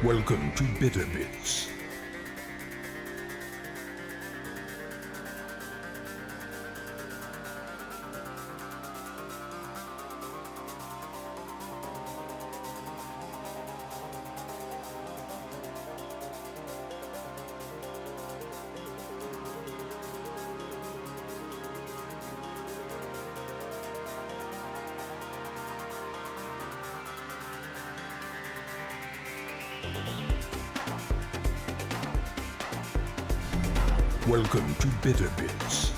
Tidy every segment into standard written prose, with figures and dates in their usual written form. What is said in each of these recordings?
Welcome to Bitter Bits. Welcome to Bitter Bits.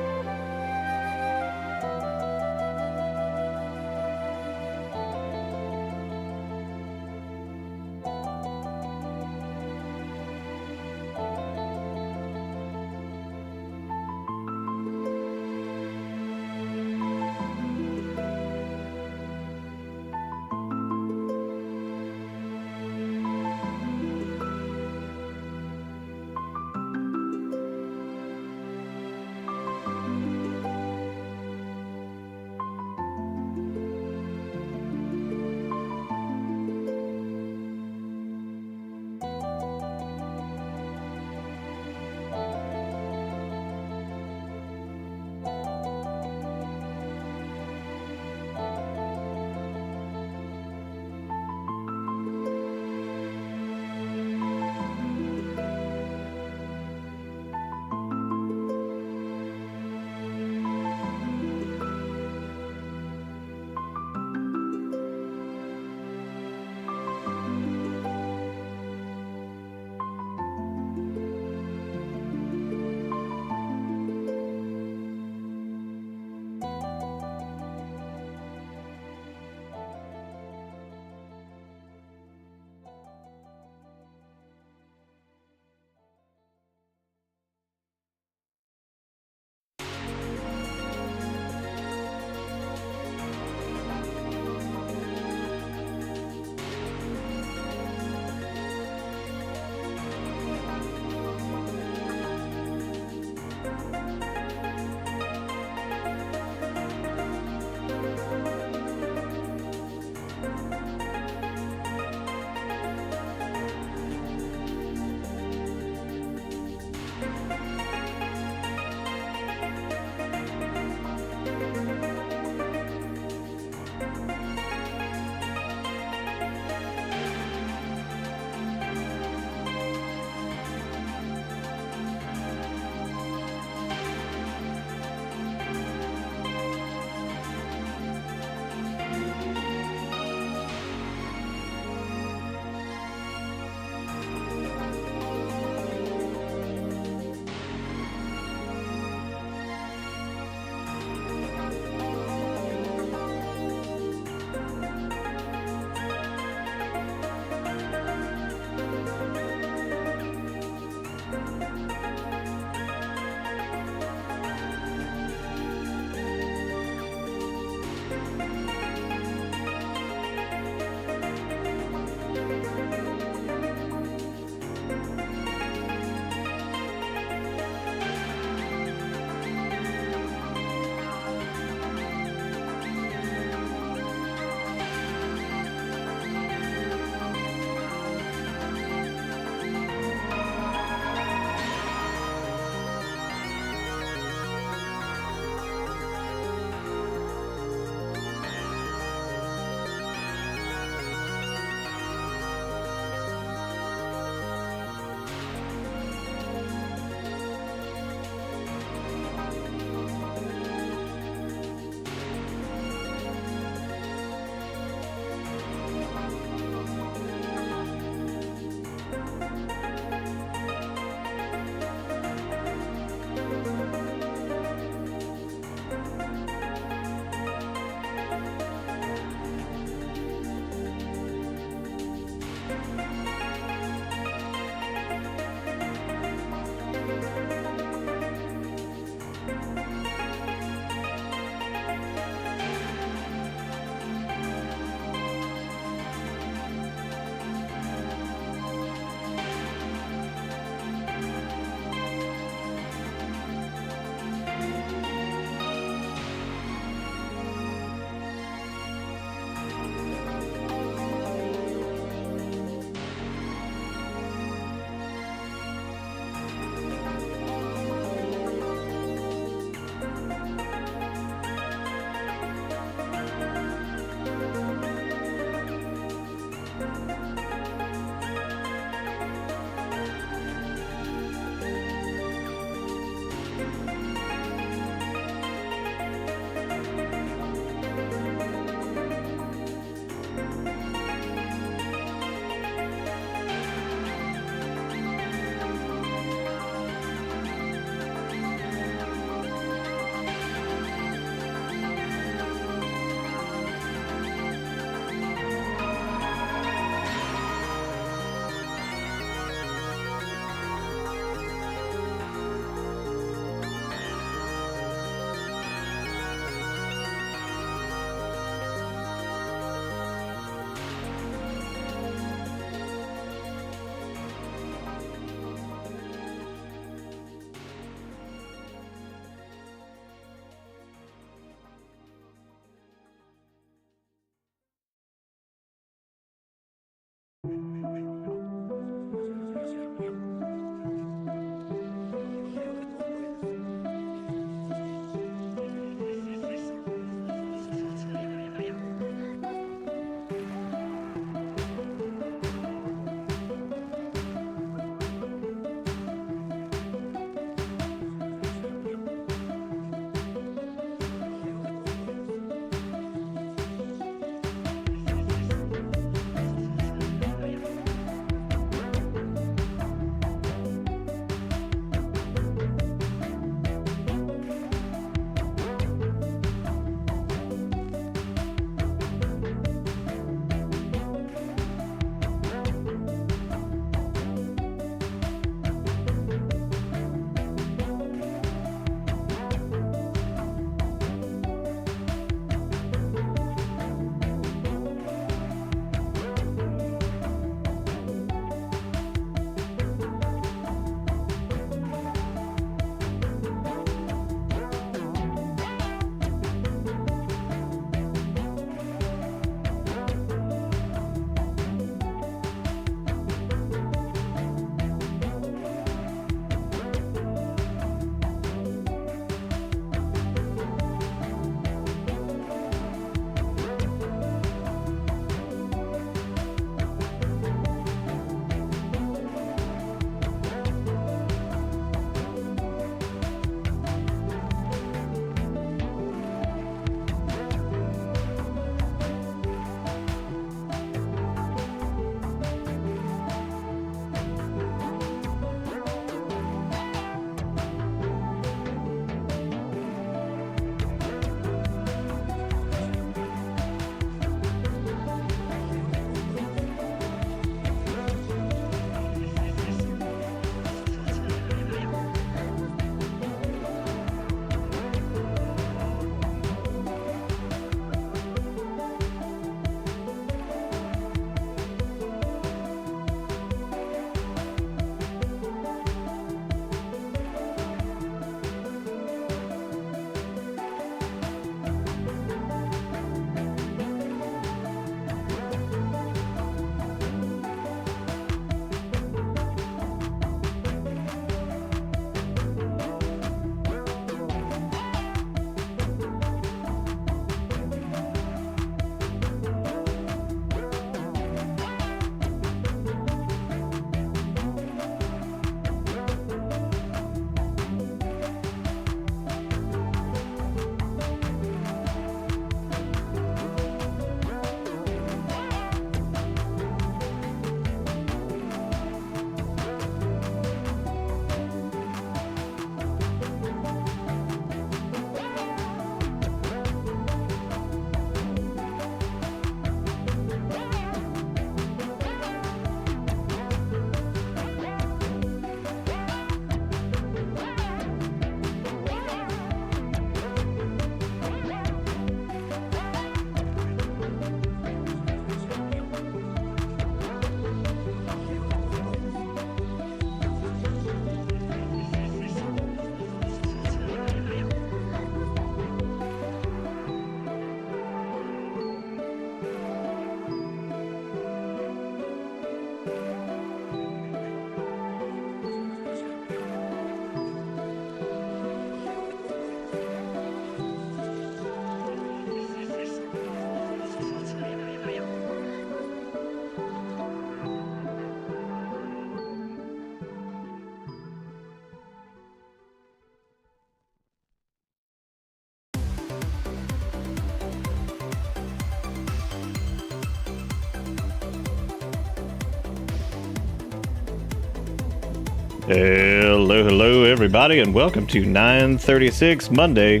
Hello, everybody, and welcome to 9:36 Monday,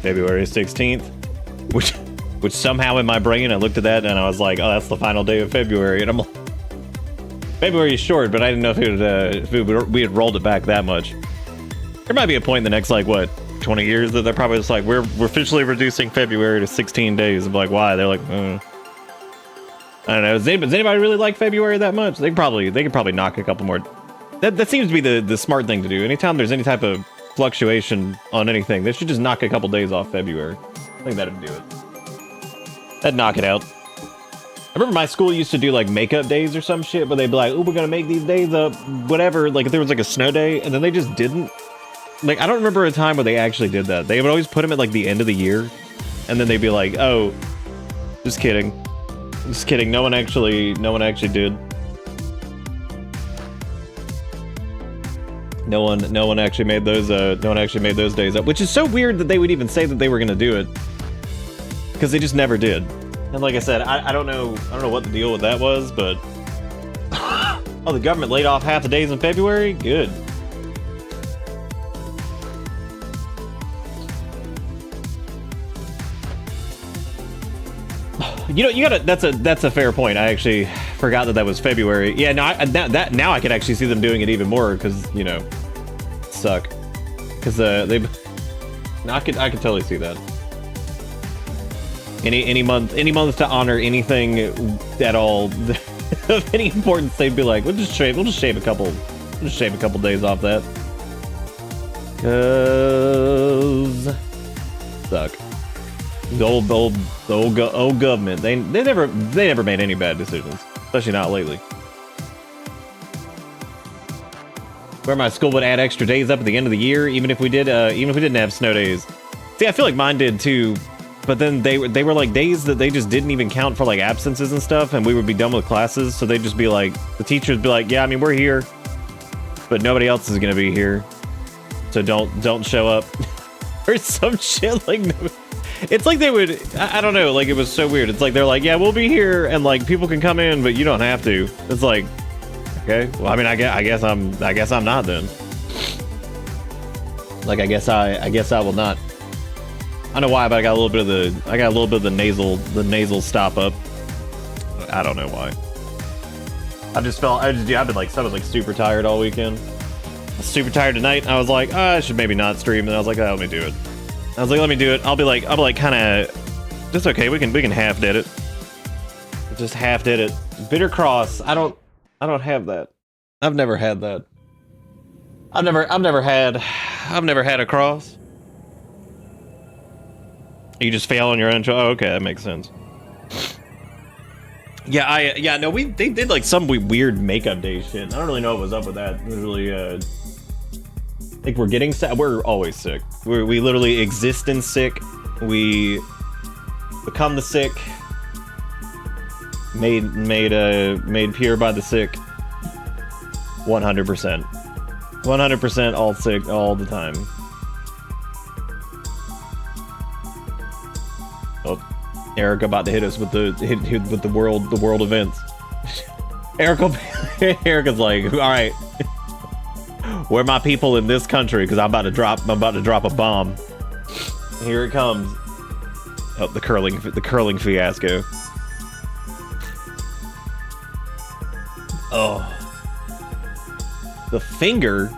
February 16th. Which somehow in my brain I looked at that and I was like, oh, that's the final day of February, and I'm like, February is short, but I didn't know if we had rolled it back that much. There might be a point in the next, like, what, 20 years that they're probably just like, we're officially reducing February to 16 days. I'm like, why? They're like, I don't know. Does anybody really like February that much? They could probably knock a couple more. That seems to be the smart thing to do. Anytime there's any type of fluctuation on anything, they should just knock a couple days off February. I think that'd do it. That'd knock it out. I remember my school used to do like makeup days or some shit, but they'd be like, oh, we're gonna make these days up, whatever. Like if there was like a snow day, and then they just didn't. Like I don't remember a time where they actually did that. They would always put them at like the end of the year, and then they'd be like, oh, just kidding. Just kidding. No one actually did. No one actually made those days up, which is so weird that they would even say that they were gonna do it, because they just never did. And like I said, I don't know what the deal with that was, but oh, the government laid off half the days in February. Good. You gotta. That's a fair point. I actually forgot that was February. Yeah, no, now I can actually see them doing it even more because suck. Because they. No, I could totally see that. Any month to honor anything at all of any importance, they'd be like, we'll just shave a couple days off that. 'Cause suck. The old government. They never made any bad decisions, especially not lately. Where my school would add extra days up at the end of the year, even if we didn't have snow days. See, I feel like mine did too, but then they were like days that they just didn't even count for like absences and stuff, and we would be done with classes, so they'd just be like, the teachers would be like, yeah, I mean, we're here, but nobody else is gonna be here, so don't show up. Or some shit like. It's like they would, I don't know, like it was so weird. It's like they're like, yeah, we'll be here, and like people can come in, but you don't have to. It's like, okay, well, I mean, I guess I'm not then. Like I guess I will not. I don't know why, but I got a little bit of the nasal stop up. I don't know why. I've been like super tired all weekend. I was super tired tonight. I was like, I should maybe not stream, and I was like, let me do it. I was like, let me do it. I'll be like kind of, just okay. We can half dead it. Just half dead it. Bitter cross. I don't have that. I've never had that. I've never had a cross. You just fail on your own show. Oh, okay, that makes sense. Yeah, they did like some weird makeup day shit. I don't really know what was up with that. It was really I think we're getting sick. We're always sick. We literally exist in sick. We become the sick. Made pure by the sick. 100%. 100% all sick all the time. Oh, Erica about to hit us with the world events. Erica's like, all right. Where are my people in this country? Because I'm about to drop a bomb. Here it comes. Oh, the curling fiasco. Oh, the finger.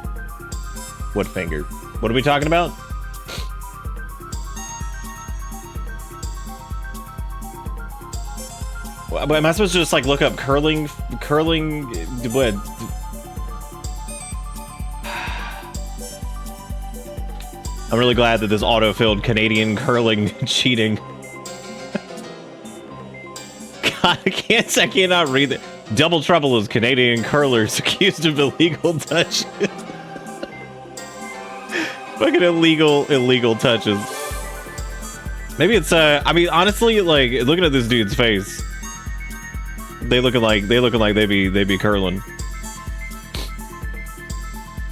What finger? What are we talking about? Am I supposed to just like look up curling? What? I'm really glad that this auto-filled Canadian curling cheating. God, I cannot read it. Double trouble as Canadian curlers accused of illegal touches. Fucking illegal touches. Maybe it's I mean, honestly, like looking at this dude's face, they looking like they be curling.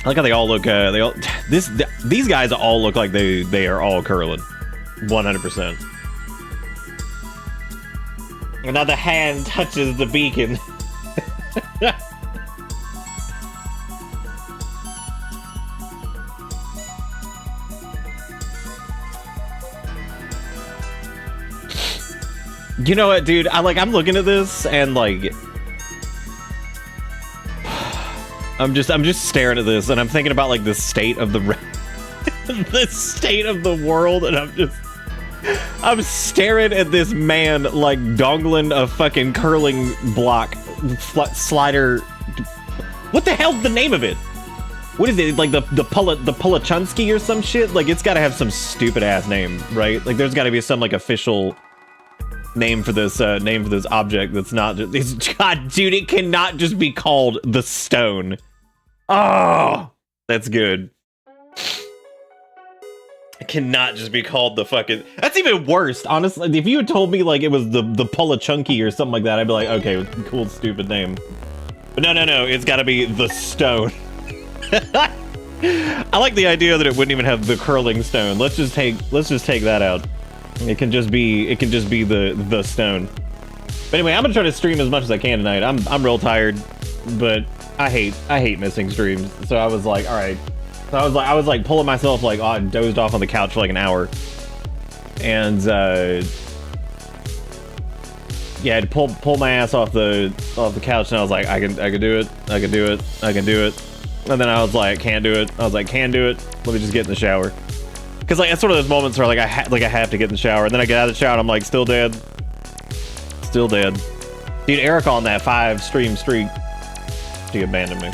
I like how they all look. These guys all look like they are all curling, 100%. And now the hand touches the beacon. You know what, dude? I'm looking at this and like, I'm just staring at this and I'm thinking about like the state of the the state of the world, and I'm staring at this man like dongling a fucking curling block slider. What the hell's the name of it? What is it? Like the Polachunsky or some shit? Like it's got to have some stupid ass name, right? Like there's got to be some like official name for this object that's not just, God, dude, it cannot just be called the stone. Oh, that's good. It cannot just be called the fucking... That's even worse, honestly. If you had told me like it was the Polachunsky or something like that, I'd be like, okay, cool, stupid name. But no, it's got to be the stone. I like the idea that it wouldn't even have the curling stone. Let's just take that out. It can just be the stone. But anyway, I'm gonna try to stream as much as I can tonight. I'm real tired, but I hate missing streams. So I was like, all right. So I was like pulling myself like, oh, I dozed off on the couch for like an hour, and yeah, I had to pull my ass off the couch, and I was like, I can do it, and then I was like, can't do it. I was like, can do it. Let me just get in the shower. Cause like it's one of those moments where like I have to get in the shower, and then I get out of the shower and I'm like, still dead. Dude, Eric on that 5 stream streak, he abandoned me.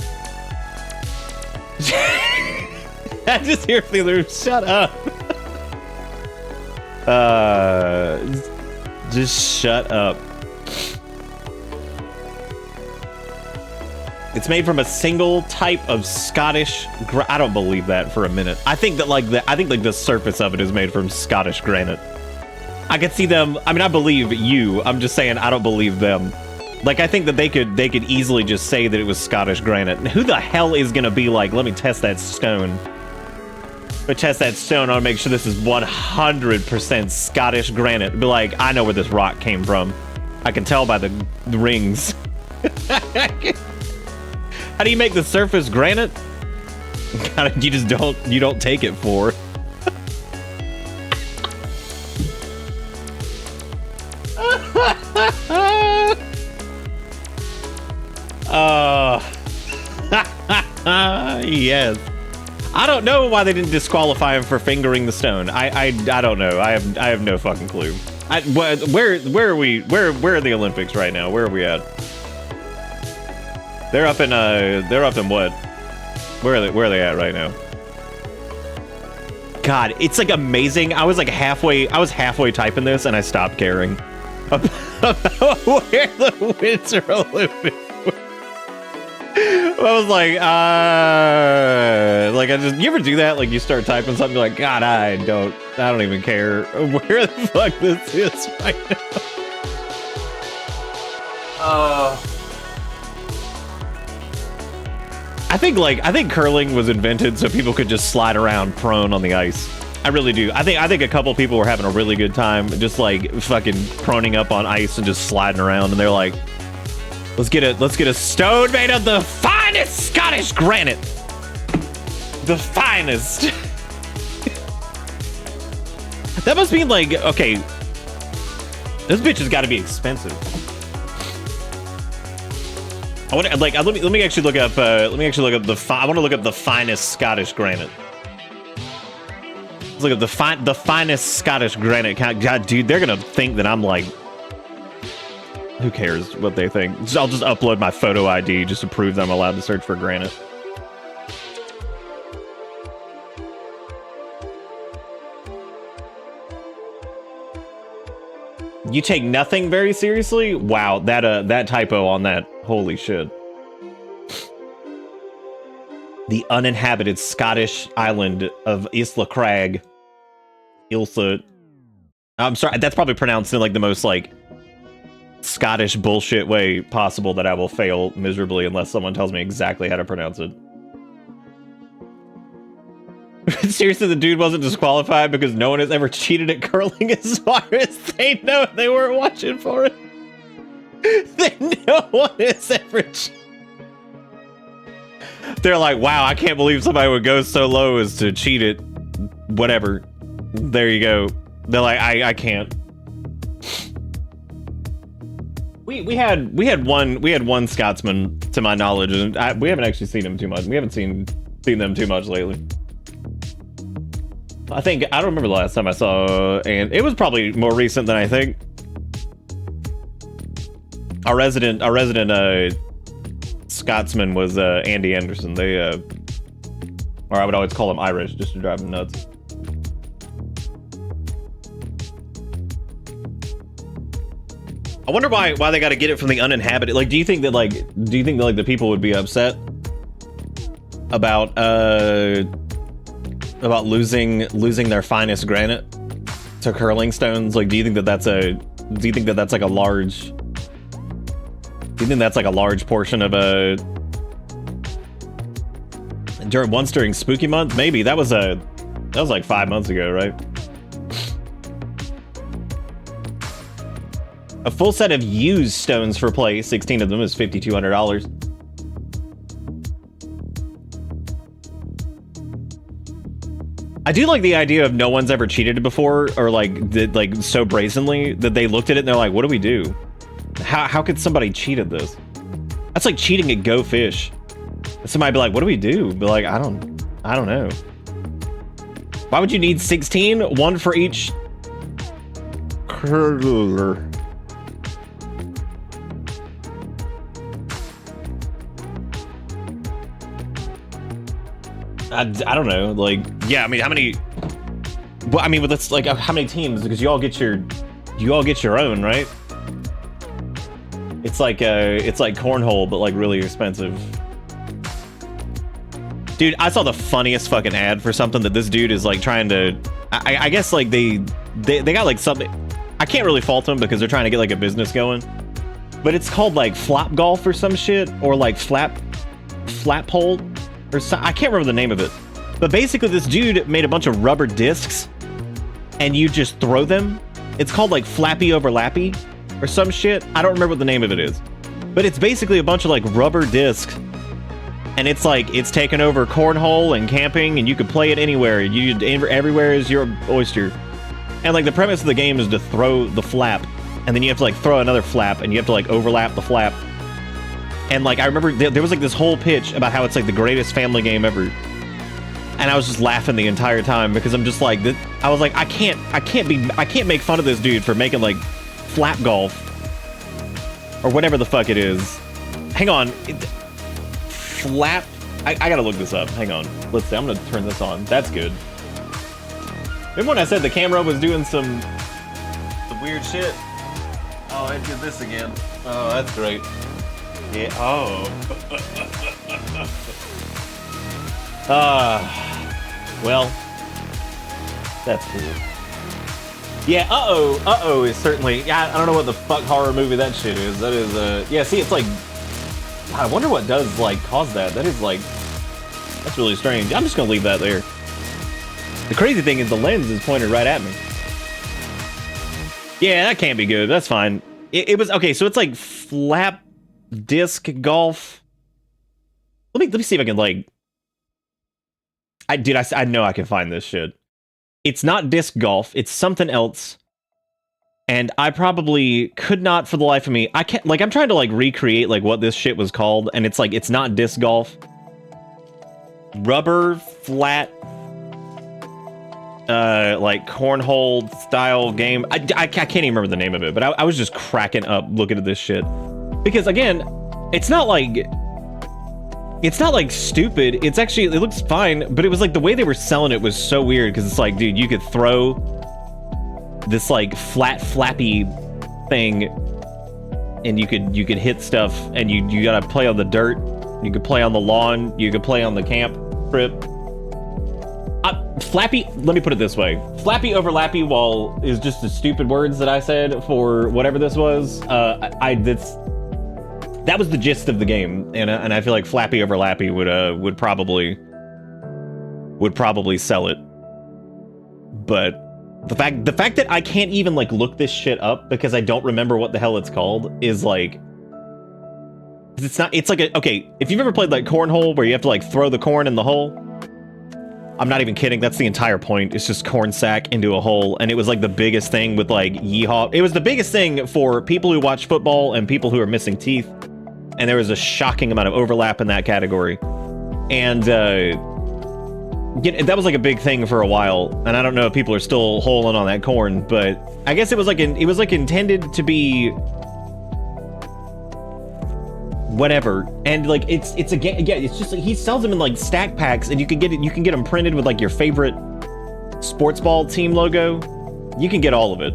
I just hear feelers. Shut up. Just shut up. It's made from a single type of Scottish. I don't believe that for a minute. I think that the surface of it is made from Scottish granite. I could see them. I mean, I believe you. I'm just saying I don't believe them. Like, I think that they could easily just say that it was Scottish granite. Who the hell is gonna be like, let me test that stone. But test that stone, I want to make sure this is 100% Scottish granite. Be like, I know where this rock came from. I can tell by the rings. How do you make the surface granite? You just don't take it for. Yes. I don't know why they didn't disqualify him for fingering the stone. I don't know. I have no fucking clue. Where are we? Where are the Olympics right now? Where are we at? They're up in what? Where are they at right now? God, it's like amazing. I was halfway typing this and I stopped caring about where the Winter Olympics were. I was like, you ever do that? Like you start typing something, you're like, God, I don't even care where the fuck this is right now. I think curling was invented so people could just slide around prone on the ice. I really do. I think a couple people were having a really good time just like fucking proning up on ice and just sliding around, and they're like, let's get a stone made of the finest Scottish granite. The finest. That must be like, okay, this bitch has got to be expensive. I want to let me actually look up I want to look up the finest Scottish granite. Let's look up the finest Scottish granite. God, dude, they're gonna think that I'm like, who cares what they think? I'll just upload my photo ID just to prove that I'm allowed to search for granite. You take nothing very seriously? Wow, that typo on that. Holy shit. The uninhabited Scottish island of Isla Crag. Ilsa. I'm sorry, that's probably pronounced in like the most like Scottish bullshit way possible that I will fail miserably unless someone tells me exactly how to pronounce it. Seriously, the dude wasn't disqualified because no one has ever cheated at curling as far as they know. They weren't watching for it. No one has ever They're like, wow, I can't believe somebody would go so low as to cheat it. Whatever. There you go. They're like, I can't. We had one Scotsman to my knowledge, and we haven't actually seen him too much. We haven't seen them too much lately. I don't remember the last time I saw, and it was probably more recent than I think. Our resident Scotsman was Andy Anderson. They or I would always call him Irish just to drive him nuts. I wonder why they got to get it from the uninhabited. Like, do you think that the people would be upset about losing their finest granite to curling stones? Like, do you think that that's like a large? Do you think that's like a large portion of during Spooky Month? Maybe that was like 5 months ago, right? A full set of used stones for play, 16 of them, is $5,200. I do like the idea of no one's ever cheated before, or like so brazenly that they looked at it and they're like, "What do we do? How could somebody cheat at this?" That's like cheating at Go Fish. Somebody be like, "What do we do?" Be like, I don't know. Why would you need 16? One for each curler. I don't know. Like, yeah, I mean, how many? Well, I mean, but that's like how many teams? Because you all get your own, right? It's like cornhole, but like really expensive. Dude, I saw the funniest fucking ad for something that this dude is like trying to. I guess like they got like something. I can't really fault them because they're trying to get like a business going. But it's called like flop golf or some shit, or like flap pole. Or so, I can't remember the name of it, but basically this dude made a bunch of rubber discs and you just throw them. It's called like Flappy Overlappy or some shit. I don't remember what the name of it is, but it's basically a bunch of like rubber discs, and it's like it's taken over cornhole and camping, and you can play it anywhere. Everywhere is your oyster. And like the premise of the game is to throw the flap, and then you have to like throw another flap, and you have to like overlap the flap. And like I remember there was like this whole pitch about how it's like the greatest family game ever, and I was just laughing the entire time because I'm just like, I was like, I can't make fun of this dude for making like flap golf or whatever the fuck it is. Hang on, flap. I gotta look this up. Hang on, let's see. I'm gonna turn this on. That's good. Remember when I said the camera was doing some weird shit? Oh, it did this again. Oh, that's great. Yeah. Oh. Well, that's cool. Yeah. Uh-oh is certainly. Yeah, I don't know what the fuck horror movie that shit is. That is. Yeah. See, it's like. I wonder what does like cause that. That is like. That's really strange. I'm just gonna leave that there. The crazy thing is the lens is pointed right at me. Yeah, that can't be good. That's fine. It was okay. So it's like flap disc golf. Let me see if I can like. I know I can find this shit. It's not disc golf. It's something else. And I probably could not for the life of me. I can't like. I'm trying to like recreate like what this shit was called, and it's like it's not disc golf. Rubber flat. Like cornhole style game. I can't even remember the name of it, but I was just cracking up looking at this shit because again, it's not like stupid. It's actually, it looks fine, but it was like the way they were selling it was so weird because it's like, dude, you could throw this like flat flappy thing and you could hit stuff, and you gotta play on the dirt, you could play on the lawn, you could play on the camp trip. Flappy, let me put it this way. Flappy Overlappy wall is just the stupid words that I said for whatever this was. That was the gist of the game, and I feel like Flappy Overlappy would probably sell it. But the fact that I can't even like look this shit up because I don't remember what the hell it's called is like, it's like okay, if you've ever played like cornhole where you have to like throw the corn in the hole. I'm not even kidding. That's the entire point. It's just corn sack into a hole. And it was like the biggest thing with like yeehaw. It was the biggest thing for people who watch football and people who are missing teeth. And there was a shocking amount of overlap in that category. And that was like a big thing for a while. And I don't know if people are still holing on that corn, but I guess it was like intended to be whatever. And like it's just like he sells them in like stack packs, and you can get them printed with like your favorite sports ball team logo. You can get all of it,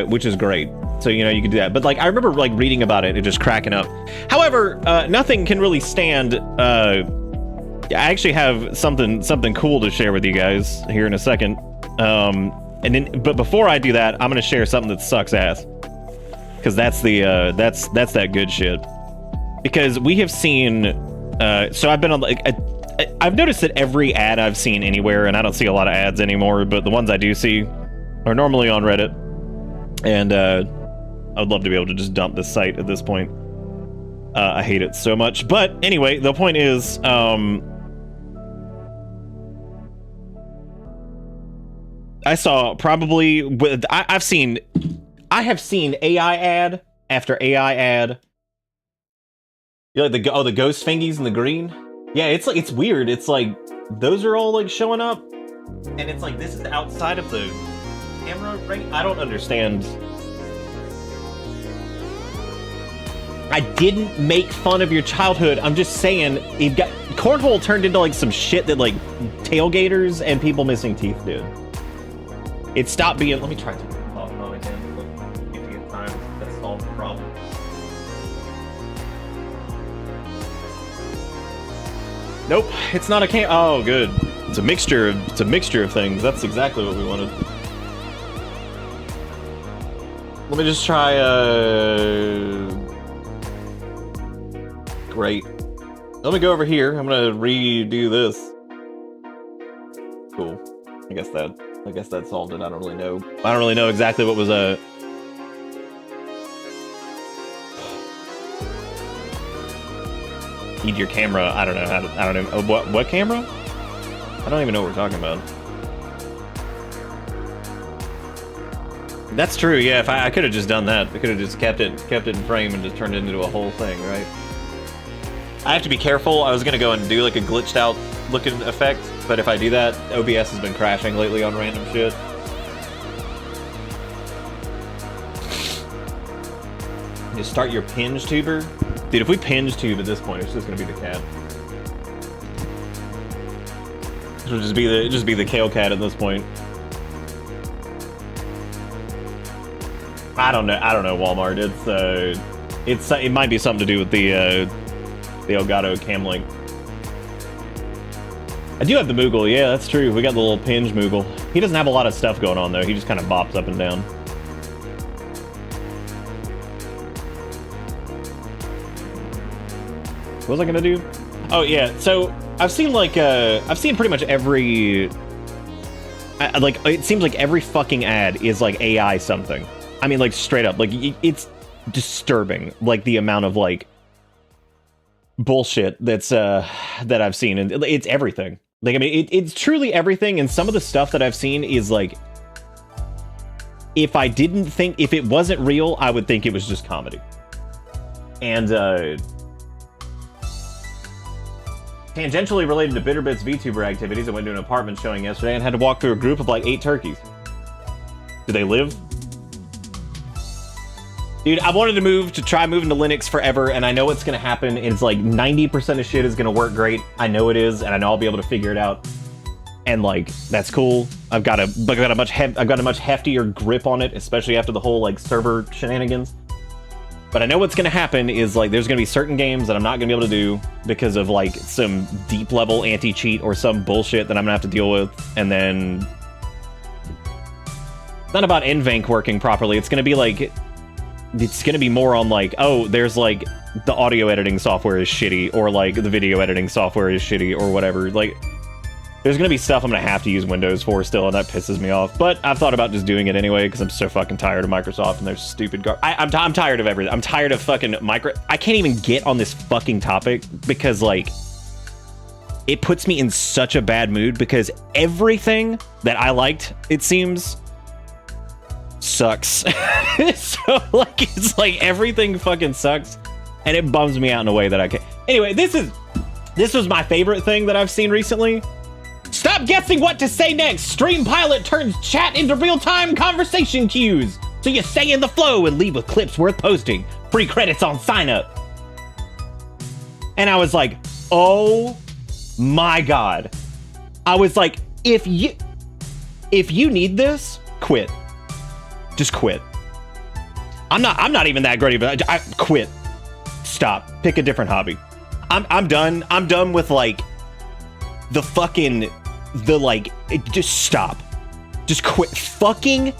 which is great. So you can do that. But like I remember like reading about it and just cracking up. However, nothing can really stand. I actually have something cool to share with you guys here in a second. But before I do that, I'm gonna share something that sucks ass, because that's that good shit. Because we have seen, so I've been on like, I've noticed that every ad I've seen anywhere, and I don't see a lot of ads anymore, but the ones I do see are normally on Reddit, and I would love to be able to just dump this site at this point. I hate it so much, but anyway, the point is, I saw probably I have seen AI ad after AI ad. Like the ghost fingies in the green. Yeah, it's weird. It's like those are all like showing up, and it's like this is outside of the camera, right? I don't understand. I didn't make fun of your childhood. I'm just saying it got cornhole turned into like some shit that like tailgaters and people missing teeth did. It stopped being. Let me try to turn it off mode again. Look, if you get time, that solves the problem. Nope, it's not a can. Oh, good. It's a mixture of things. That's exactly what we wanted. Let me just try. Great. Let me go over here. I'm gonna redo this. Cool. I guess that solved it. I don't really know exactly what was Need your camera. I don't know. What camera? I don't even know what we're talking about. That's true. Yeah, if I could have just done that. I could have just kept it in frame and just turned it into a whole thing, right? I have to be careful. I was gonna go and do like a glitched out looking effect, but if I do that, OBS has been crashing lately on random shit. Just start your pinge tuber. Dude, if we pinge tube at this point, it's just gonna be the cat. It'll just be the kale cat at this point. I don't know, Walmart. It might be something to do with the Elgato Cam Link. I do have the Moogle, yeah, that's true. We got the little pinge Moogle. He doesn't have a lot of stuff going on though. He just kind of bops up and down. What was I gonna do? Oh yeah, so I've seen pretty much every, like it seems like every fucking ad is like AI something. I mean, like straight up, like it's disturbing, like the amount of like bullshit that's that I've seen, and it's everything. Like I mean, it's truly everything, and some of the stuff that I've seen is like, if it wasn't real, I would think it was just comedy. And tangentially related to Bitterbit's VTuber activities, I went to an apartment showing yesterday and had to walk through a group of like 8 turkeys. Do they live? Dude, I wanted to try moving to Linux forever, and I know what's gonna happen. It's like 90% of shit is gonna work great. I know it is, and I know I'll be able to figure it out. And like, that's cool. I've got a much heftier grip on it, especially after the whole like server shenanigans. But I know what's gonna happen is like, there's gonna be certain games that I'm not gonna be able to do because of like some deep level anti-cheat or some bullshit that I'm gonna have to deal with, and then it's not about NVENC working properly. It's gonna be like, it's gonna be more on like, oh, there's like the audio editing software is shitty, or like the video editing software is shitty, or whatever. Like, there's gonna be stuff I'm gonna have to use Windows for still, and that pisses me off. But I've thought about just doing it anyway because I'm so fucking tired of Microsoft and their stupid I'm tired of everything. I'm tired of fucking I can't even get on this fucking topic because like it puts me in such a bad mood because everything that I liked, it seems, sucks. So like it's like everything fucking sucks, and it bums me out in a way that I can't. Anyway, this was my favorite thing that I've seen recently. Stop guessing what to say next. Stream Pilot turns chat into real-time conversation cues, so you stay in the flow and leave with clips worth posting. Free credits on sign up. And I was like, oh my god. I was like, if you need this, quit. Just quit. I'm not even that great, but I quit. Stop. Pick a different hobby. I'm done. I'm done with like just stop. Just quit. Fucking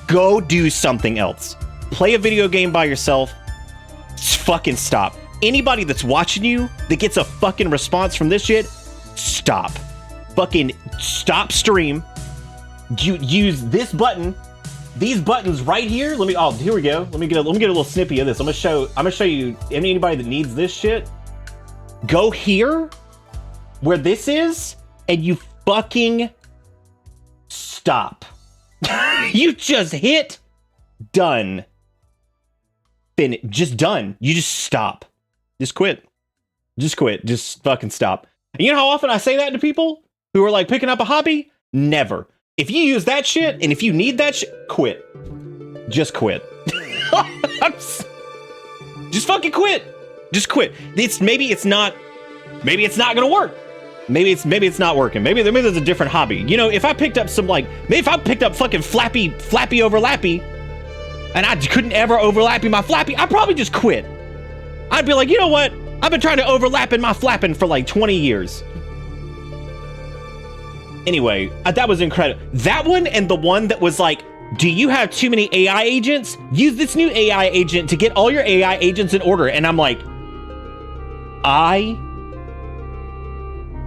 go do something else. Play a video game by yourself. Just fucking stop. Anybody that's watching you that gets a fucking response from this shit, stop. Fucking stop stream. You use this button. These buttons right here. Here we go. Let me get a little snippy of this. I'm gonna show you anybody that needs this shit. Go here where this is, and you fucking stop. You just hit done. Just done. You just stop. Just quit. Just quit. Just fucking stop. And you know how often I say that to people who are like picking up a hobby? Never. If you use that shit and if you need that shit, quit. Just quit. Just fucking quit. Just quit. Maybe it's not gonna work. Maybe it's not working. Maybe there's a different hobby. You know, if I picked up fucking flappy overlappy and I couldn't ever overlappy my flappy, I'd probably just quit. I'd be like, you know what? I've been trying to overlap in my flapping for like 20 years. Anyway, that was incredible. That one and the one that was like, do you have too many AI agents? Use this new AI agent to get all your AI agents in order. And I'm like,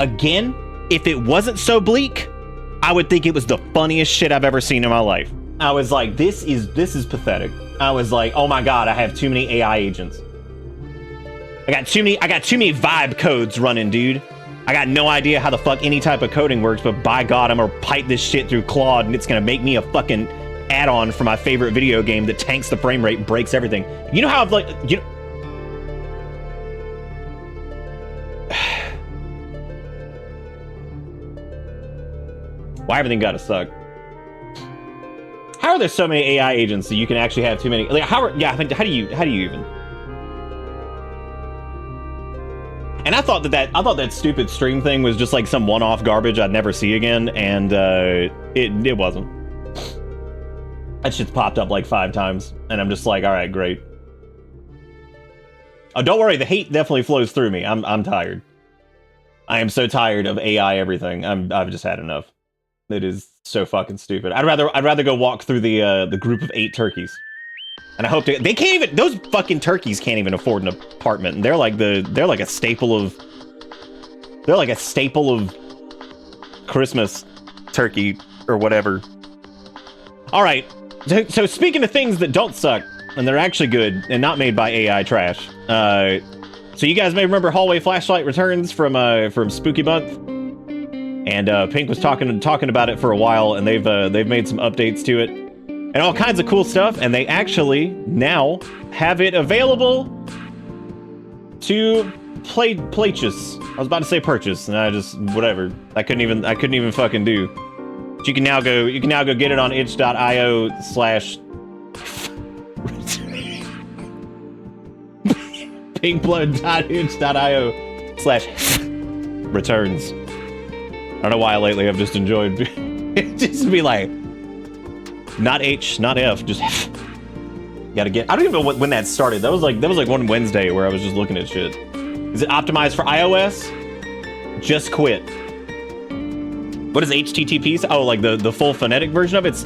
again, if it wasn't so bleak, I would think it was the funniest shit I've ever seen in my life. I was like, this is pathetic. I was like, oh my god, I have too many AI agents. I got too many vibe codes running, dude. I got no idea how the fuck any type of coding works, but by god, I'm gonna pipe this shit through Claude and it's gonna make me a fucking add-on for my favorite video game that tanks the frame rate and breaks everything. You know how I've like, you know, why everything gotta suck? How are there so many AI agents that you can actually have too many? Like, how do you even? And I thought that stupid stream thing was just like some one-off garbage I'd never see again, and it wasn't. That shit's popped up like 5 times, and I'm just like, all right, great. Oh, don't worry, the hate definitely flows through me. I'm tired. I am so tired of AI everything. I've just had enough. It is so fucking stupid. I'd rather go walk through the group of 8 turkeys. And I hope they can't even, those fucking turkeys can't even afford an apartment. And they're like a staple of Christmas turkey or whatever. All right. So speaking of things that don't suck and they're actually good and not made by AI trash. So you guys may remember Hallway Flashlight Returns from Spooky Month. And Pink was talking about it for a while, and they've made some updates to it and all kinds of cool stuff, and they actually now have it available to purchase. I was about to say purchase, and I just whatever. I couldn't even fucking do. But you can now go get it on itch.io/ pinkblood.itch.io/returns. I don't know why lately I've just enjoyed just be like, not H, not F, just F. Gotta get. I don't even know when that started. That was like one Wednesday where I was just looking at shit. Is it optimized for iOS? Just quit. What is HTTP? Oh, like the full phonetic version of it?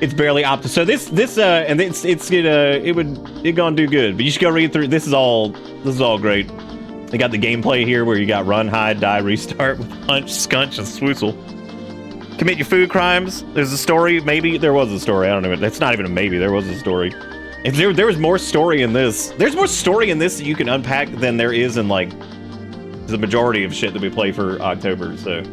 It's barely optimized. So this and it gonna do good. But you should go read through. This is all great. They got the gameplay here where you got run, hide, die, restart with punch, scunch, and swoosle. Commit your food crimes. There's a story. Maybe there was a story. I don't know. That's not even a maybe. There was a story. If there was more story in this, there's more story in this that you can unpack than there is in like the majority of shit that we play for October. So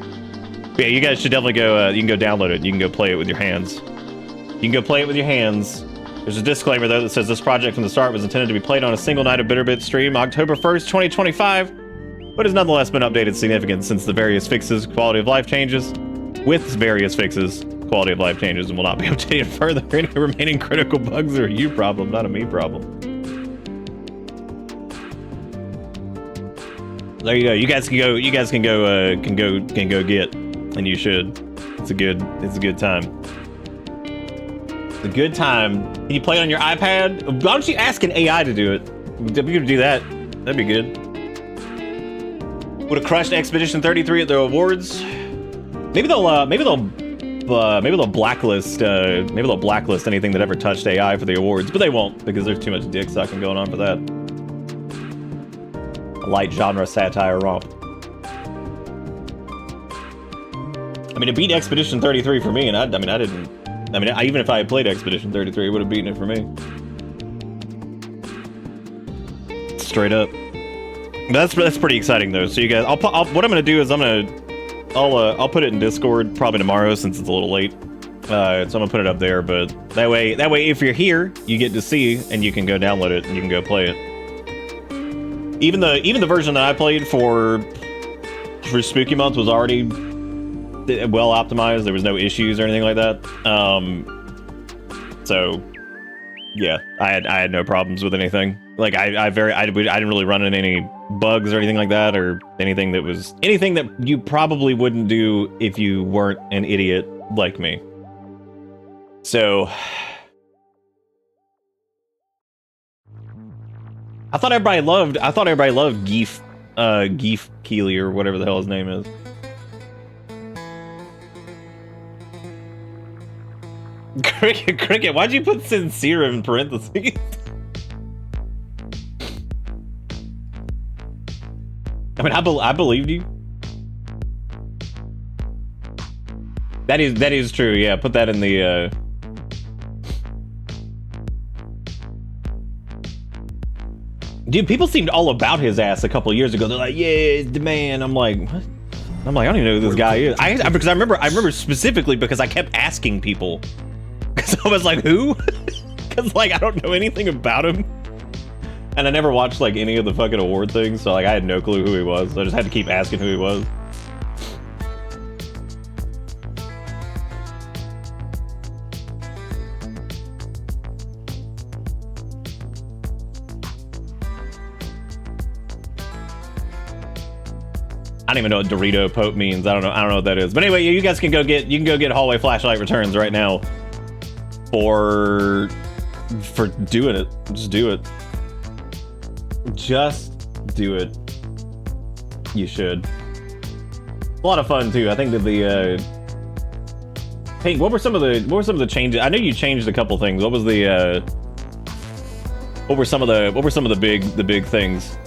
yeah, you guys should definitely go. You can go download it. You can go play it with your hands. You can go play it with your hands. There's a disclaimer though that says this project from the start was intended to be played on a single night of BitterBit stream, October 1st, 2025, but has nonetheless been updated significantly since the various fixes, quality of life changes, with various fixes, quality of life changes, and will not be updated further. Any remaining critical bugs are a you problem, not a me problem. There you go. You guys can go. You guys can go. Can go get, and you should. It's a good time. It's a good time. Can you play it on your iPad? Why don't you ask an AI to do it? If you could do that, that'd be good. Would have crushed Expedition 33 at the awards. Maybe they'll blacklist anything that ever touched AI for the awards, but they won't because there's too much dick sucking going on for that. A light genre satire romp. I mean, it beat Expedition 33 for me, and even if I had played Expedition 33, it would have beaten it for me. Straight up. But that's pretty exciting though. So you guys, what I'm gonna do is I'll put it in Discord probably tomorrow since it's a little late. So I'm gonna put it up there. But that way if you're here, you get to see and you can go download it and you can go play it. Even the version that I played for Spooky Month was already well optimized. There was no issues or anything like that. So yeah, I had no problems with anything. Like I didn't really run into any bugs or anything like that, or anything that you probably wouldn't do if you weren't an idiot like me. So I thought everybody loved Geef Keeley or whatever the hell his name is. Cricket, why'd you put sincere in parentheses? I mean, I believed you. That is true. Yeah, put that in the. Dude, people seemed all about his ass a couple years ago. They're like, "Yeah, it's the man." I'm like, what? I'm like, I don't even know who this guy is. Because I remember specifically because I kept asking people. Because I was like, who? Because like I don't know anything about him. And I never watched like any of the fucking award things, so like I had no clue who he was. So I just had to keep asking who he was. I don't even know what Dorito Pope means. I don't know what that is. But anyway, you guys can go get Hallway Flashlight Returns right now for doing it. Just do it. Just do it. You should. A lot of fun too. I think that the Hank, what were some of the changes? I know you changed a couple things. What was the what were some of the big things?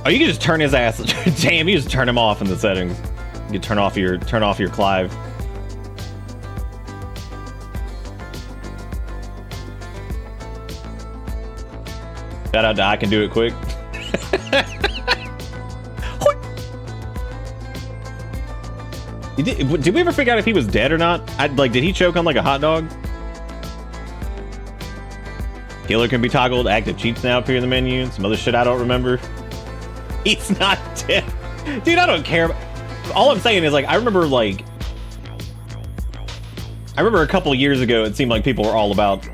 Oh, you can just turn his ass. Damn, you just turn him off in the settings. You can turn off your Clive. Shout out to I Can Do It Quick. Did we ever figure out if he was dead or not? Did he choke on like a hot dog? Killer can be toggled. Active cheats now appear in the menu. Some other shit I don't remember. He's not dead. Dude, I don't care. All I'm saying is, like, I remember a couple years ago, it seemed like people were all about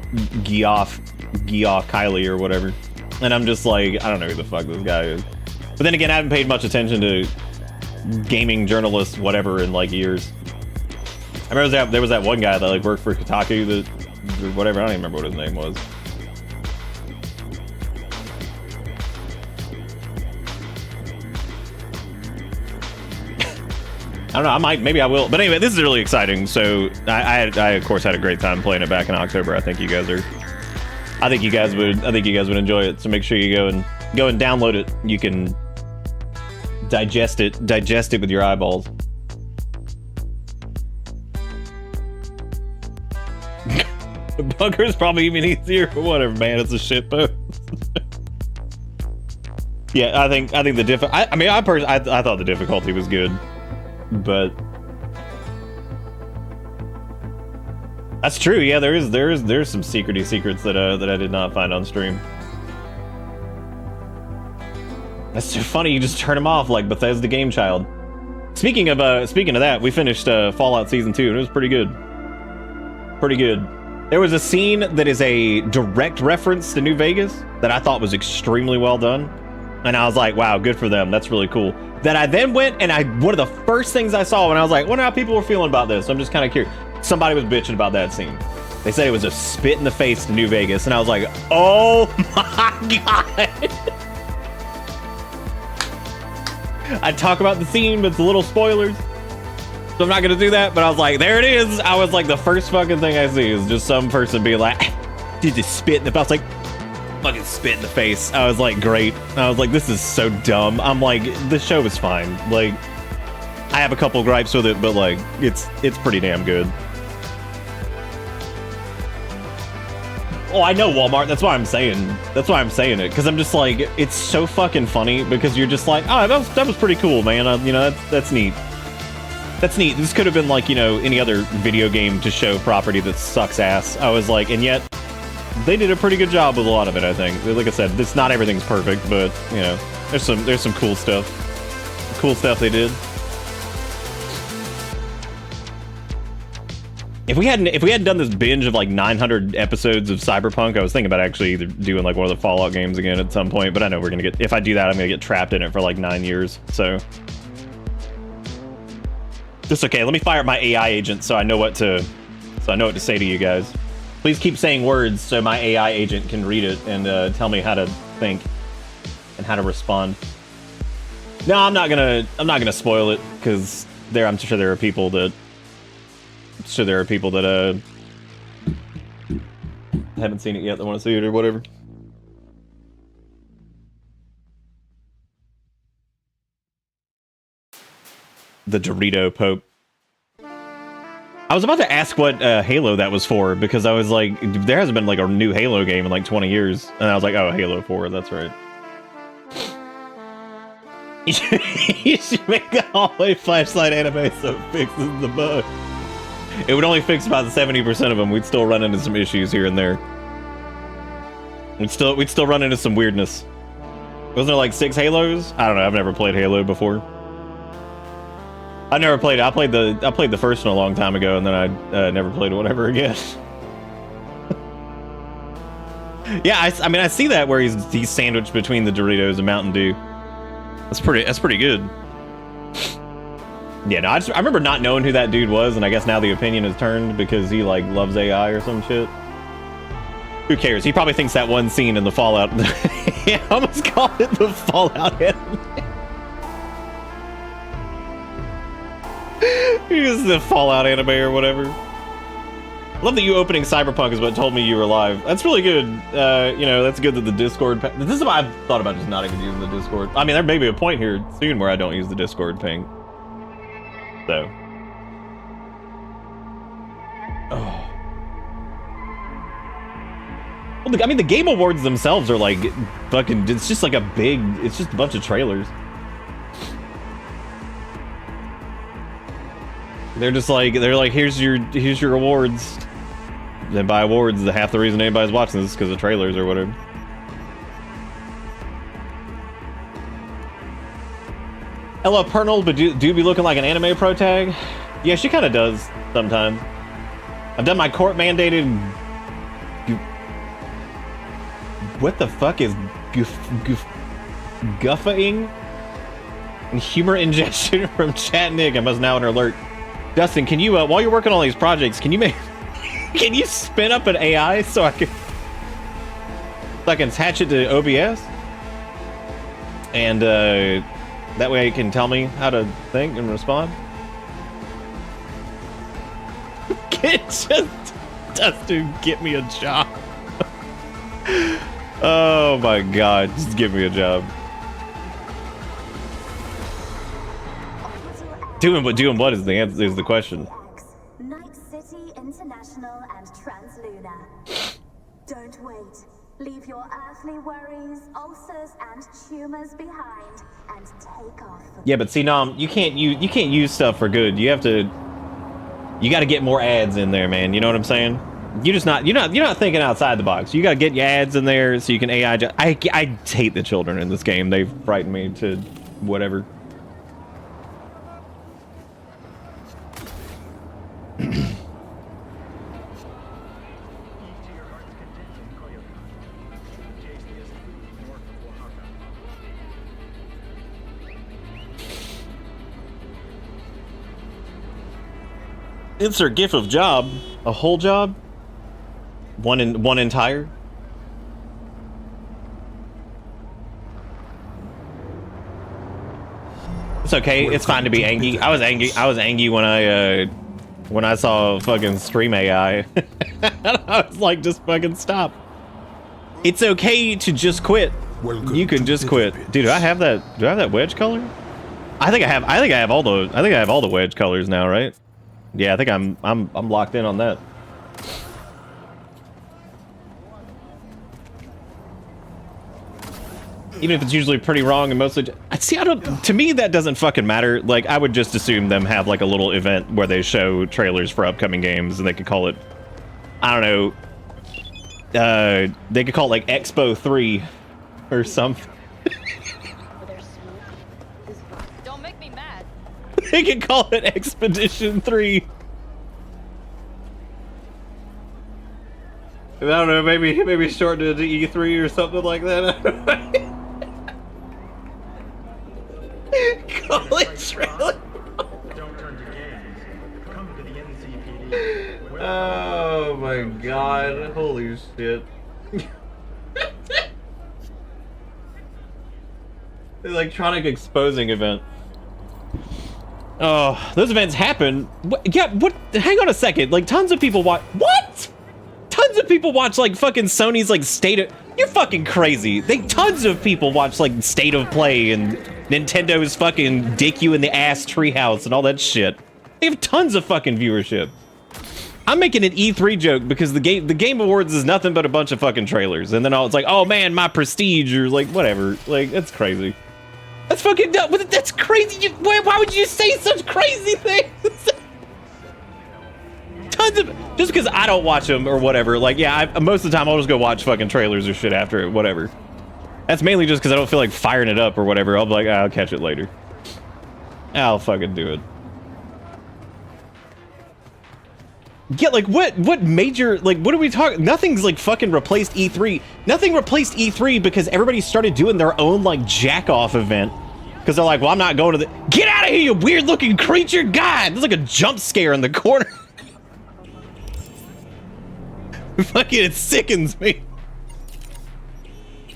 Geoff Kylie or whatever. And I'm just like, I don't know who the fuck this guy is. But then again, I haven't paid much attention to gaming journalists, whatever, in like years. I remember there was that one guy that like worked for Kotaku that, or whatever, I don't even remember what his name was. I don't know. Maybe I will. But anyway, this is really exciting. So I of course had a great time playing it back in October. I think you guys would enjoy it. So make sure you go and download it. You can digest it with your eyeballs. Bunker's probably even easier. Whatever, man. It's a shit post. Yeah, I think the I thought the difficulty was good, but that's true. Yeah, there's some secrets that I did not find on stream. That's so funny. You just turn them off like Bethesda Game Child. Speaking of that, we finished Fallout Season 2, and it was pretty good. Pretty good. There was a scene that is a direct reference to New Vegas that I thought was extremely well done. And I was like, wow, good for them. That's really cool. That I then went and one of the first things I saw when I was like, wonder how people were feeling about this. I'm just kind of curious. Somebody was bitching about that scene. They said it was a spit in the face to New Vegas. And I was like, oh my God. I'd talk about the scene, but it's a little spoilers. So I'm not going to do that. But I was like, there it is. I was like, the first fucking thing I see is just some person being like, did you spit in the face? I was like, fucking spit in the face. I was like, great. I was like, this is so dumb. I'm like, the show is fine. Like, I have a couple gripes with it, but like, it's pretty damn good. Oh, I know, Walmart. That's why I'm saying it, because I'm just like, it's so fucking funny because you're just like, oh, that was pretty cool, man. You know, that's neat. That's neat. This could have been like, you know, any other video game to show property that sucks ass. I was like, and yet they did a pretty good job with a lot of it, I think. Like I said, not everything's perfect, but you know, there's some cool stuff. Cool stuff they did. If we hadn't done this binge of like 900 episodes of Cyberpunk, I was thinking about actually either doing like one of the Fallout games again at some point, but I know we're gonna get, if I do that, I'm gonna get trapped in it for like 9 years, so. Just okay, let me fire up my AI agent so I know what to say to you guys. Please keep saying words so my AI agent can read it and tell me how to think and how to respond. No, I'm not gonna spoil it because I'm sure there are people that haven't seen it yet that want to see it or whatever. The Dorito Pope. I was about to ask what Halo that was for, because I was like, there hasn't been like a new Halo game in like 20 years. And I was like, oh, Halo 4, that's right. You should make a hallway flashlight anime so it fixes the bug. It would only fix about 70% of them. We'd still run into some issues here and there. We'd still run into some weirdness. Wasn't there like 6 Halos? I don't know, I've never played Halo before. I never played it. I played the first one a long time ago, and then I never played one ever again. Yeah, I mean, I see that where he's sandwiched between the Doritos and Mountain Dew. That's pretty good. Yeah, no, I remember not knowing who that dude was, and I guess now the opinion has turned because he like loves AI or some shit. Who cares? He probably thinks that one scene in the Fallout. Yeah, I almost called it the Fallout anime. He's the Fallout anime or whatever. I love that you opening Cyberpunk is what told me you were live. That's really good. You know, that's good that the Discord... This is why I've thought about just not even using the Discord. I mean, there may be a point here soon where I don't use the Discord ping. So. Oh. Well, I mean, the Game Awards themselves are like fucking... It's just like a big... It's just a bunch of trailers. They're like, here's your awards. Then by awards, half the reason anybody's watching this is because of trailers or whatever. Ella Pernal, but do be looking like an anime pro tag? Yeah, she kind of does sometimes. I've done my court mandated. What the fuck is guffaing? And humor ingestion from Chat Nick. I must now an alert. Dustin, can you, while you're working on these projects, can you spin up an AI so I can attach it to OBS? And that way it can tell me how to think and respond? Dustin, get me a job. Oh my god, just give me a job. Doing what is the answer, is the question. Night City International and translunar. Don't wait. Leave your earthly worries, ulcers, and tumors behind, and take off. Yeah, but see, Nom, you can't use stuff for good. You got to get more ads in there, man. You know what I'm saying? You're not thinking outside the box. You got to get your ads in there so you can AI. I hate the children in this game. They've frightened me to whatever. Insert gif of job. A whole job? One entire? It's okay. It's fine to be angry. I was angry when I saw fucking stream AI. I was like, just fucking stop. It's okay to just quit. You can just quit. Dude, do I have that wedge color? I think I have all the wedge colors now, right? Yeah, I think I'm locked in on that. Even if it's usually pretty wrong and mostly... See, to me, that doesn't fucking matter. Like, I would just assume them have, like, a little event where they show trailers for upcoming games, and they could call it... I don't know... they could call it, like, Expo 3 or something. Don't make me mad. They could call it Expedition 3. I don't know, maybe shorten it to E3 or something like that. Call it trailer. Don't turn to games. Come to the NCPD. Oh my god, holy shit. The electronic exposing event. Oh, those events happen. Yeah, what? Hang on a second. Like, tons of people watch. What? Tons of people watch, like, fucking Sony's, like, state of... You're fucking crazy. Tons of people watch, like, State of Play and Nintendo's fucking dick you in the ass treehouse and all that shit. They have tons of fucking viewership. I'm making an E3 joke because the Game Awards is nothing but a bunch of fucking trailers. And then it's like, oh man, my prestige, or like, whatever. Like, that's crazy. That's fucking dumb. That's crazy. Why would you say such crazy things? Tons of... Just because I don't watch them or whatever. Like, yeah, most of the time I'll just go watch fucking trailers or shit after it, whatever. That's mainly just because I don't feel like firing it up or whatever. I'll be like, I'll catch it later. I'll fucking do it. Yeah, like, what major... Like, what are we talking... Nothing's, like, fucking replaced E3. Nothing replaced E3 because everybody started doing their own, like, jack-off event. Because they're like, well, I'm not going to the... Get out of here, you weird-looking creature! God! There's like a jump scare in the corner. Fucking, it sickens me.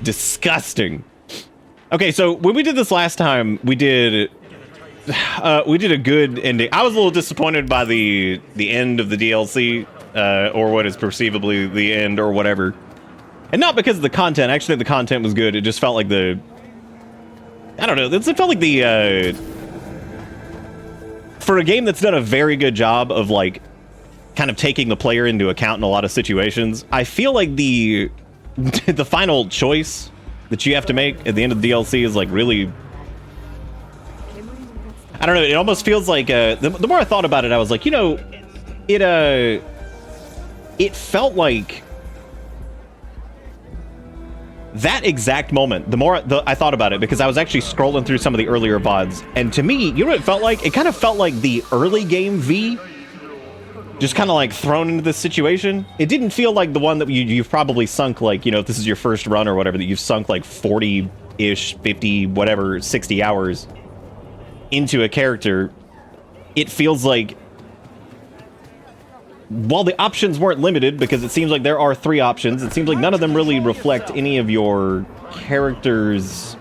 Disgusting. Okay, so when we did this last time, we did a good ending. I was a little disappointed by the end of the DLC, or what is perceivably the end or whatever. And not because of the content. Actually, the content was good. It just felt like the... I don't know. It felt like the... for a game that's done a very good job of, like, kind of taking the player into account in a lot of situations, I feel like the final choice that you have to make at the end of the DLC is, like, really... I don't know, it almost feels like, the more I thought about it, I was like, you know, it felt like that exact moment, the more I thought about it, because I was actually scrolling through some of the earlier VODs, and to me, you know what it felt like? It kind of felt like the early game V, just kind of like thrown into this situation. It didn't feel like the one that you've probably sunk, like, you know, if this is your first run or whatever, that you've sunk like 40-ish, 50, whatever, 60 hours into a character. It feels like, while the options weren't limited, because it seems like there are 3 options, it seems like none of them really reflect any of your character's,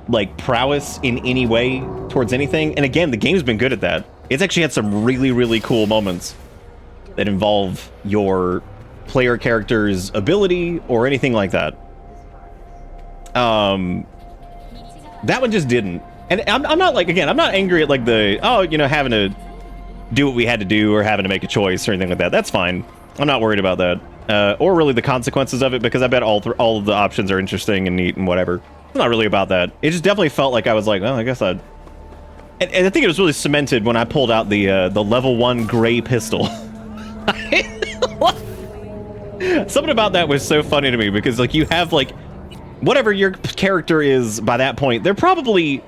like, prowess in any way towards anything. And again, the game's been good at that. It's actually had some really, really cool moments that involve your player character's ability or anything like that. That one just didn't. And I'm not, like, again, I'm not angry at, like, the, oh, you know, having to do what we had to do or having to make a choice or anything like that. That's fine. I'm not worried about that. Or really the consequences of it, because I bet all of the options are interesting and neat and whatever. I'm not really about that. It just definitely felt like I was like, well, I guess I'd... And I think it was really cemented when I pulled out the level 1 gray pistol. Something about that was so funny to me, because like you have like whatever your character is by that point, they're probably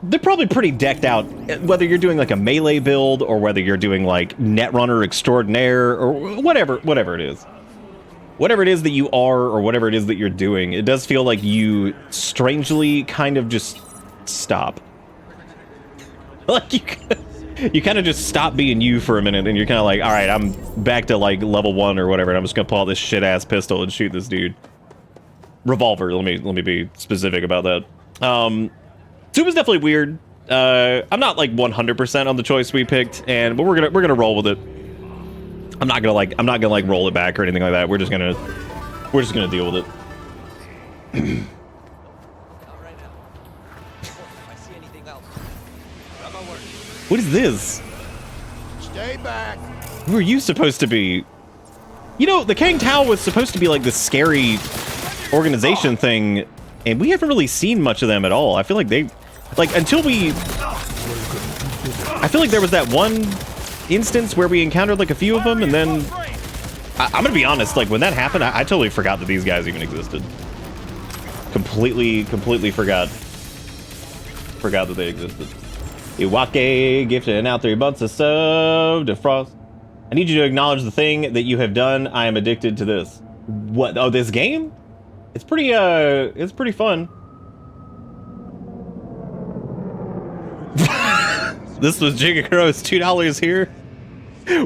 pretty decked out, whether you're doing like a melee build or whether you're doing like Netrunner extraordinaire or whatever it is. Whatever it is that you are or whatever it is that you're doing, it does feel like you strangely kind of just stop. Like you kind of just stop being you for a minute, and you're kind of like, all right, I'm back to like level 1 or whatever, and I'm just gonna pull out this shit ass pistol and shoot this dude. Revolver. Let me be specific about that. So it was definitely weird. I'm not like 100% on the choice we picked, but we're gonna roll with it. I'm not gonna like roll it back or anything like that. We're just gonna deal with it. What is this? Stay back. Who are you supposed to be? You know, the Kang Tao was supposed to be like this scary organization thing, and we haven't really seen much of them at all. I feel like they, like, until we... I feel like there was that one instance where we encountered like a few of them, and then... I'm gonna be honest, like, when that happened, I totally forgot that these guys even existed. Completely forgot. Forgot that they existed. Iwake gifted out 3 months of sub to Frost. I need you to acknowledge the thing that you have done. I am addicted to this. What? Oh, this game? It's pretty fun. This was Gigakuro's $2 here.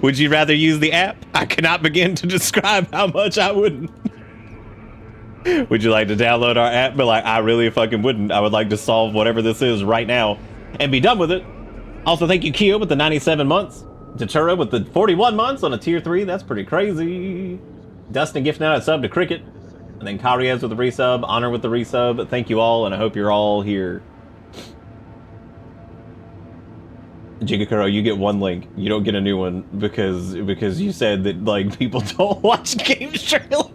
Would you rather use the app? I cannot begin to describe how much I wouldn't. Would you like to download our app? But like, I really fucking wouldn't. I would like to solve whatever this is right now and be done with it. Also, thank you, Kyo, with the 97 months. Datura with the 41 months on a tier 3. That's pretty crazy. Dustin gifting out a sub to Cricket. And then Kariez with the resub. Honor with the resub. Thank you all, and I hope you're all here. Jigakuro, you get 1 link. You don't get a new one because you said that like people don't watch game trailers.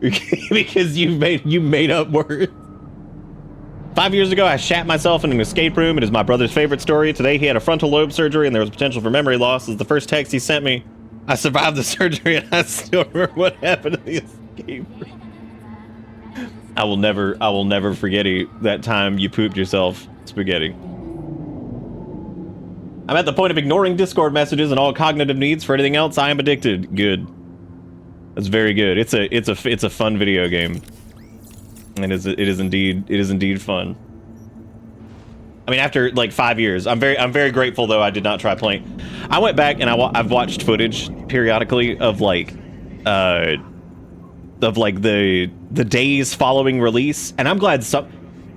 Because you made up words. 5 years ago, I shat myself in an escape room. It is my brother's favorite story. Today, he had a frontal lobe surgery, and there was potential for memory loss. This is the first text he sent me. I survived the surgery, and I still remember what happened in the escape room. I will never forget that time you pooped yourself, Spaghetti. I'm at the point of ignoring Discord messages and all cognitive needs. For anything else, I am addicted. Good. That's very good. It's a fun video game. And it is indeed fun. I mean, after like 5 years, I'm very grateful though I did not try playing. I went back and I've watched footage periodically of like the days following release, and I'm glad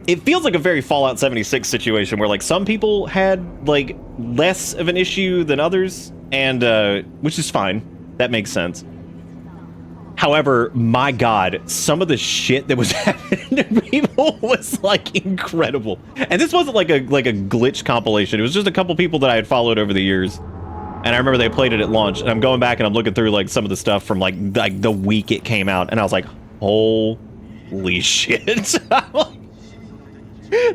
it feels like a very Fallout 76 situation where like some people had like less of an issue than others, and which is fine. That makes sense. However, my God, some of the shit that was happening to people was like incredible. And this wasn't like a glitch compilation. It was just a couple people that I had followed over the years. And I remember they played it at launch. And I'm going back and I'm looking through like some of the stuff from like the week it came out. And I was like, holy shit.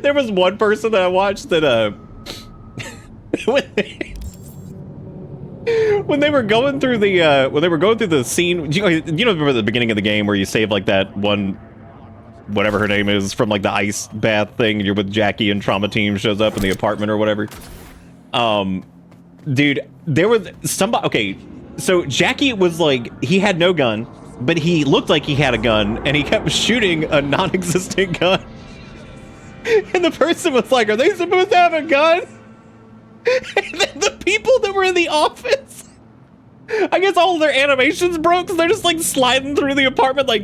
There was one person that I watched that when they were going through the scene, you know, remember the beginning of the game where you save like that one, whatever her name is, from like the ice bath thing, and you're with Jackie and Trauma Team shows up in the apartment or whatever. Dude, there was somebody. Okay, so Jackie was like, he had no gun, but he looked like he had a gun, and he kept shooting a non-existent gun. And the person was like, "Are they supposed to have a gun?" And then the people that were in the office, I guess all of their animations broke, so they're just like sliding through the apartment like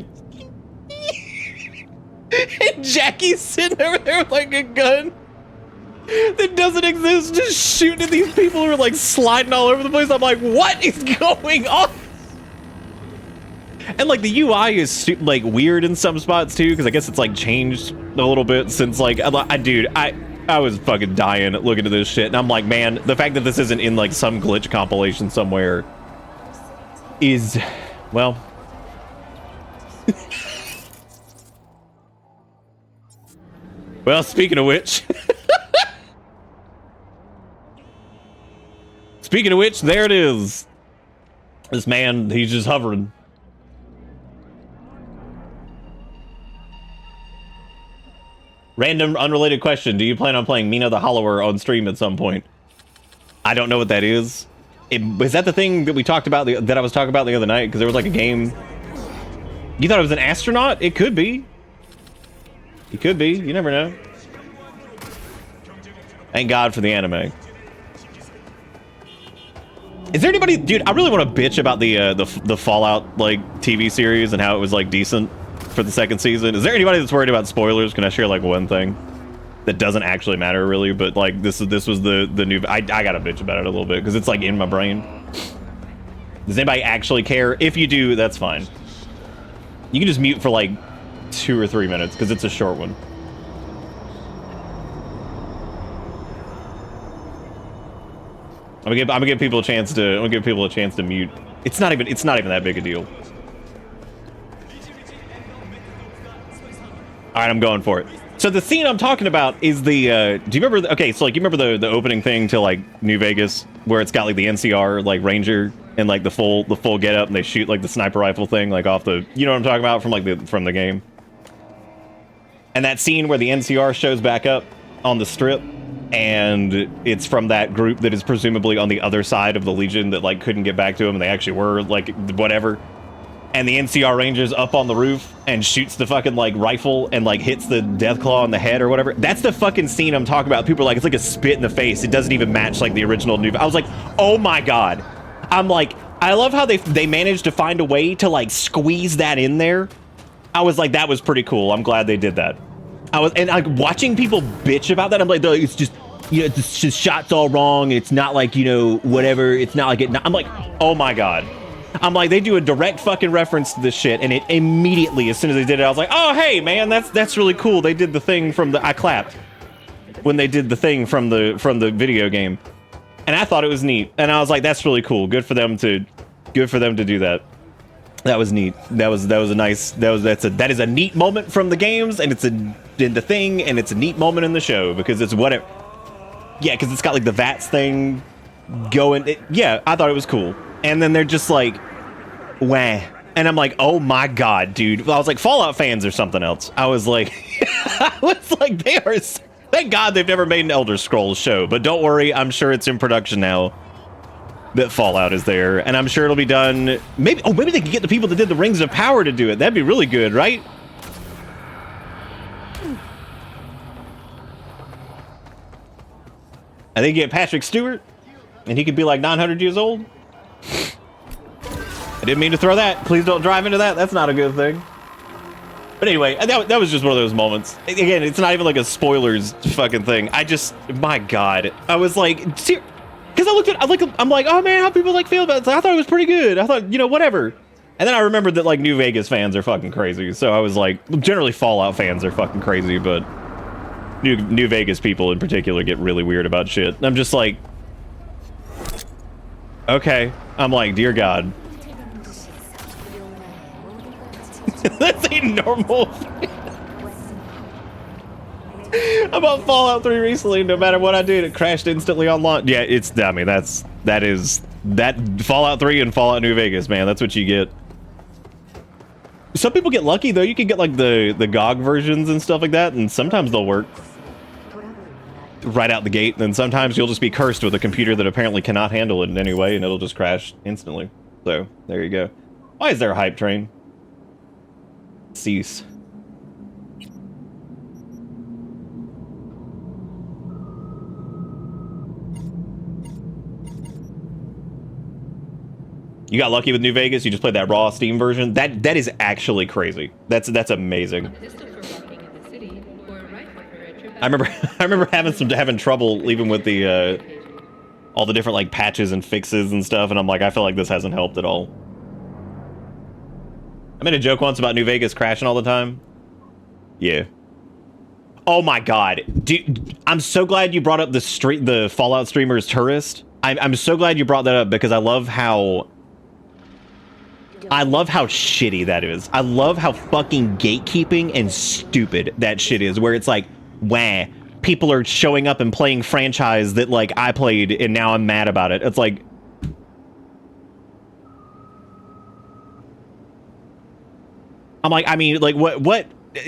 and Jackie's sitting over there with like a gun that doesn't exist, just shooting at these people who are like sliding all over the place. I'm like, what is going on? And like the UI is like weird in some spots too, because I guess it's like changed a little bit since like, dude, I was fucking dying looking at this shit, and I'm like, man, the fact that this isn't in like some glitch compilation somewhere is, well. Well, speaking of which. Speaking of which, there it is. This man, he's just hovering. Random, unrelated question. Do you plan on playing Mina the Hollower on stream at some point? I don't know what that is. Was that the thing that we talked about, that I was talking about the other night? Because there was like a game. You thought it was an astronaut? It could be. It could be. You never know. Thank God for the anime. Is there anybody, dude? I really want to bitch about the Fallout like TV series and how it was like decent for the second season. Is there anybody that's worried about spoilers? Can I share like one thing that doesn't actually matter really, but like this was the new. I gotta bitch about it a little bit because it's like in my brain. Does anybody actually care? If you do, that's fine. You can just mute for like 2 or 3 minutes because it's a short one. I'm gonna give people a chance to mute. It's not even that big a deal. All right, I'm going for it. So the scene I'm talking about is the. Do you remember? Okay, so like you remember the opening thing to like New Vegas where it's got like the NCR like Ranger and like the full get up and they shoot like the sniper rifle thing like off the. You know what I'm talking about from the game. And that scene where the NCR shows back up on the strip. And it's from that group that is presumably on the other side of the Legion that like couldn't get back to him, and they actually were like whatever. And the NCR Ranger's up on the roof and shoots the fucking like rifle and like hits the Deathclaw on the head or whatever. That's the fucking scene I'm talking about. People are like, it's like a spit in the face. It doesn't even match like the original New. I was like, oh my god. I'm like, I love how they managed to find a way to like squeeze that in there. I was like, that was pretty cool. I'm glad they did that. And like watching people bitch about that, I'm like, it's just, you know, it's just shot's all wrong. It's not like, you know, whatever. It's not like it. I'm like, oh my god. I'm like, they do a direct fucking reference to this shit, and it immediately, as soon as they did it, I was like, oh hey man, that's really cool. They did the thing from the. I clapped when they did the thing from the video game, and I thought it was neat, and I was like, that's really cool. Good for them to do that. That was neat. That is a neat moment from the games, and it's in the thing, and it's a neat moment in the show because it's whatever. Yeah, because it's got like the VATS thing going. Yeah, I thought it was cool. And then they're just like, wah. And I'm like, oh my god, dude. I was like, Fallout fans or something else. I was like, they are. Thank God they've never made an Elder Scrolls show. But don't worry, I'm sure it's in production now. That Fallout is there, and I'm sure it'll be done. Maybe they can get the people that did the Rings of Power to do it. That'd be really good, right? And they get Patrick Stewart, and he could be like 900 years old. I didn't mean to throw that. Please don't drive into that. That's not a good thing. But anyway, that was just one of those moments. Again, it's not even like a spoilers fucking thing. My God, I was like, because I'm like, oh man, how people like feel about it? I thought it was pretty good. I thought, you know, whatever. And then I remembered that like New Vegas fans are fucking crazy. So I was like, generally Fallout fans are fucking crazy, but New Vegas people in particular get really weird about shit. And I'm just like, okay. I'm like, dear God. That's a normal thing. I bought Fallout 3 recently. No matter what I did, it crashed instantly on launch. Yeah, that Fallout 3 and Fallout New Vegas, man. That's what you get. Some people get lucky though. You can get like the GOG versions and stuff like that, and sometimes they'll work right out the gate. And then sometimes you'll just be cursed with a computer that apparently cannot handle it in any way, and it'll just crash instantly. So there you go. Why is there a hype train? Cease. You got lucky with New Vegas. You just played that raw Steam version. That is actually crazy. That's amazing. I remember having trouble even with the all the different like patches and fixes and stuff, and I'm like, I feel like this hasn't helped at all. I made a joke once about New Vegas crashing all the time. Yeah. Oh my god, dude! I'm so glad you brought up the Fallout streamer's tourist. I'm so glad you brought that up because I love how shitty that is. I love how fucking gatekeeping and stupid that shit is. Where it's like, wah, people are showing up and playing franchise that like I played and now I'm mad about it. It's like, I'm like, I mean, like what,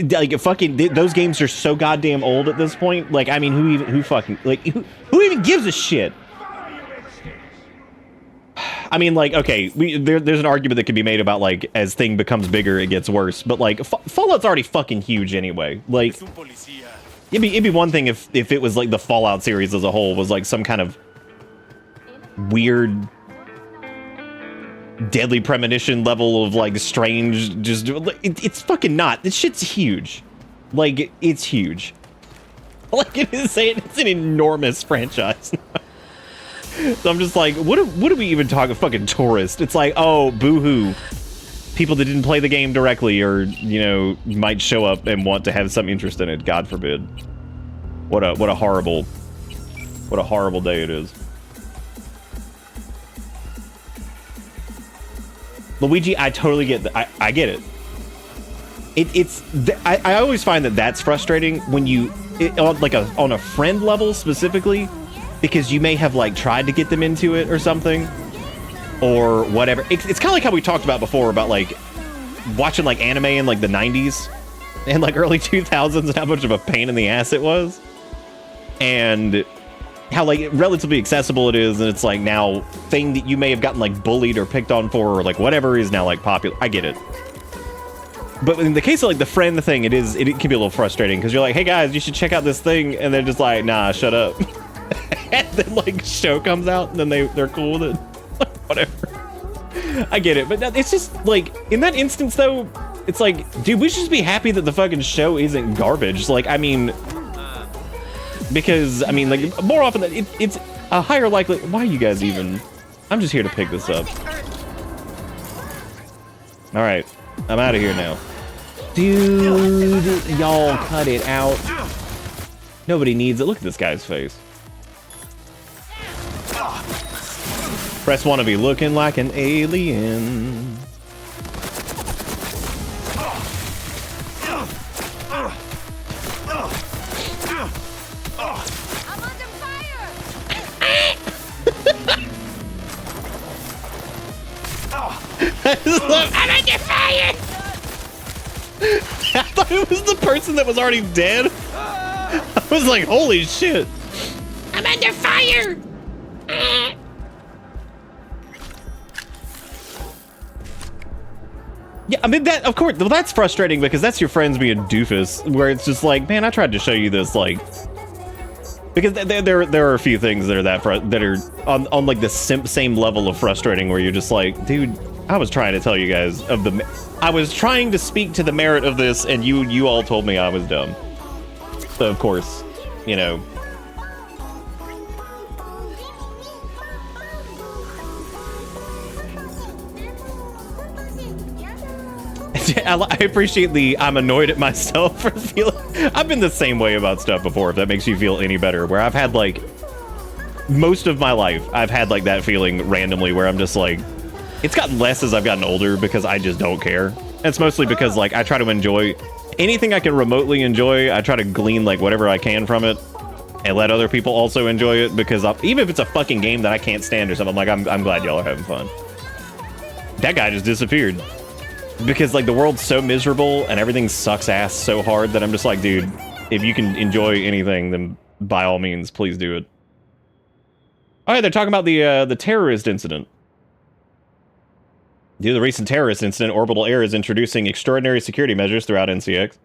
like fucking those games are so goddamn old at this point. Like, I mean, who fucking like who even gives a shit? I mean, like, okay, there's an argument that can be made about like as thing becomes bigger, it gets worse. But like Fallout's already fucking huge anyway. Like, it'd be one thing if it was like the Fallout series as a whole was like some kind of weird Deadly Premonition level of like strange, just it's fucking not. This shit's huge. Like, it's huge. Like, it's an enormous franchise. So I'm just like, what are we even talking? Fucking tourist. It's like, oh, boo-hoo. People that didn't play the game directly or, you know, might show up and want to have some interest in it. God forbid. What a horrible day it is. Luigi, I totally get that. I get it. I always find that that's frustrating when you, on a friend level specifically, because you may have like tried to get them into it or something, or whatever. It's kind of like how we talked about before about like watching like anime in like the 90s and like early 2000s and how much of a pain in the ass it was, and how like relatively accessible it is, and it's like now thing that you may have gotten like bullied or picked on for or like whatever is now like popular. I get it. But in the case of like the friend thing, it can be a little frustrating because you're like, hey guys, you should check out this thing, and they're just like, nah, shut up. And then like show comes out and then they're cool with it. Whatever. I get it, but it's just like in that instance though, it's like, dude, we should just be happy that the fucking show isn't garbage. Like, I mean, because I mean, like more often than it's a higher likely. Why are you guys even? I'm just here to pick this up. All right, I'm out of here now, dude. Y'all cut it out. Nobody needs it. Look at this guy's face. Press 1 to be looking like an alien. I'm under fire! I'm under fire! I thought it was the person that was already dead. I was like, holy shit. I'm under fire! Yeah, I mean, that, of course, well, that's frustrating because that's your friends being doofus, where it's just like, man, I tried to show you this, like, because there are a few things that are that are on like the same level of frustrating, where you're just like, dude, I was trying to tell you guys I was trying to speak to the merit of this, and you all told me I was dumb. So, of course, you know. I appreciate the I'm annoyed at myself for feeling. I've been the same way about stuff before, if that makes you feel any better, where I've had like most of my life I've had like that feeling randomly where I'm just like, it's gotten less as I've gotten older because I just don't care. It's mostly because like I try to enjoy anything I can remotely enjoy. I try to glean like whatever I can from it and let other people also enjoy it, because even if it's a fucking game that I can't stand or something, I'm like, I'm glad y'all are having fun. That guy just disappeared. Because like the world's so miserable and everything sucks ass so hard that I'm just like, dude, if you can enjoy anything, then by all means, please do it. Oh yeah, they're talking about the terrorist incident. Due to the recent terrorist incident, Orbital Air is introducing extraordinary security measures throughout NCX.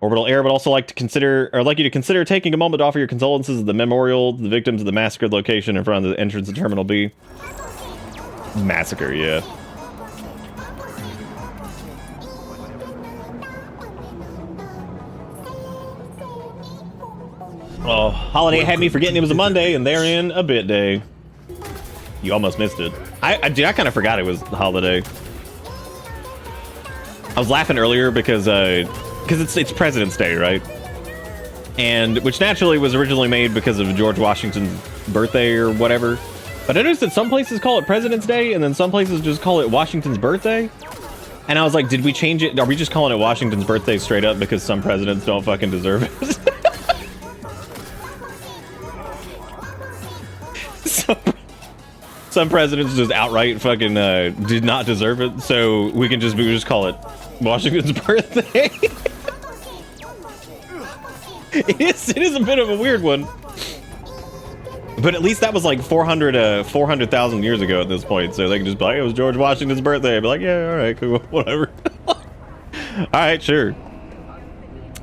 Orbital Air would also like you to consider taking a moment to offer your condolences to the memorial to the victims of the massacred location in front of the entrance to Terminal B. Massacre, yeah. Oh, Holiday had me forgetting it was a Monday, and therein a bit day. You almost missed it. I kind of forgot it was the holiday. I was laughing earlier because it's President's Day, right? and which naturally was originally made because of George Washington's birthday or whatever. But I noticed that some places call it President's Day, and then some places just call it Washington's birthday. And I was like, did we change it? Are we just calling it Washington's birthday straight up because some presidents don't fucking deserve it? Some presidents just outright fucking did not deserve it, so we just call it Washington's birthday. It is a bit of a weird one. But at least that was like 400,000 years ago at this point, so they can just be like, it was George Washington's birthday. I'd be like, yeah, all right, cool, whatever. All right, sure.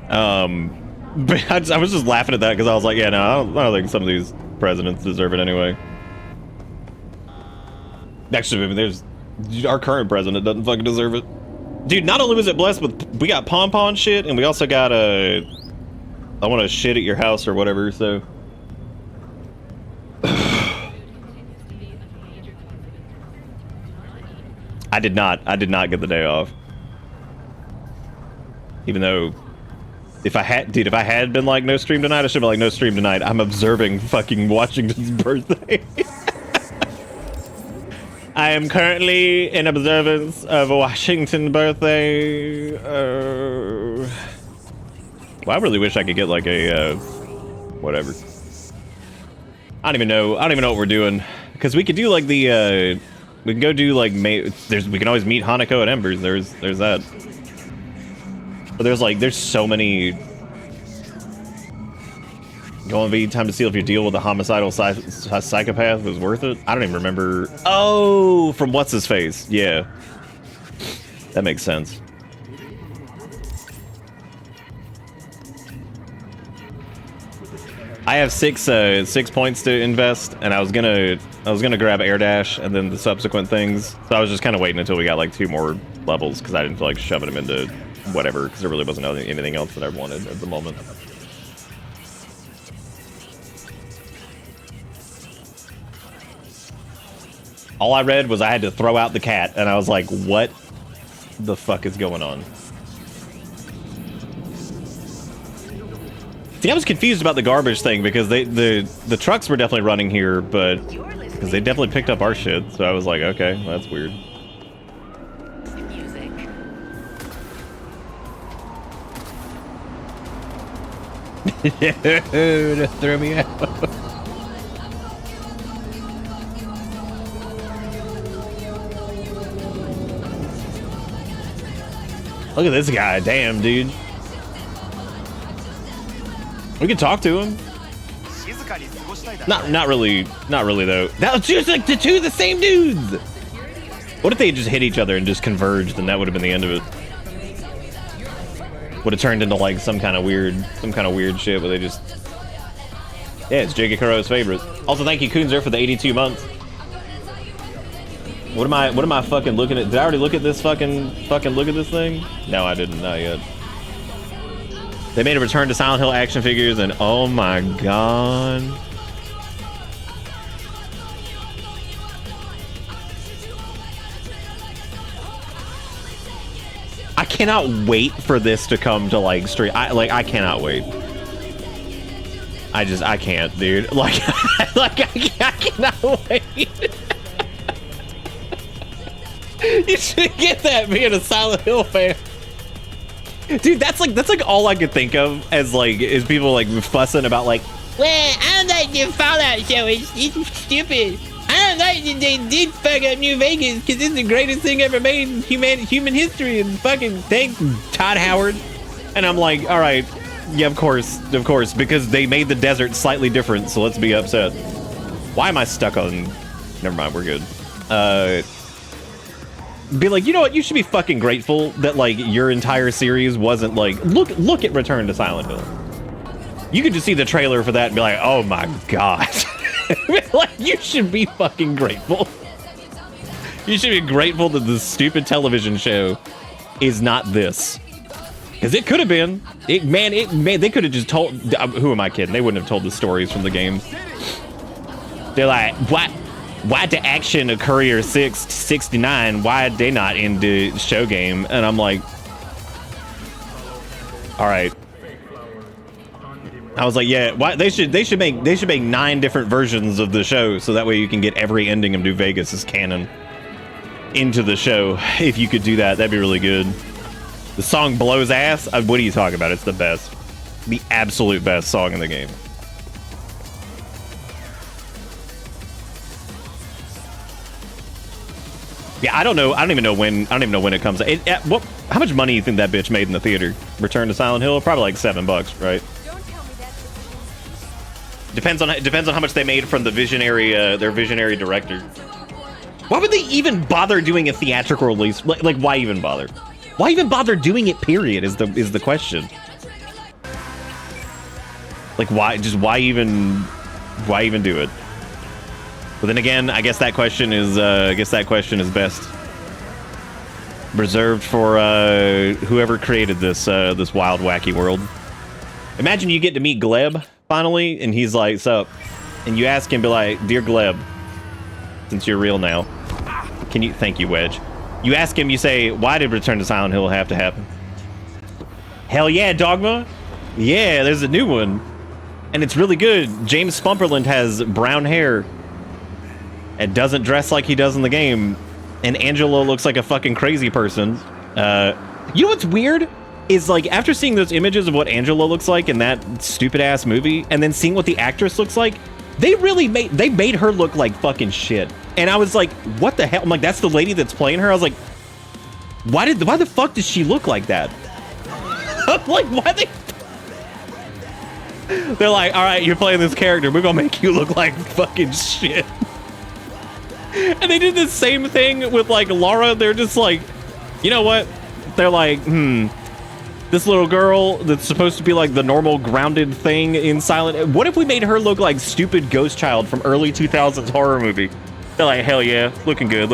But I was just laughing at that because I was like, yeah, no, I don't think some of these presidents deserve it anyway. Actually, I mean, our current president doesn't fucking deserve it. Dude, not only was it blessed with, we got pom-pom shit, and we also got I want to shit at your house or whatever, so. I did not get the day off. Even though, if I had been like, no stream tonight, I should be like, no stream tonight. I'm observing fucking Washington's birthday. I am currently in observance of Washington's birthday. Well, I really wish I could get like a, whatever. I don't even know what we're doing. Because we could do like the, we can go do like, we can always meet Hanako at Embers. There's that. But there's so many. Going to be time to see if your deal with a homicidal psychopath was worth it. I don't even remember. Oh, from what's his face? Yeah, that makes sense. I have six points to invest, and I was gonna grab air dash and then the subsequent things. So I was just kind of waiting until we got like 2 more levels because I didn't feel like shoving them into whatever because there really wasn't anything else that I wanted at the moment. All I read was I had to throw out the cat, and I was like, what the fuck is going on? See, I was confused about the garbage thing because the trucks were definitely running here, but because they definitely picked up our shit, so I was like, okay, well, that's weird. Dude, throw me out. Look at this guy, damn, dude. We can talk to him. Not really though. That was just like the two of the same dudes. What if they just hit each other and just converged, and that would have been the end of it? Would have turned into like some kind of weird shit where they just. Yeah, it's Jiggy Kuro's favorite. Also, thank you, Kunzer, for the 82 months. What am I fucking looking at? Did I already look at this fucking look at this thing? No, I didn't, not yet. They made a Return to Silent Hill action figures, and oh my god. I cannot wait for this to come to like stream. I cannot wait. I can't, dude. Like, I cannot wait. You should get that being a Silent Hill fan. Dude, that's like all I could think of as like is people like fussing about like, well, I don't like the Fallout show. It's stupid. I don't like that they did fuck up New Vegas because it's the greatest thing ever made in human history. And fucking thanks, Todd Howard. And I'm like, all right, yeah, of course, because they made the desert slightly different. So let's be upset. Why am I stuck on? Never mind, we're good. Be like, you know what? You should be fucking grateful that like your entire series wasn't like look at Return to Silent Hill. You could just see the trailer for that and be like, oh my god. Like, you should be fucking grateful. You should be grateful that the stupid television show is not this, because it could have been. Man, they could have just told. Who am I kidding? They wouldn't have told the stories from the games. They're like, what? Why did action of Courier 669? Why they not in the show game? And I'm like, all right. I was like, yeah, why they should make 9 different versions of the show so that way you can get every ending of New Vegas as canon into the show. If you could do that, that'd be really good. The song blows ass. What are you talking about? It's the best. The absolute best song in the game. Yeah, I don't know. I don't even know when it comes. How much money do you think that bitch made in the theater? Return to Silent Hill? Probably like $7, right? Don't tell me that. Depends on how much they made from the visionary their visionary director. Why would they even bother doing a theatrical release? Like why even bother? Why even bother doing it, period, is the question. Like why even do it? But then again, I guess that question is best reserved for whoever created this wild, wacky world. Imagine you get to meet Gleb finally, and he's like, "Sup?" And you ask him, be like, "Dear Gleb, since you're real now, can you?" Thank you, Wedge. You ask him, you say, "Why did Return to Silent Hill have to happen?" Hell yeah, Dogma. Yeah, there's a new one, and it's really good. James Spumperland has brown hair and doesn't dress like he does in the game, and Angelo looks like a fucking crazy person. You know what's weird is, like, after seeing those images of what Angelo looks like in that stupid ass movie, and then seeing what the actress looks like, they made her look like fucking shit. And I was like, what the hell? I'm like, that's the lady that's playing her? I was like, why the fuck does she look like that? I'm like, why they're like, all right, you're playing this character, we're gonna make you look like fucking shit. And they did the same thing with, like, Laura. They're just like, you know what? They're like, this little girl that's supposed to be like the normal grounded thing in Silent. What if we made her look like stupid Ghost Child from early 2000s horror movie? They're like, hell yeah, looking good.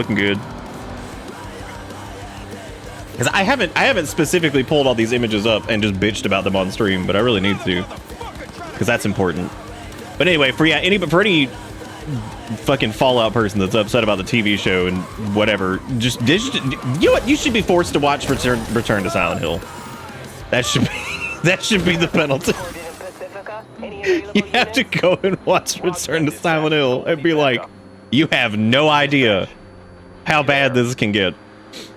Because I haven't specifically pulled all these images up and just bitched about them on stream, but I really need to, because that's important. But anyway, for any fucking Fallout person that's upset about the TV show and whatever, you know what? You should be forced to watch Return to Silent Hill. That should be the penalty. You have to go and watch Return to Silent Hill and be like, you have no idea how bad this can get.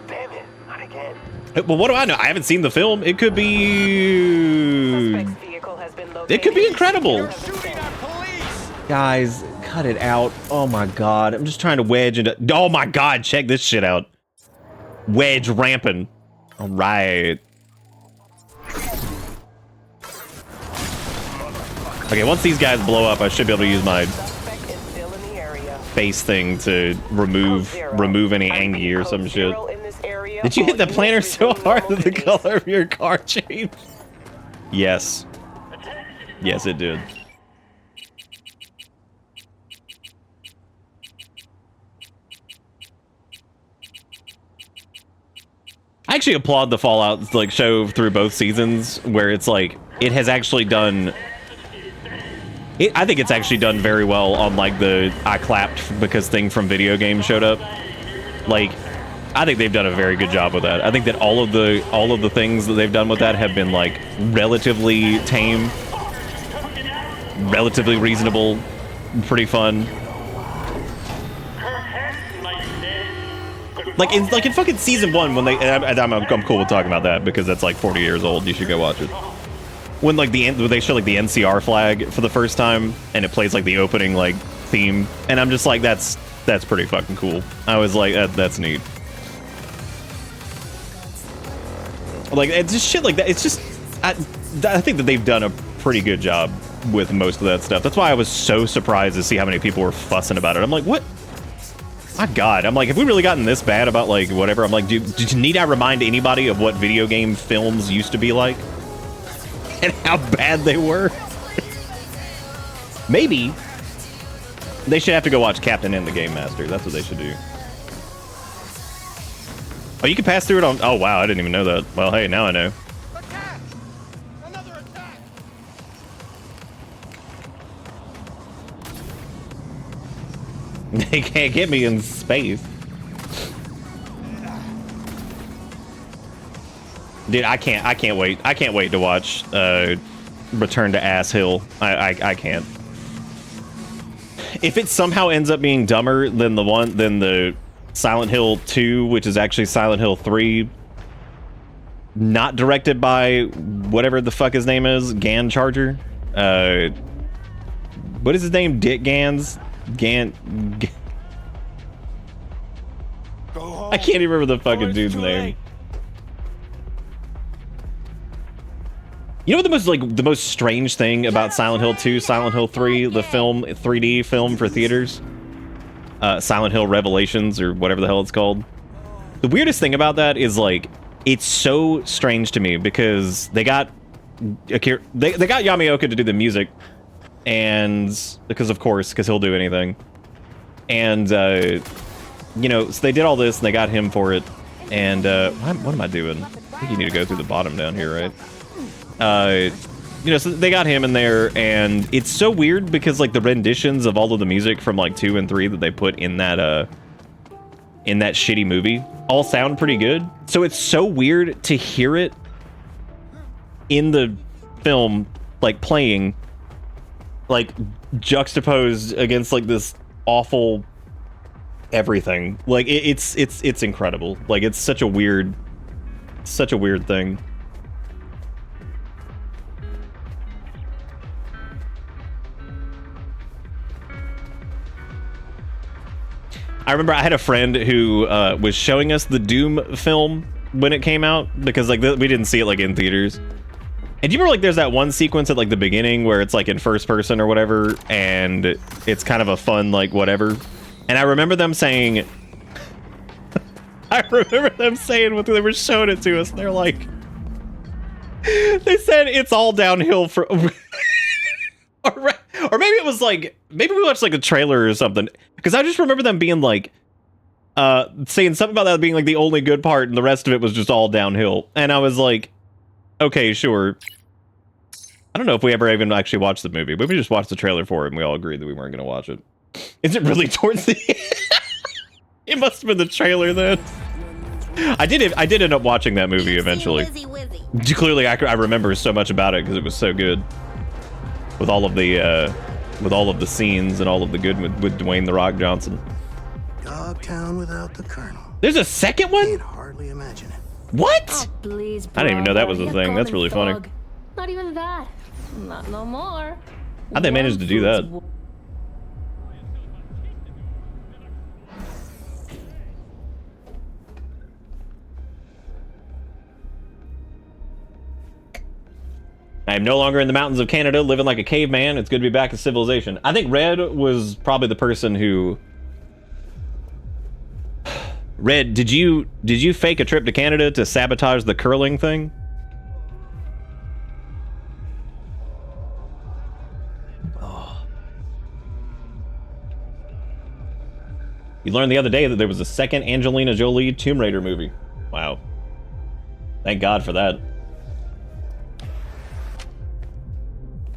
Damn it, not again. Well, what do I know? I haven't seen the film. It could be incredible. Guys, cut it out. Oh my god. I'm just trying to wedge into... Oh my god, check this shit out. Wedge ramping. All right. Okay, once these guys blow up, I should be able to use my face thing to remove any angie or some shit. Did you hit the planter so hard that the color of your car changed? Yes. Yes, it did. I actually applaud the Fallout like show through both seasons, where it's like it has actually done. I think it's actually done very well on like the I clapped because thing from video games showed up. Like, I think they've done a very good job with that. I think that all of the things that they've done with that have been like relatively tame, relatively reasonable, pretty fun. Like in fucking season 1 when I'm cool with talking about that because that's like 40 years old. You should go watch it. When like when they show like the NCR flag for the first time and it plays like the opening like theme, and I'm just like, that's pretty fucking cool. I was like, that's neat. Like, it's just shit like that. It's just I think that they've done a pretty good job with most of that stuff. That's why I was so surprised to see how many people were fussing about it. I'm like, what? My god, I'm like, have we really gotten this bad about like whatever? I'm like, need I remind anybody of what video game films used to be like? And how bad they were? Maybe they should have to go watch Captain N the Game Master. That's what they should do. Oh, you can pass through it on... Oh, wow, I didn't even know that. Well, hey, now I know. Attack! Another attack! They can't get me in space. Dude, I can't wait. I can't wait to watch Return to Ass Hill. I can't. If it somehow ends up being dumber than the Silent Hill 2, which is actually Silent Hill 3, not directed by whatever the fuck his name is, Gan Charger. What is his name? Dick Gans? I can't even remember the fucking dude's name. You know what the most strange thing about Silent Hill 2, Silent Hill 3, the film, 3D film for theaters? Silent Hill Revelations, or whatever the hell it's called. The weirdest thing about that is, like, it's so strange to me because they got Yamaoka to do the music, and because he'll do anything. And you know, so they did all this and they got him for it. And what am I doing? I think you need to go through the bottom down here, right? You know, so they got him in there, and it's so weird because, like, the renditions of all of the music from, like, 2 and 3 that they put in that shitty movie all sound pretty good. So it's so weird to hear it in the film, like, playing, like, juxtaposed against, like, this awful everything. Like, it's incredible. Like, it's such a weird thing. I remember I had a friend who was showing us the Doom film when it came out, because, like, we didn't see it, like, in theaters. And do you remember, like, there's that one sequence at, like, the beginning where it's, like, in first person or whatever, and it's kind of a fun, like, whatever. And I remember them saying, when they were showing it to us, they're like, they said it's all downhill for, or maybe it was like, maybe we watched like a trailer or something, because I just remember them being like, saying something about that being like the only good part, and the rest of it was just all downhill. And I was like, okay, sure. I don't know if we ever even actually watched the movie, but we just watched the trailer for it, and we all agreed that we weren't going to watch it. Is it really towards the end? It must have been the trailer then. I did end up watching that movie eventually. Clearly, I remember so much about it because it was so good. With all of the scenes and all of the good with Dwayne "The Rock" Johnson. Dogtown without the Colonel. There's a second one? Can't hardly imagine it. What? Oh, please, I didn't even know that was a brother. thing. That's really funny. Dog. Not even that. Not no more. How'd they manage to do that? I am no longer in the mountains of Canada living like a caveman. It's good to be back in civilization. I think Red was probably the person who... Red, did you fake a trip to Canada to sabotage the curling thing? Oh. You learned the other day that there was a second Angelina Jolie Tomb Raider movie. Wow. Thank God for that.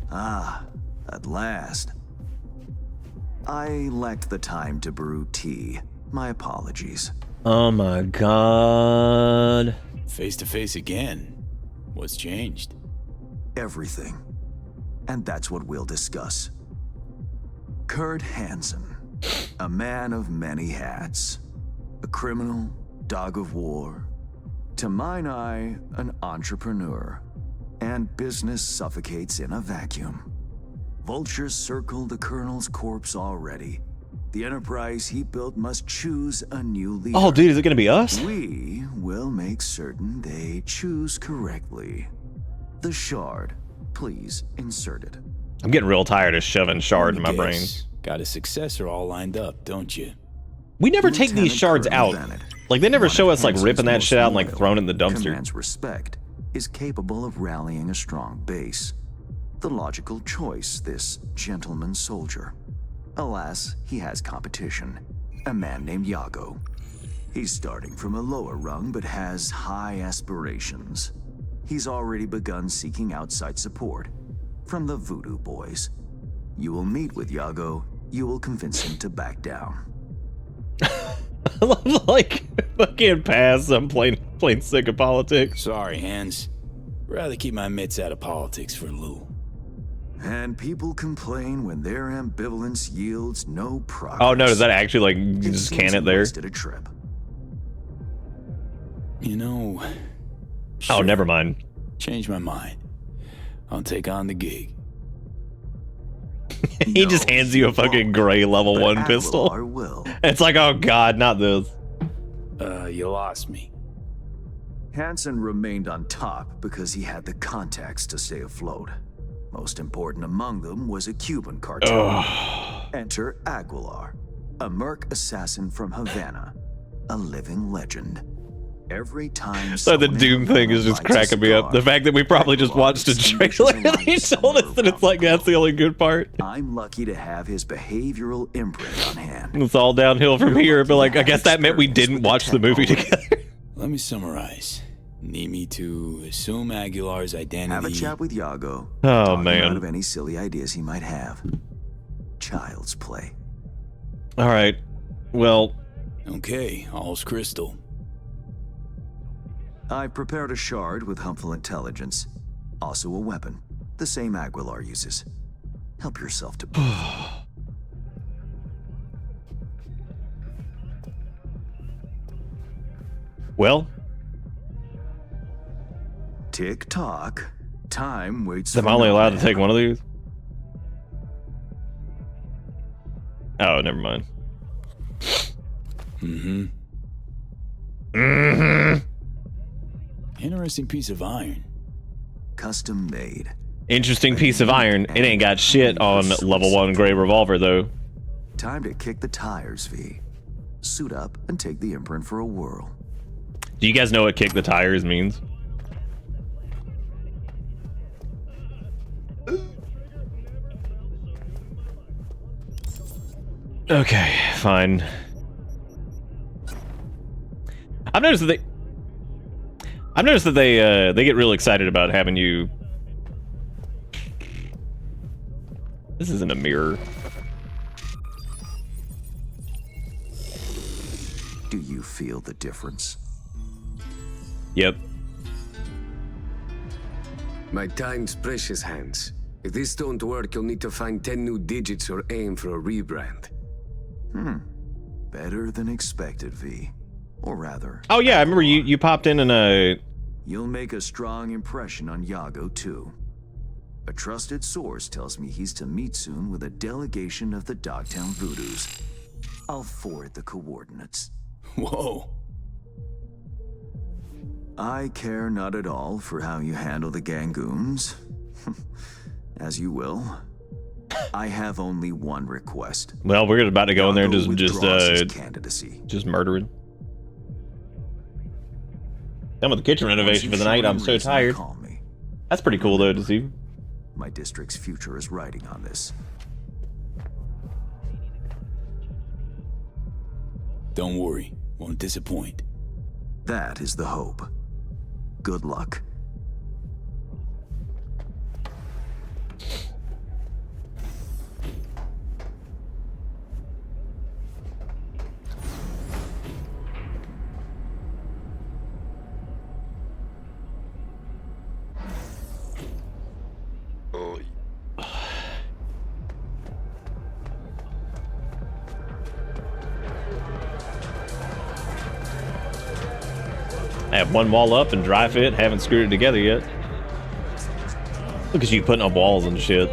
Ah, at last. I lacked the time to brew tea. My apologies. Oh my God. Face to face again. What's changed? Everything. And that's what we'll discuss. Kurt Hansen, a man of many hats. A criminal, dog of war. To mine eye, an entrepreneur. And business suffocates in a vacuum. Vultures circle the Colonel's corpse already. The enterprise he built must choose a new leader. Oh, dude, is it gonna be us? We will make certain they choose correctly. The Shard, please insert it. I'm getting real tired of shoving Shard in my brain. Got a successor all lined up, don't you? We never take these shards out. Like, they never show us, like, ripping that shit out and, like, throwing it in the dumpster. Commands respect. Is capable of rallying a strong base. The logical choice, this gentleman soldier. Alas, he has competition. A man named Yago. He's starting from a lower rung, but has high aspirations. He's already begun seeking outside support. From the Voodoo Boys. You will meet with Yago. You will convince him to back down. I love, like, fucking pass. I'm plain sick of politics. Sorry, Hans. Rather keep my mitts out of politics for Lou. And people complain when their ambivalence yields no progress. Oh no, does that actually like you just seems can it he there? wasted a trip. You know. Oh, Sure. never mind. Change my mind. I'll take on the gig. He just hands you a fucking gray level But 1 pistol. Aguilar will. It's like, oh god, not this. You lost me. Hansen remained on top because he had the contacts to stay afloat. Most important among them was a Cuban cartel. Enter Aguilar, a merc assassin from Havana, a living legend. Every time So the Doom thing is just cracking me up. The fact that we probably just watched a trailer and he told us that it's like that's the only good part. I'm lucky to have his behavioral imprint on hand. It's all downhill from here, but like I guess that meant we didn't watch the movie together. Let me summarize. Need me to assume Aguilar's identity. Have a chat with Yago. Oh, talk him man. out of any silly ideas he might have. Child's play. All right. Well, Okay, all's crystal. I've prepared a shard with harmful intelligence. Also a weapon. The same Aguilar uses. Help yourself to both. well, Tick tock. Time waits am for I only no allowed to man. take one of these? Oh, never mind. Interesting piece of iron. Custom made. Interesting piece of iron. It ain't got shit on level 1 gray revolver though. Time to kick the tires, V. Suit up and take the imprint for a whirl. Do you guys know what kick the tires means? Okay, fine. I've noticed that they get real excited about having you. This isn't a mirror. Do you feel the difference? Yep. My time's precious, Hans. If this don't work, you'll need to find 10 new digits or aim for a rebrand. Better than expected, V. Or rather, Oh yeah, I remember you popped in and you'll make a strong impression on Yago, too. A trusted source tells me he's to meet soon with a delegation of the Dogtown Voodoos. I'll forward the coordinates. Whoa. I care not at all for how you handle the Gangoons. As you will. I have only one request. well, we're about to go in there and Yago withdraws his just candidacy. murdering. Done with the kitchen renovation for the night. I'm so tired. Call me. That's pretty cool though to see. My district's future is riding on this. Don't worry, won't disappoint. That is the hope. Good luck. I have one wall up and dry fit. Haven't screwed it together yet. Look at you putting up walls and shit.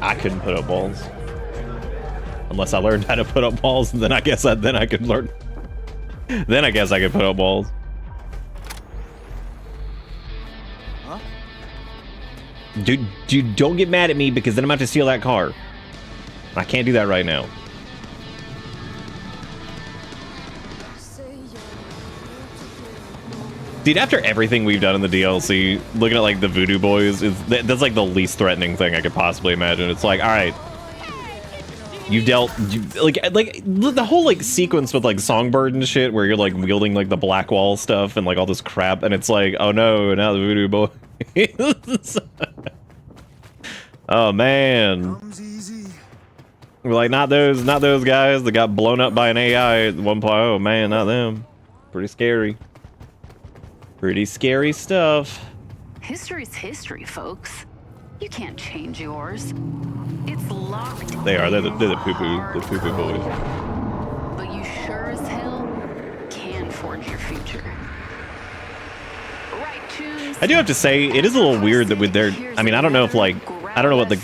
I couldn't put up walls unless I learned how to put up walls, and then I guess I could learn. Then I guess I could put up walls. Huh? Dude, don't get mad at me because then I'm about to steal that car. I can't do that right now. Dude, after everything we've done in the DLC, looking at like the Voodoo Boys, that's like the least threatening thing I could possibly imagine. It's like, all right, you dealt like the whole like sequence with like Songbird and shit, where you're like wielding like the black wall stuff and like all this crap, and it's like, oh no, now the Voodoo Boys. Oh man, we're like not those guys that got blown up by an AI at one point. Oh man, not them. Pretty scary. Pretty scary stuff. History's history, folks. You can't change yours. It's locked. They are. They're the poo-poo boys. But you sure as hell can forge your future. Right, tunes. I do have to say, it is a little weird that with their. I mean, I don't know if like, I don't know what like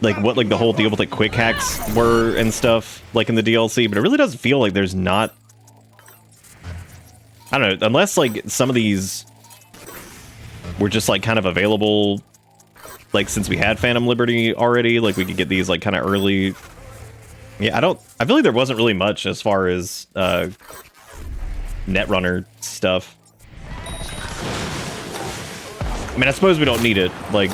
like what like the whole deal with like quick hacks were and stuff like in the DLC, but it really does feel like there's not. I don't know, unless like some of these were just like kind of available, like since we had Phantom Liberty already, like we could get these like kind of early. Yeah, I feel like there wasn't really much as far as Netrunner stuff. I mean, I suppose we don't need it, like...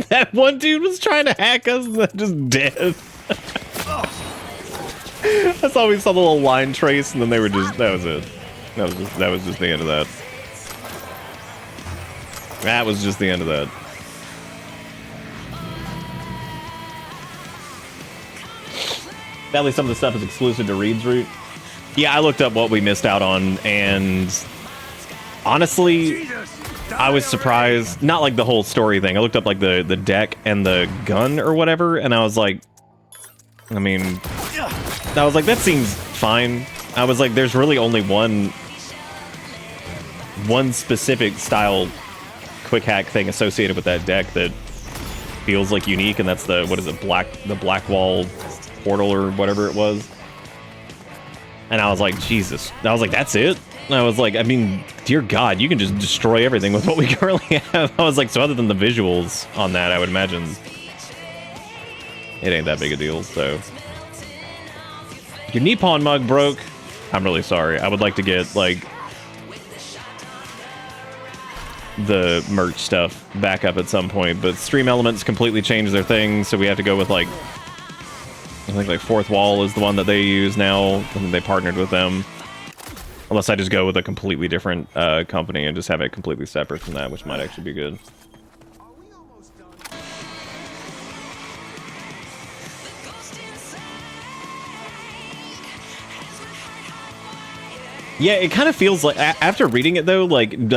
That one dude was trying to hack us and then just dead. I saw we saw the little line trace and then they were just... That was it. That was just the end of that. That was just the end of that. Sadly, some of the stuff is exclusive to Reed's route. Yeah, I looked up what we missed out on, and honestly, I was surprised. Not like the whole story thing. I looked up like the deck and the gun or whatever, and I was like, I mean, I was like, that seems fine. I was like, there's really only one specific style quick hack thing associated with that deck that feels like unique, and that's the, what is it, the black wall portal or whatever it was. And I was like, Jesus. I was like, that's it? And I was like, I mean, dear God, you can just destroy everything with what we currently have. I was like, so other than the visuals on that, I would imagine it ain't that big a deal, so. Your Nippon mug broke. I'm really sorry. I would like to get, like, the merch stuff back up at some point, but Stream Elements completely changed their thing, so we have to go with, like, I think like Fourth Wall is the one that they use now. I think they partnered with them. Unless I just go with a completely different company and just have it completely separate from that, which might actually be good. Yeah, it kind of feels like, after reading it though, like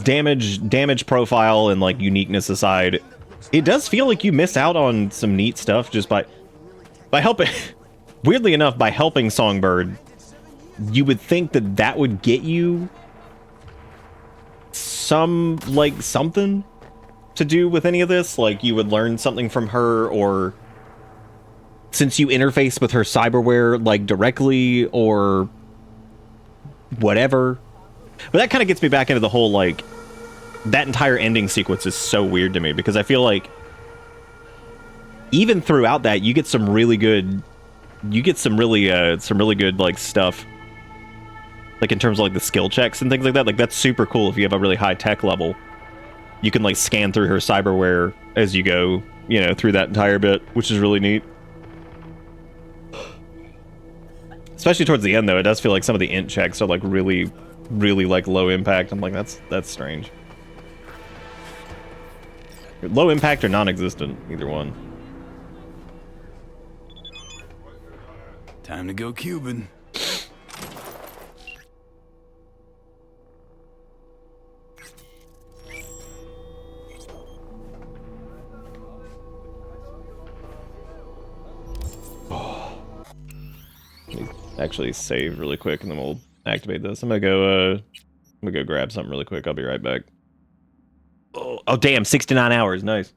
damage profile and like uniqueness aside, it does feel like you missed out on some neat stuff just by helping. Weirdly enough, by helping Songbird, you would think that that would get you some, like, something to do with any of this. Like, you would learn something from her, or since you interface with her cyberware, like, directly, or whatever. But that kind of gets me back into the whole, like, that entire ending sequence is so weird to me, because I feel like even throughout that, you get some really good, good, like, stuff. Like, in terms of, like, the skill checks and things like that. Like, that's super cool if you have a really high tech level. You can, like, scan through her cyberware as you go, you know, through that entire bit, which is really neat. Especially towards the end, though, it does feel like some of the int checks are, like, really, like, low impact. I'm like, that's strange. Low impact or non-existent, either one. Time to go Cuban. Actually save really quick and then we'll activate this. I'm gonna go grab something really quick. I'll be right back. Oh damn, 69 hours, nice.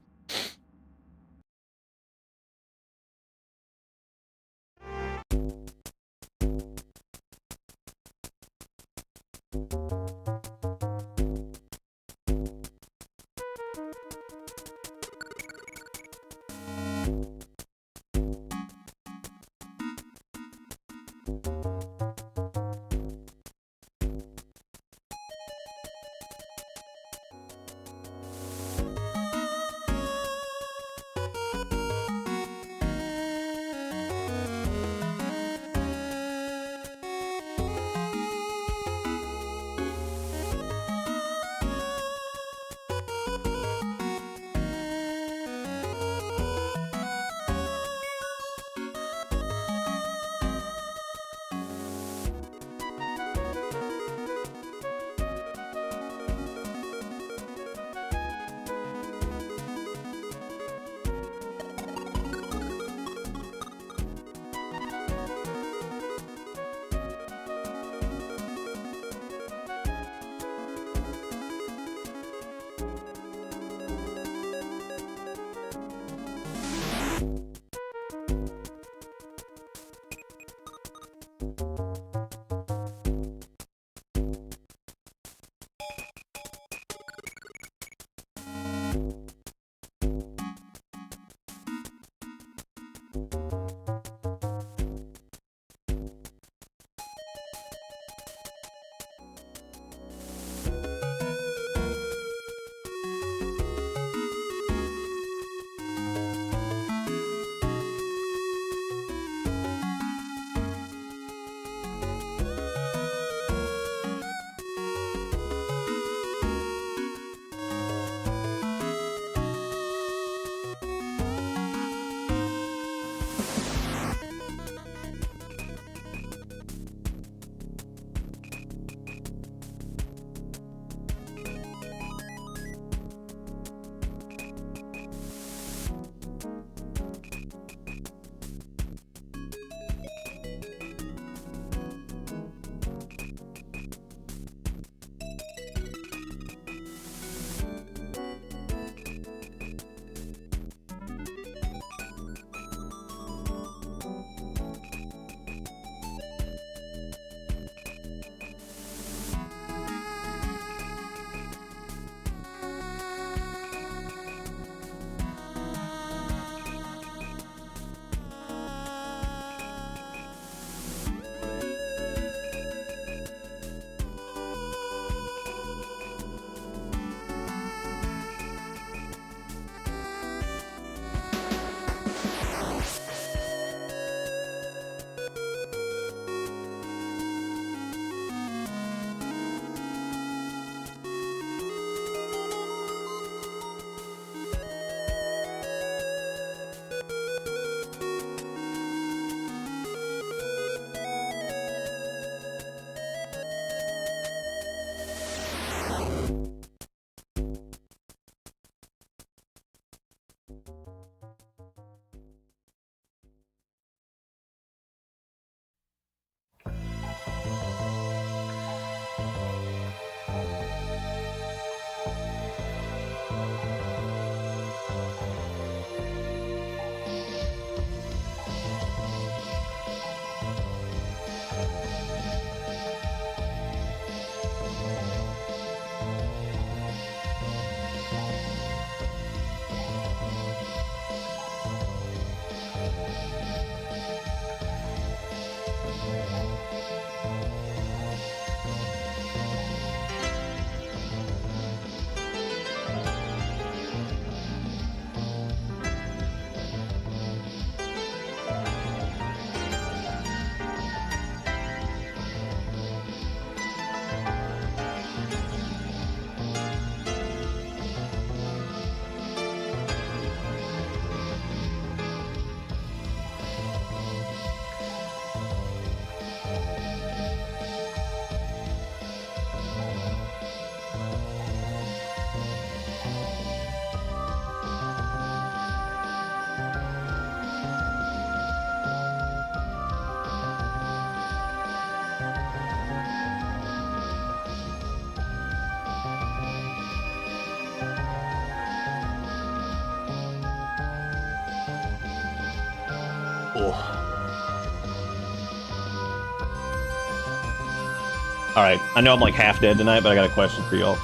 Alright, I know I'm like half dead tonight, but I got a question for y'all.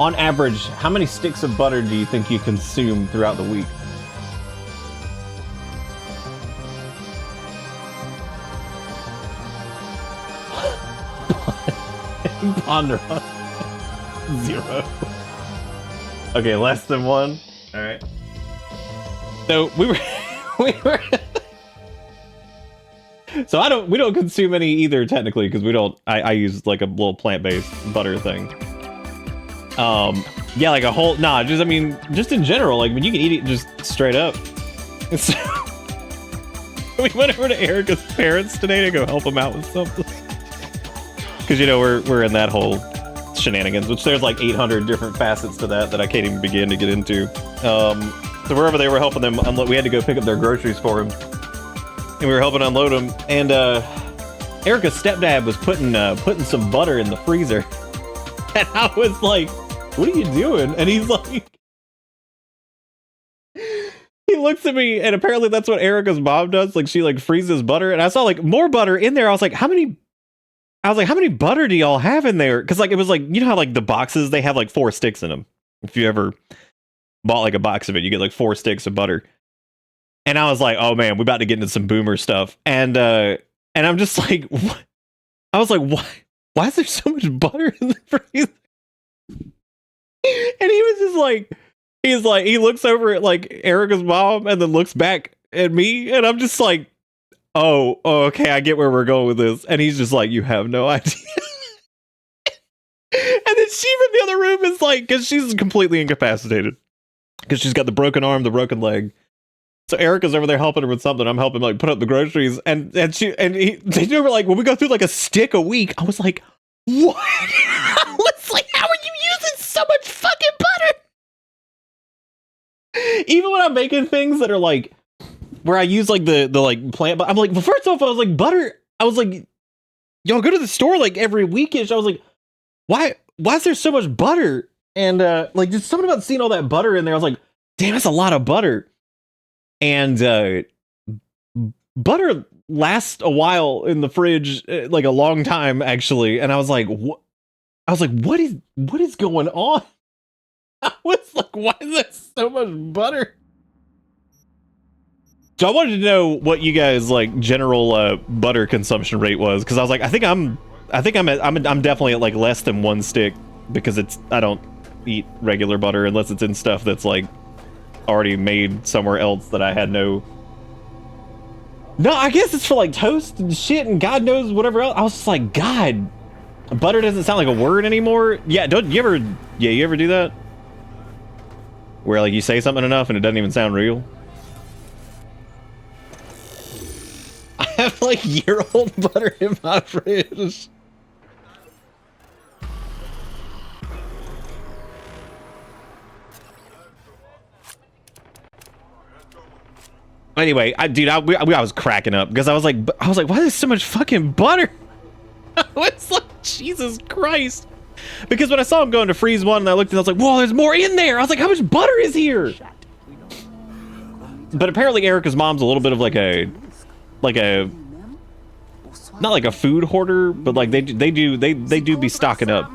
On average, how many sticks of butter do you think you consume throughout the week? Ponder on 0. Okay, less than 1. Alright. So we were So we don't consume any either technically, because we don't I use like a little plant-based butter thing. Yeah, like a whole just I mean just in general, like when you can eat it just straight up. So, we went over to Erica's parents today to go help them out with something. Because you know we're in that whole shenanigans, which there's like 800 different facets to that I can't even begin to get into. So wherever they were helping them unload, we had to go pick up their groceries for them, and we were helping unload them. And Erica's stepdad was putting some butter in the freezer, and I was like, "What are you doing?" And he's like, he looks at me, and apparently that's what Erica's mom does. Like she like freezes butter, and I saw like more butter in there. I was like, how many butter do y'all have in there? Because like it was like, you know how like the boxes, they have like 4 sticks in them. If you ever bought like a box of it, you get like 4 sticks of butter. And I was like, oh man, we're about to get into some boomer stuff. And I'm just like, what? I was like, why is there so much butter in the freezer? And he was just like, he looks over at like Erica's mom and then looks back at me, and I'm just like, oh, okay, I get where we're going with this. And he's just like, you have no idea. And then she from the other room is like, because she's completely incapacitated, because she's got the broken arm, the broken leg. So Erica's over there helping her with something. I'm helping like put up the groceries, and they were like, when we go through like a stick a week, I was like, what? I was like, how are you using so much fucking butter? Even when I'm making things that are like, where I use like the like plant, but I'm like, well, first off, I was like, butter. I was like, y'all go to the store like every weekend. I was like, why is there so much butter? And like, just something about seeing all that butter in there. I was like, damn, that's a lot of butter. And butter lasts a while in the fridge, like a long time actually. And I was like, what? I was like, what is going on? I was like, why is there so much butter? So I wanted to know what you guys like general butter consumption rate was, because I was like, I'm definitely at like less than 1 stick, because I don't eat regular butter unless it's in stuff that's like already made somewhere else that I had no, I guess it's for like toast and shit and God knows whatever else. I was just like, God, butter doesn't sound like a word anymore. Yeah, you ever do that? Where like you say something enough and it doesn't even sound real? I have like year-old butter in my fridge. Anyway, I was cracking up because I was like, why is there so much fucking butter? I was like, Jesus Christ. Because when I saw him going to freeze one and I looked and I was like, whoa, there's more in there. I was like, how much butter is here? But apparently Erica's mom's a little bit of like a, not like a food hoarder, but like they do be stocking up.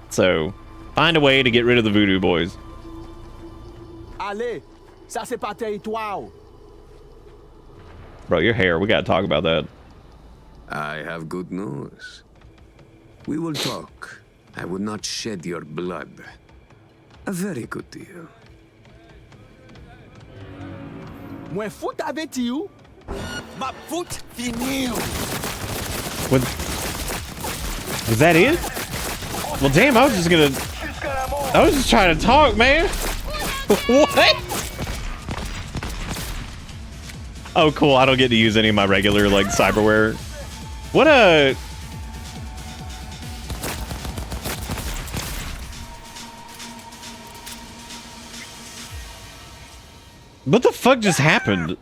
So find a way to get rid of the voodoo boys. Allez, ça c'est pas territoire. Bro, your hair, we gotta talk about that. I have good news. We will talk. I will not shed your blood. A very good deal. Mwen fout avec you. Ma fout fini. Was that it? Well, damn, I was just trying to talk, man. What? Oh, cool. I don't get to use any of my regular, like, cyberware. What the fuck just happened?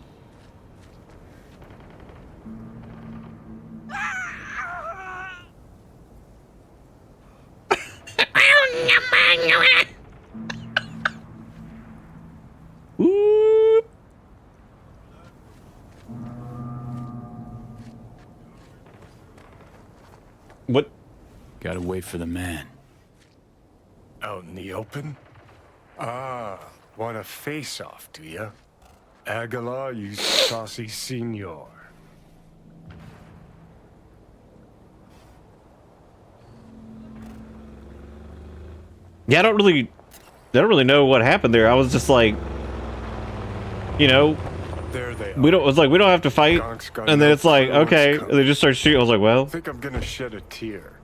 What? Gotta wait for the man. Out in the open? Ah, want a face-off, do ya? Aguilar, you saucy senor. Yeah, I don't really know what happened there. I was just like, you know, There they are. we don't have to fight, and then it's like, okay, and they just start shooting. I was like, well, I think I'm gonna shed a tear.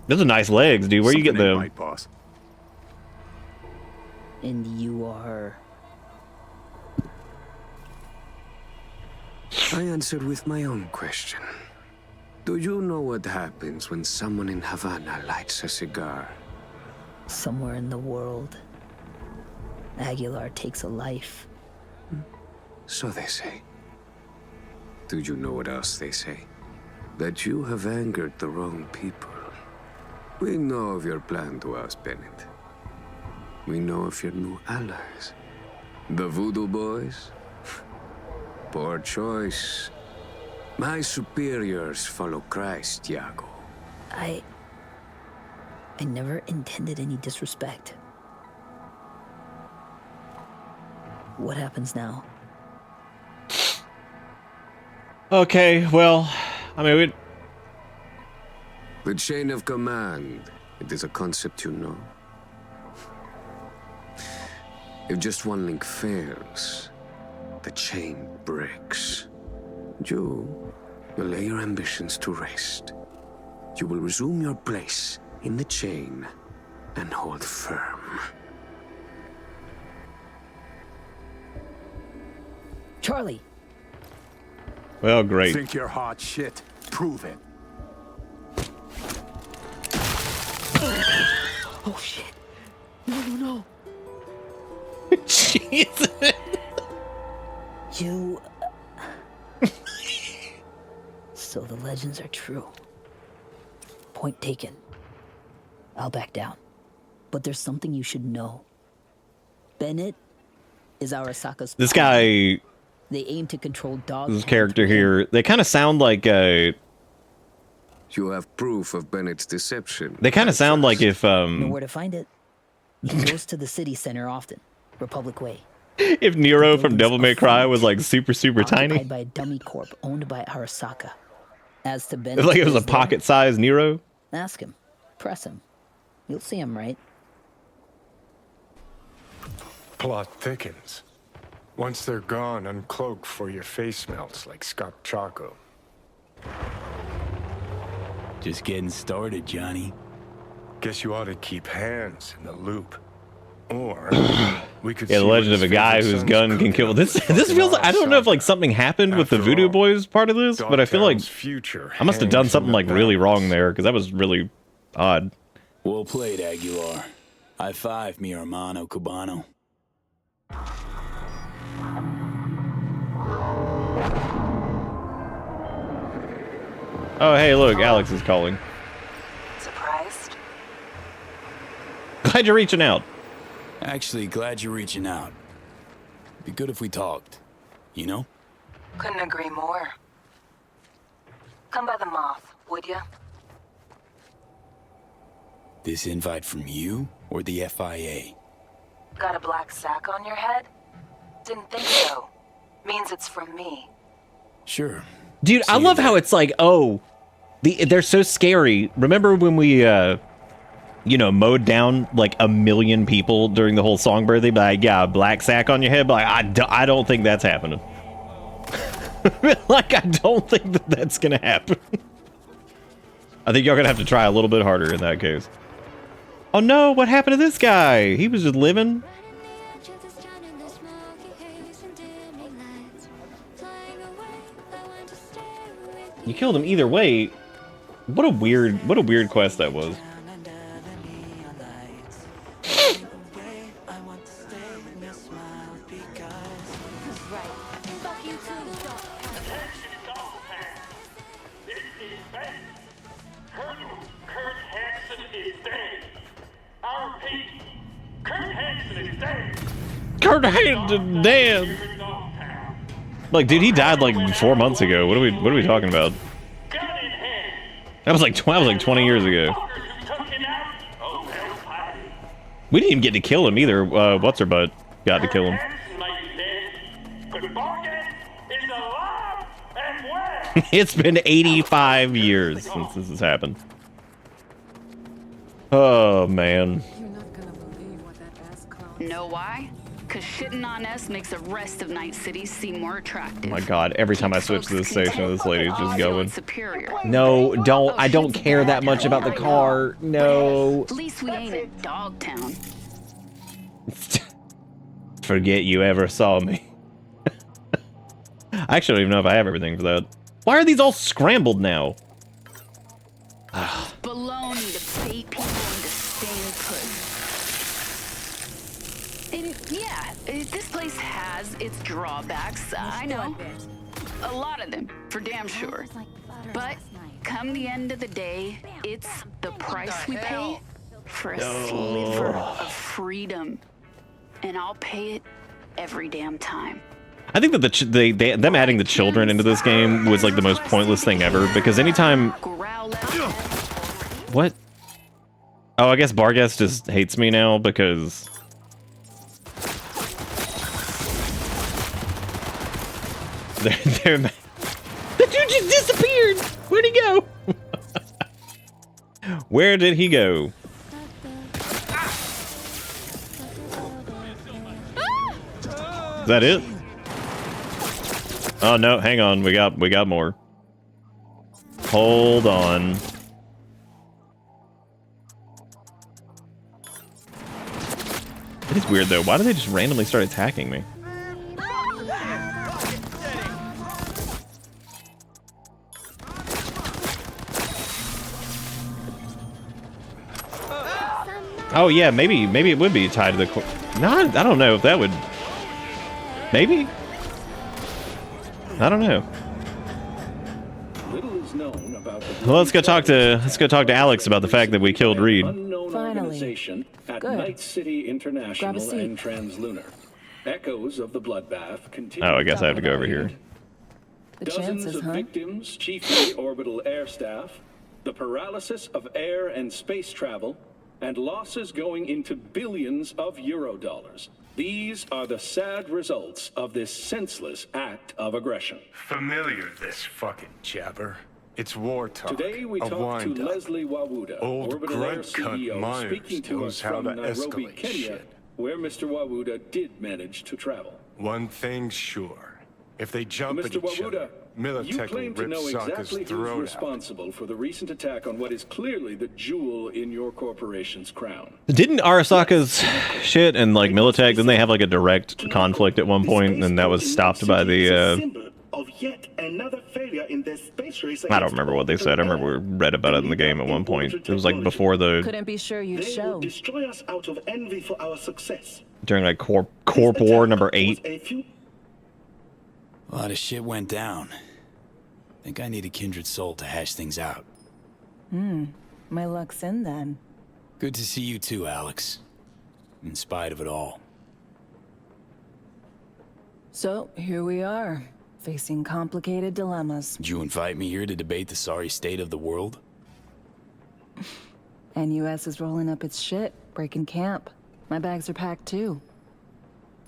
those are nice legs, dude. Where you get them? boss. And you are... I answered with my own question. Do you know what happens when someone in Havana lights a cigar? Somewhere in the world, Aguilar takes a life. So they say. Do you know what else they say? That you have angered the wrong people. We know of your plan to oust Bennett. We know of your new allies. The Voodoo Boys? Poor choice. My superiors follow Christ, Iago. I never intended any disrespect. What happens now? Okay, well, I mean, we... The chain of command. It is a concept you know. If just one link fails, the chain breaks. You will lay your ambitions to rest. You will resume your place in the chain and hold firm. Charlie! Well, great. Think you're hot shit. Prove it. Oh shit. No. Jesus. You... So the legends are true. Point taken. I'll back down. But there's something you should know. Bennett is Arasaka's This guy... They aim to control dogs. This character here, they kind of sound like You have proof of Bennett's deception. they kind of sound like if Know where to find it? He goes to the city center often. Republic Way. if Nero from Devil May Cry was like super Occupied tiny. by a dummy corp owned by Arasaka. As to Bennett, It's like it was a pocket-sized Nero. Ask him. Press him. You'll see him, right? Plot thickens. Once they're gone, uncloak before your face melts like Scott Choco. Just getting started, Johnny. Guess you ought to keep hands in the loop. Or we could Yeah, the see legend what of a his guy favorite whose son's gun can cooking kill. up This in this feels like, I don't know if Arasaka. like something happened with the After Voodoo all, Boys part of this, but I feel like Dogtown's future I must have done hangs in something the like really balance. wrong there because that was really odd. Well played, Aguilar. High five, mi hermano cubano. Oh, hey, look, Alex is calling. Surprised? Glad you're reaching out. Actually, glad you're reaching out. Be good if we talked. You know? Couldn't agree more. Come by the Moth, would ya? This invite from you or the FIA? Got a black sack on your head? Didn't think so. Means it's from me. Sure. Dude, I love how it's like, oh, they're so scary. Remember when we, you know, mowed down like 1 million people during the whole Songbird? They'd be like, yeah, a black sack on your head. But like, I don't think that's happening. Like, I don't think that that's going to happen. I think y'all going to have to try a little bit harder in that case. Oh no, what happened to this guy? He was just living. You killed him either way. What a weird quest that was. Kurt Hansen, damn. Like, dude, he died like 4 months ago. What are we talking about? That was like 20 years ago. We didn't even get to kill him either. What's her butt got to kill him. It's been 85 years since this has happened. Oh man. Know why? Because shitting on us makes the rest of Night City seem more attractive. Oh my god, every time I switch to this station, this lady's just going. Superior. No, I don't care that much about the car. No. At least we ain't at Dogtown. Forget you ever saw me. I actually don't even know if I have everything for that. Why are these all scrambled now? Baloney to bait people into staying put. And yeah, this place has its drawbacks. I know. A lot of them, for damn sure. But come the end of the day, it's the price we pay for a sliver of freedom. And I'll pay it every damn time. I think that them adding the children into this game was like the most pointless thing ever, because anytime... What? Oh, I guess Barghest just hates me now because... The dude just disappeared. Where'd he go? Where did he go? Is that it? Oh no, hang on. We got more. Hold on. It is weird though. Why do they just randomly start attacking me? Oh yeah, maybe it would be tied to the. No, I don't know if that would. Maybe. I don't know. Little is known about the Well, let's go talk to Alex about the fact that we killed Reed. Finally. At Good. Night City International Grab a seat. and Translunar. Echoes of the bloodbath continue. Oh, I guess I have to go over here. The Dozens chances, of huh? victims, chiefly orbital air staff, the paralysis of air and space travel, and losses going into billions of Eurodollars. These are the sad results of this senseless act of aggression. Familiar, this fucking jabber. It's war talk. Today we a talk to wind-up. Leslie Wawuda, Old Orbital Air grunt cunt CEO, Myers speaking to knows us how from to Nairobi, escalate Kenya, shit. where Mr. Wawuda did manage to travel. One thing's sure. If they jump Mr. at each Wawuda, other, you Militech claim will to rip know Sokka's exactly who's throat out. responsible for the recent attack on what is clearly the jewel in your corporation's crown. Didn't Arasaka's shit and like Militech, didn't they have like a direct conflict at one point, and that was stopped by the of yet another failure in their space race. I don't remember what they said. I remember we read about it in the game at one point. It was like before the Couldn't be sure you'd They show. will destroy us out of envy for our success. during like Corp War number 8. A lot of shit went down. Think I need a kindred soul to hash things out. My luck's in then. Good to see you too, Alex. In spite of it all. So, here we are, facing complicated dilemmas. Did you invite me here to debate the sorry state of the world? NUS is rolling up its shit, breaking camp. My bags are packed too.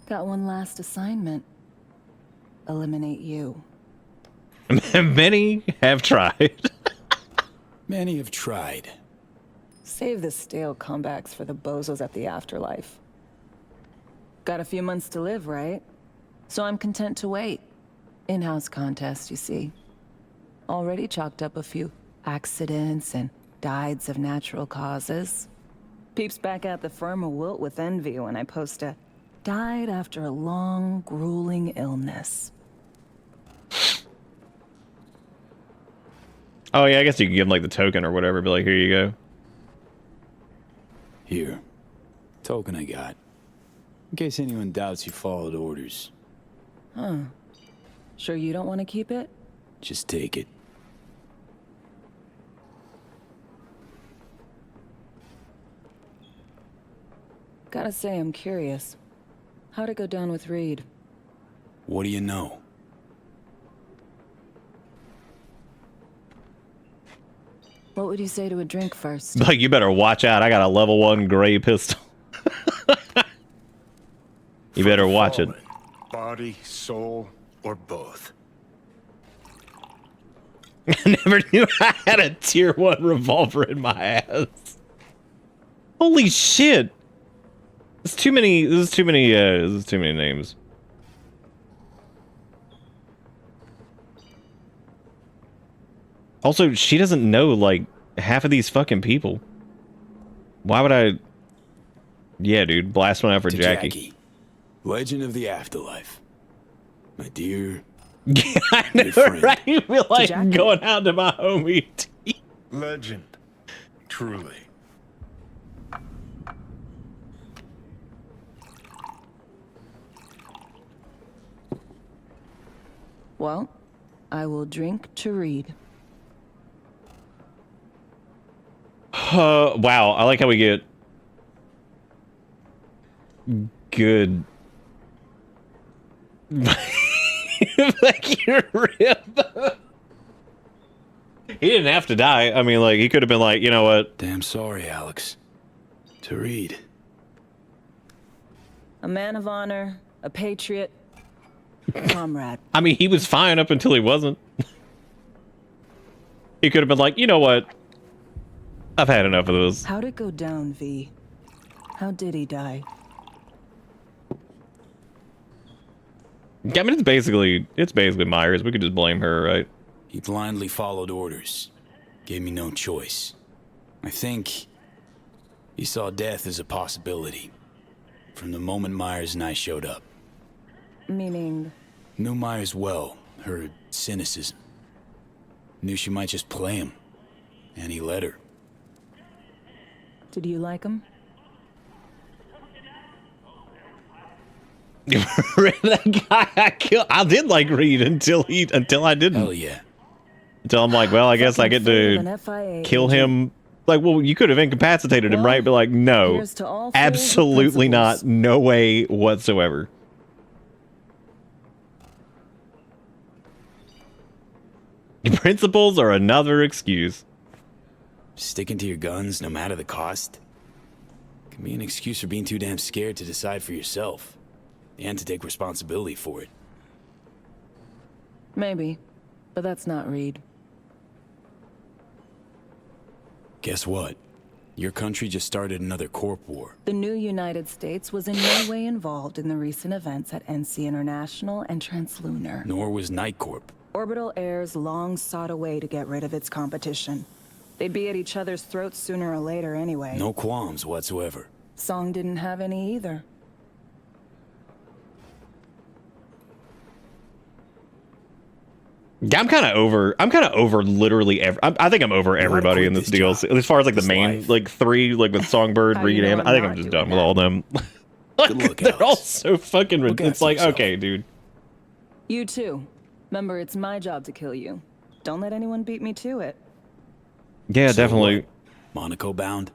Got one last assignment. Eliminate you. Many have tried. Many have tried. Save the stale comebacks for the bozos at the afterlife. Got a few months to live, right? So I'm content to wait. In-house contest, you see. Already chalked up a few accidents and dieds of natural causes. Peeps back at the firm will wilt with envy when I post a died after a long, grueling illness. Oh yeah, I guess you can give them like the token or whatever, be like, here you go. Here. Token I got. In case anyone doubts you followed orders. Huh. Sure you don't want to keep it? Just take it. Gotta say, I'm curious. How'd it go down with Reed? What do you know? What would you say to a drink first? Like, you better watch out. I got a level 1 gray pistol. You better watch it. Body, soul, or both. I never knew I had a tier 1 revolver in my ass. Holy shit. This is too many names. Also, she doesn't know like half of these fucking people. Why would I? Yeah, dude, blast one out for Jackie. Legend of the Afterlife. My dear. Yeah, I know, right? You feel like going out to my homie. Legend. Truly. Well, I will drink to Reed. Wow, I like how we get good. Like your rib. He didn't have to die. I mean, like, he could have been like, you know what? Damn sorry, Alex. To Reed. A man of honor, a patriot, comrade. I mean, he was fine up until he wasn't. He could have been like, you know what? I've had enough of this. How'd it go down, V? How did he die? I mean, it's basically Myers. We could just blame her, right? He blindly followed orders. Gave me no choice. I think he saw death as a possibility from the moment Myers and I showed up. Meaning? Knew Myers well, her cynicism. Knew she might just play him, and he let her. Did you like him? That guy I killed. I did like Reed until I didn't. Hell yeah. Until I'm like, well, I guess I get to kill him. Like, well, you could have incapacitated him, right? But like, no, absolutely not. No way whatsoever. Principles are another excuse. Sticking to your guns, no matter the cost, can be an excuse for being too damn scared to decide for yourself and to take responsibility for it. Maybe, but that's not Reed. Guess what? Your country just started another corp war. The new United States was in no way involved in the recent events at NC International and Translunar. Nor was Night Corp. Orbital Heirs long sought a way to get rid of its competition. They'd be at each other's throats sooner or later anyway. No qualms whatsoever. Song didn't have any either. I'm kind of over literally I think I'm over everybody in this deal. As far as like the main like three, like with Songbird, Reed, and I think I'm just done with all of them. Like, they're all so fucking it's like, okay, dude. You too. Remember, it's my job to kill you. Don't let anyone beat me to it. Yeah, definitely. Monaco bound?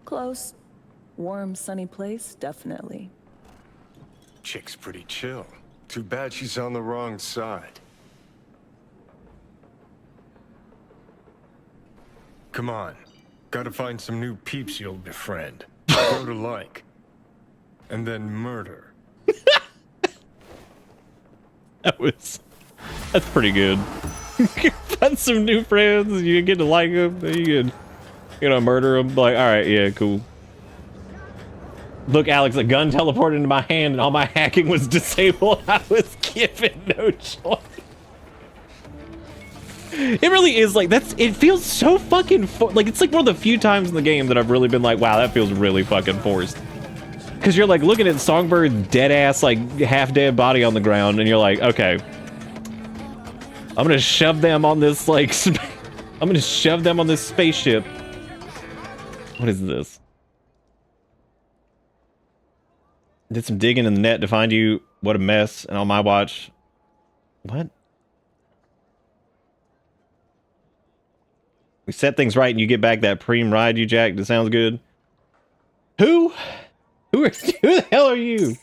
Close. Warm, sunny place, definitely. Chick's pretty chill. Too bad she's on the wrong side. Come on. Gotta find some new peeps you'll befriend. Grow to like. And then murder. That's pretty good. Find some new friends, you get to like them, you can, murder them. Like, all right, yeah, cool. Look, Alex, a gun teleported into my hand and all my hacking was disabled. I was given no choice. It really is like, it feels so fucking, like, it's like one of the few times in the game that I've really been like, wow, that feels really fucking forced. Because you're like looking at Songbird's dead ass, like half dead body on the ground, and you're like, okay, I'm gonna shove them on this, like, I'm gonna shove them on this spaceship. What is this? Did some digging in the net to find you. What a mess. And on my watch. What? We set things right and you get back that preem ride you jacked. That sounds good. Who the hell are you?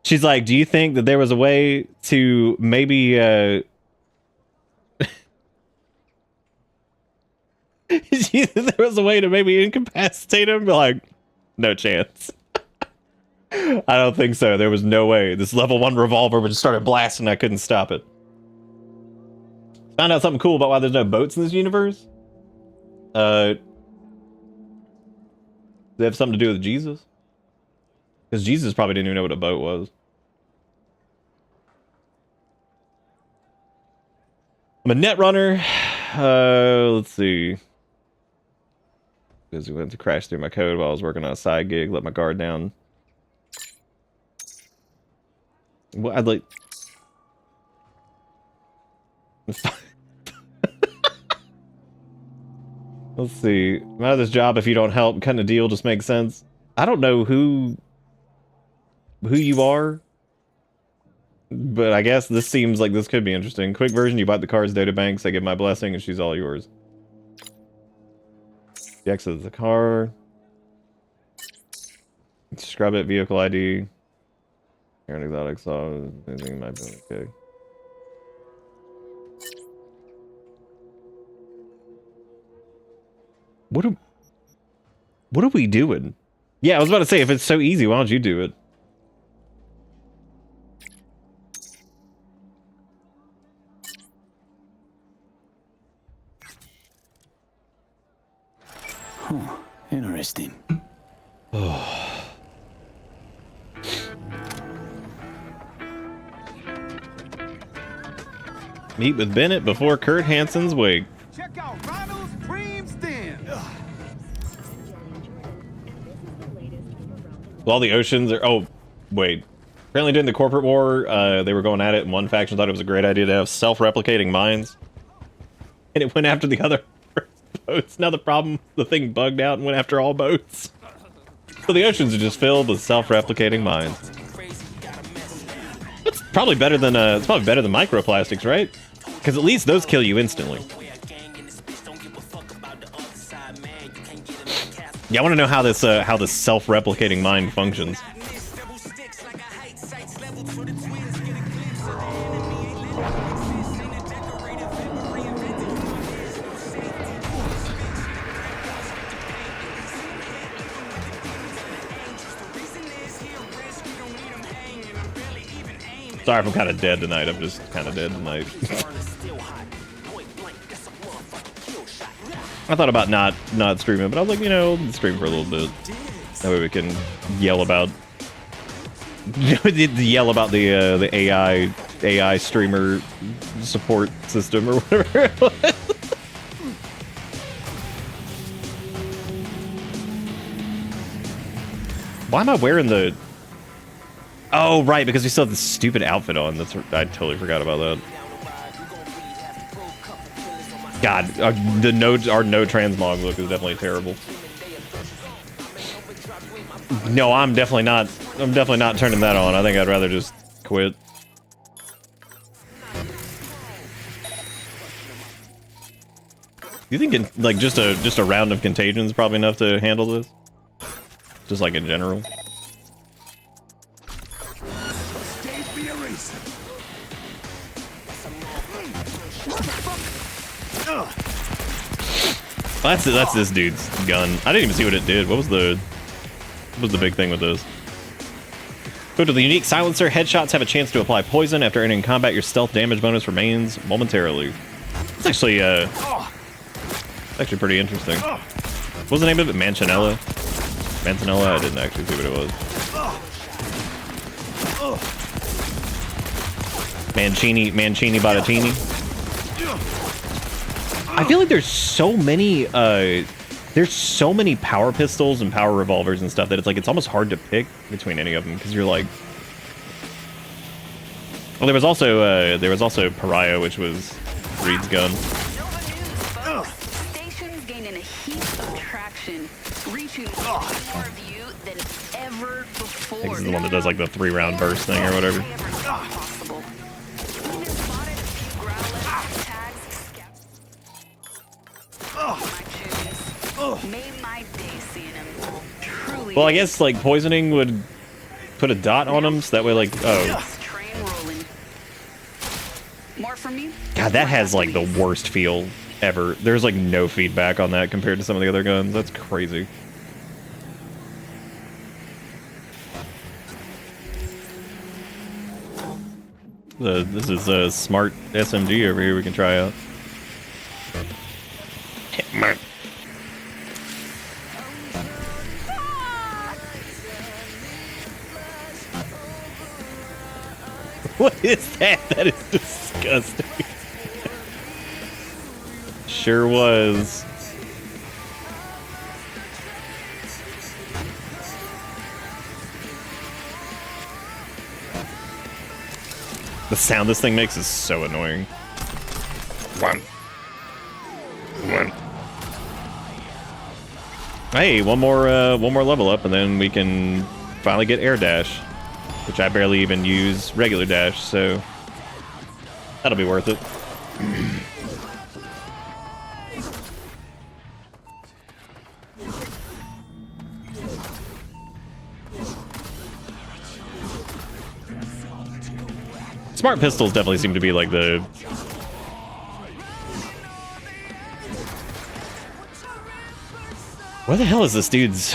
She's like, do you think that there was a way to maybe, there was a way to maybe incapacitate him? Like, no chance. I don't think so. There was no way. This level 1 revolver would just started blasting. I couldn't stop it. Found out something cool about why there's no boats in this universe. Does it have something to do with Jesus? Because Jesus probably didn't even know what a boat was. I'm a net runner. Let's see. Because we went to crash through my code while I was working on a side gig. Let my guard down. Well, I'd like... Let's see. I'm out of this job if you don't help. Cutting a deal just makes sense. I don't know who you are, but I guess this seems like this could be interesting. Quick version, you bought the car's data banks. I give my blessing and she's all yours. The exit of the car. Scrub it, vehicle ID. Here an exotic saw. Anything might be okay. What are we doing? Yeah, I was about to say, if it's so easy, why don't you do it? Huh. Interesting. Meet with Bennett before Kurt Hansen's wake. Check out Ronald's Creams Den. All the oceans are... Oh, wait. Apparently during the corporate war, they were going at it, and one faction thought it was a great idea to have self-replicating mines. And it went after the other boats. Now the problem, the thing bugged out and went after all boats. So the oceans are just filled with self-replicating mines. It's probably better than microplastics, right? Because at least those kill you instantly. Yeah, I want to know how this self-replicating mine functions. Sorry if I'm kind of dead tonight. I'm just kind of dead tonight. I thought about not streaming, but I was like, you know, we'll stream for a little bit. That way we can yell about the AI streamer support system or whatever it was. Why am I wearing the... Oh, right, because we still have this stupid outfit on. That's I totally forgot about that. God, our no transmog look is definitely terrible. No, I'm definitely not turning that on. I think I'd rather just quit. You think like just a round of contagion is probably enough to handle this? Just like in general. That's this dude's gun. I didn't even see what it did. What was the big thing with this? Go to the unique silencer. Headshots have a chance to apply poison. After entering combat, your stealth damage bonus remains momentarily. It's actually pretty interesting. What was the name of it? Mancinella? Mancinella? I didn't actually see what it was. Mancini Bottini. I feel like there's so many power pistols and power revolvers and stuff that it's almost hard to pick between any of them because you're like, well, there was also Pariah, which was Reed's gun. Station's gaining a heap of traction, reaching more of you than ever before. I think this is the one that does like the 3-round burst thing or whatever. Well, I guess like poisoning would put a dot on them, so that way like More from me? God, that has like the worst feel ever. There's like no feedback on that compared to some of the other guns. That's crazy. This is a smart SMG over here we can try out. What is that? That is disgusting. Sure was. The sound this thing makes is so annoying. One. Hey, one more level up, and then we can finally get air dash, which I barely even use regular dash, so that'll be worth it. Smart pistols definitely seem to be like the... Where the hell is this dude's...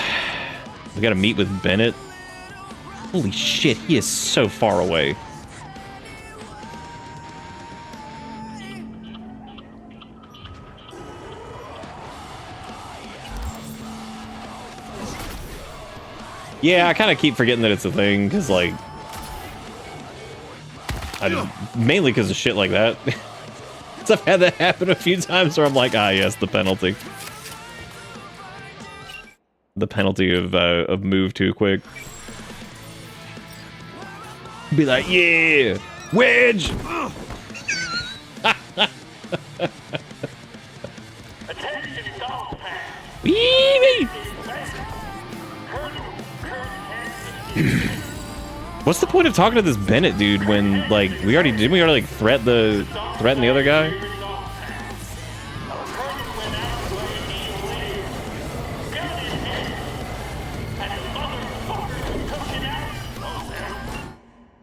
We gotta meet with Bennett. Holy shit, he is so far away. Yeah, I kind of keep forgetting that it's a thing, because, like... mainly because of shit like that. So I've had that happen a few times where I'm like, ah, yes, the penalty. The penalty of move too quick. Be like, yeah, wedge! What's the point of talking to this Bennett dude when, like, we already like threaten the other guy?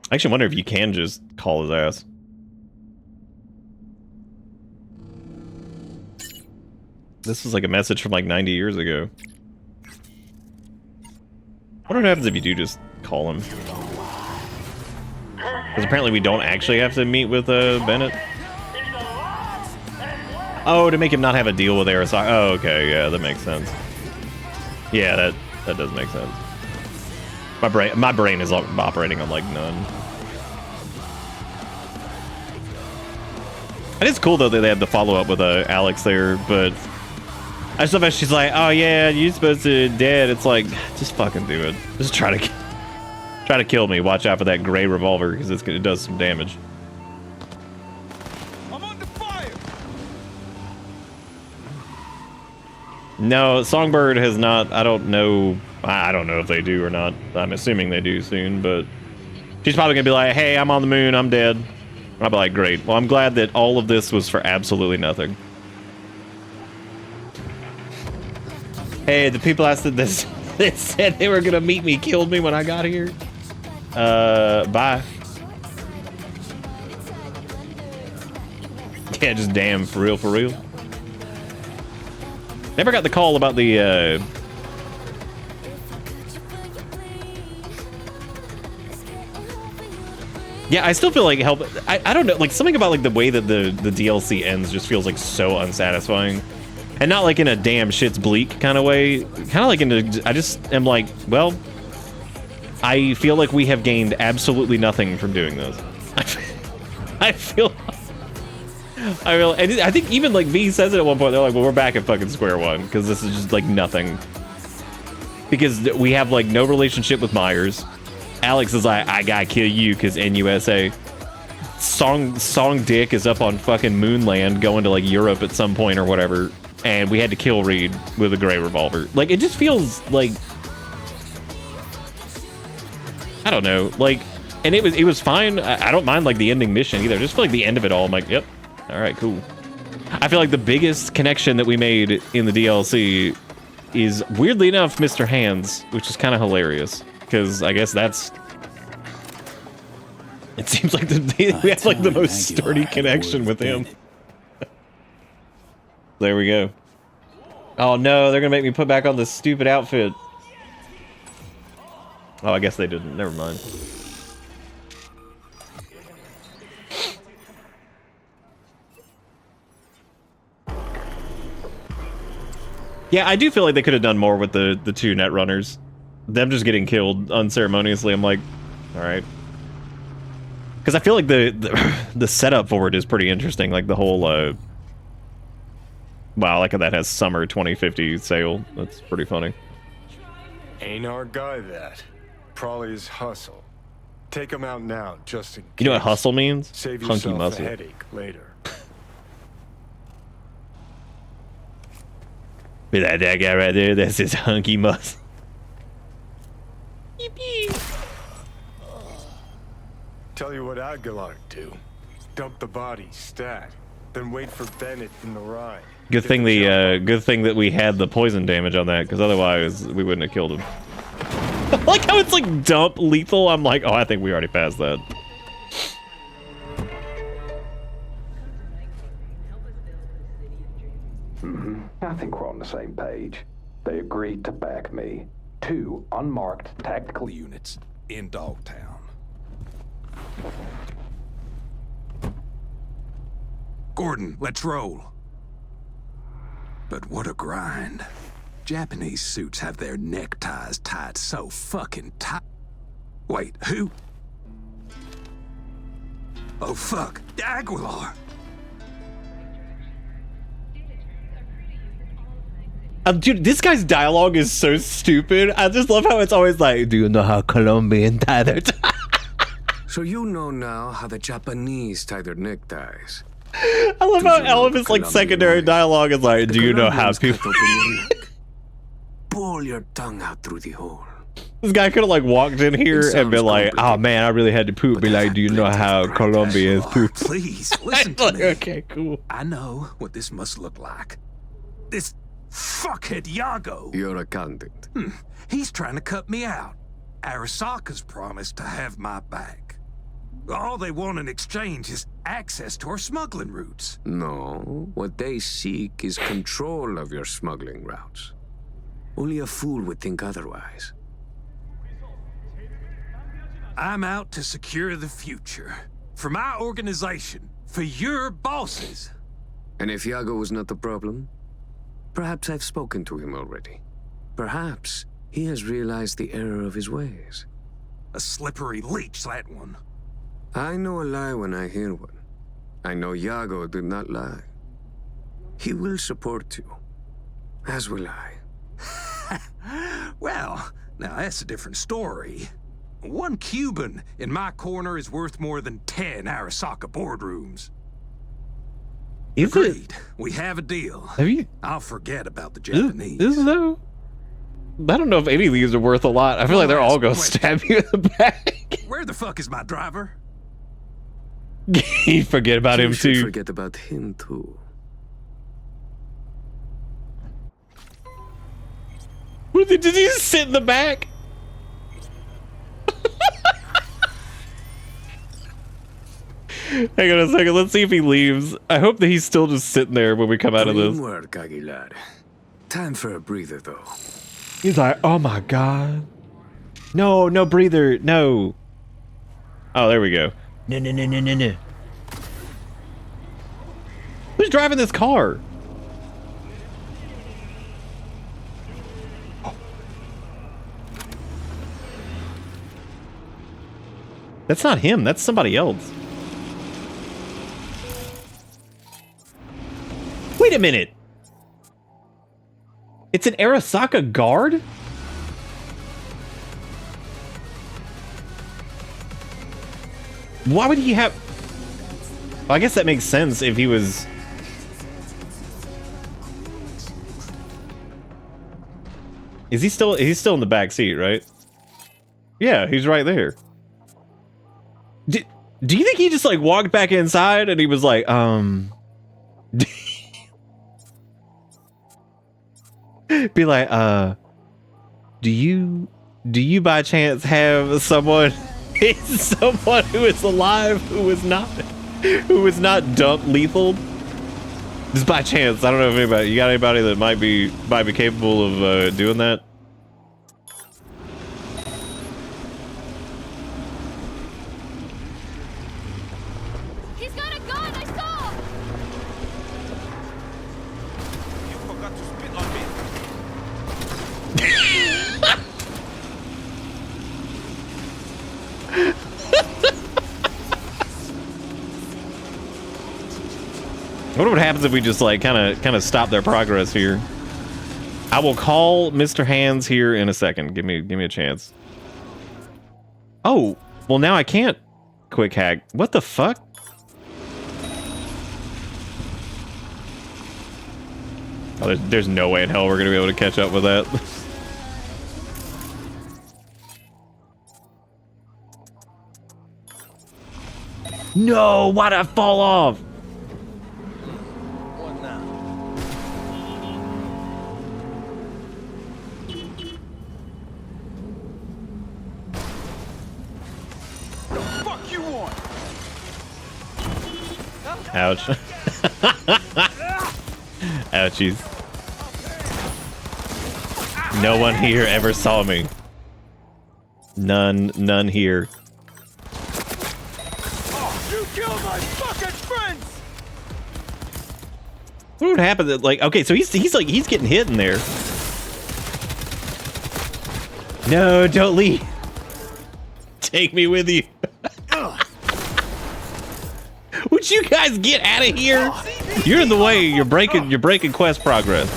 I actually wonder if you can just call his ass. This was like a message from like 90 years ago. I wonder what happens if you do just call him. Because apparently we don't actually have to meet with Bennett. Oh, to make him not have a deal with Arasaka. Oh, okay, yeah, that makes sense. Yeah, that does make sense. My brain is operating on like none. And it's cool though that they had the follow up with Alex there, but I just love how she's like, "Oh yeah, you're supposed to be dead." It's like, just fucking do it. Just try to kill me. Watch out for that gray revolver because it does some damage. I'm under fire. No, Songbird has not. I don't know if they do or not. I'm assuming they do soon, but she's probably gonna be like, "Hey, I'm on the moon. I'm dead." I'll be like, "Great. Well, I'm glad that all of this was for absolutely nothing." Hey, the people asked this that said they were gonna meet me killed me when I got here. Bye. Yeah, just damn, for real, for real. Never got the call about the, yeah, I still feel like help. I don't know, like something about like the way that the DLC ends just feels like so unsatisfying. And not like in a damn shit's bleak kind of way. Kind of like in a, I just am like, well, I feel like we have gained absolutely nothing from doing this. I feel, and I think even like V says it at one point, they're like, well, we're back at fucking square one, because this is just like nothing. Because we have like no relationship with Myers. Alex is like, I gotta kill you because NUSA. Song Dick is up on fucking Moonland going to like Europe at some point or whatever. And we had to kill Reed with a gray revolver. Like, it just feels like, I don't know, like, and it was fine. I don't mind like the ending mission either. I just feel like the end of it all, I'm like, yep, all right, cool. I feel like the biggest connection that we made in the DLC is, weirdly enough, Mr. Hands, which is kind of hilarious because I guess that's, it seems like we have like the most sturdy connection with him. There we go. Oh no, they're gonna make me put back on this stupid outfit. Oh, I guess they didn't. Never mind. Yeah, I do feel like they could have done more with the two net runners. Them just getting killed unceremoniously, I'm like, all right. Because I feel like the setup for it is pretty interesting. Like the whole, wow, like how that has summer 2050 sale. That's pretty funny. Ain't our guy that. Probably his hustle. Take him out now, just in case. You know what hustle means? Save Hunky yourself muscle. a headache later. Be that guy right there, that's his hunky muscle. Tell you what Aguilar do. Dump the body, stat. Then wait for Bennett in the ride. Good thing good thing that we had the poison damage on that, because otherwise we wouldn't have killed him. I like how it's like dump lethal. I'm like, oh, I think we already passed that. I think we're on the same page. They agreed to back me. 2 unmarked tactical units in Dogtown. Gordon, let's roll. But what a grind. Japanese suits have their neckties tied so fucking tight. Wait, who? Oh fuck, Aguilar! Dude, this guy's dialogue is so stupid. I just love how it's always like, do you know how Colombian tie their tie? So you know now how the Japanese tie their neckties. I love how all of his like secondary dialogue is like, do you know how people... Pull your tongue out through the hole. This guy could have like walked in here and been like, oh man, I really had to poop. Be like, do you know how Colombians poop? Please, listen to Like, me. okay, cool. I know what this must look like. This fuckhead Yago. Your accountant. He's trying to cut me out. Arasaka's promised to have my back. All they want in exchange is access to our smuggling routes. No, what they seek is control of your smuggling routes. Only a fool would think otherwise. I'm out to secure the future. For my organization. For your bosses. And if Yago was not the problem, perhaps I've spoken to him already. Perhaps he has realized the error of his ways. A slippery leech, that one. I know a lie when I hear one. I know Yago did not lie. He will support you, as will I. Well, now that's a different story. One Cuban in my corner is worth more than 10 Arasaka boardrooms. Is Agreed. We have a deal. Have you? I'll forget about the Japanese. Is though? I don't know if any of these are worth a lot. I feel like they're all gonna stab you in the back. Where the fuck is my driver? You forget about him too. Forget about him too. What did he just sit in the back? Hang on a second. Let's see if he leaves. I hope that he's still just sitting there when we come out of this. Clean work, Aguilar. Time for a breather, though. He's like, oh my god. No, no breather. No. Oh, there we go. No, no, no, no, no, no. Who's driving this car? That's not him. That's somebody else. Wait a minute. It's an Arasaka guard? Why would he have... Well, I guess that makes sense if he was... He's still in the back seat, right? Yeah, he's right there. Do you think he just like walked back inside and he was like, be like, do you by chance have someone who is alive who was not dump lethal? Just by chance. I don't know if anybody, you got anybody that might be capable of doing that? He's got a gun, I saw! You forgot to spit on me. I wonder what happens if we just like kind of stop their progress here. I will call Mr. Hands here in a second. Give me a chance. Oh, well now I can't quick hack. What the fuck? Oh, there's no way in hell we're gonna be able to catch up with that. No, why'd I fall off? What now? The fuck you want? Ouch. Ouchies. No one here ever saw me. None here. You killed my fucking friends! What would happen? Like, okay, so he's getting hit in there. No, don't leave. Take me with you. Would you guys get out of here? You're in the way. You're breaking quest progress.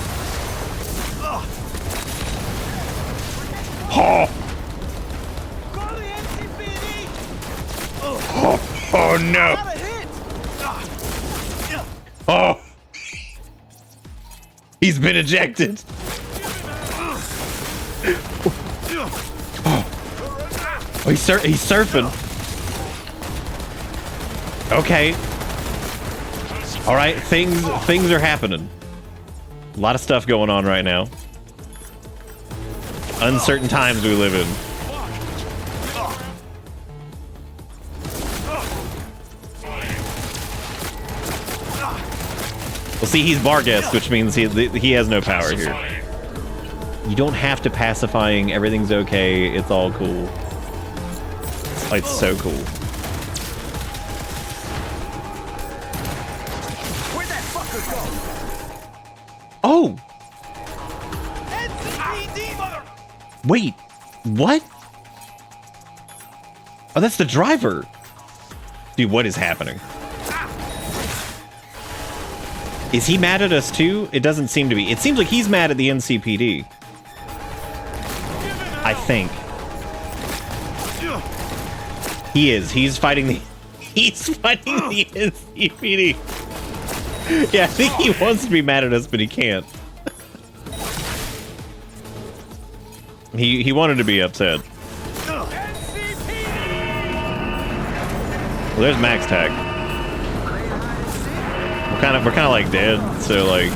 Oh. Oh no. Oh. He's been ejected. Oh, he's surfing. Okay. All right, things are happening. A lot of stuff going on right now. Uncertain times we live in. Well, see, he's Barghest, which means he has no power here. You don't have to pacifying. Everything's okay. It's all cool. It's so cool. Where'd that fucker go? Oh! Wait, what? Oh, that's the driver. Dude, what is happening? Is he mad at us too? It doesn't seem to be. It seems like he's mad at the NCPD. I think. He is. He's fighting the NCPD. Yeah, I think he wants to be mad at us, but he can't. He wanted to be upset. Well, there's Max Tack. We're kind of like dead, so like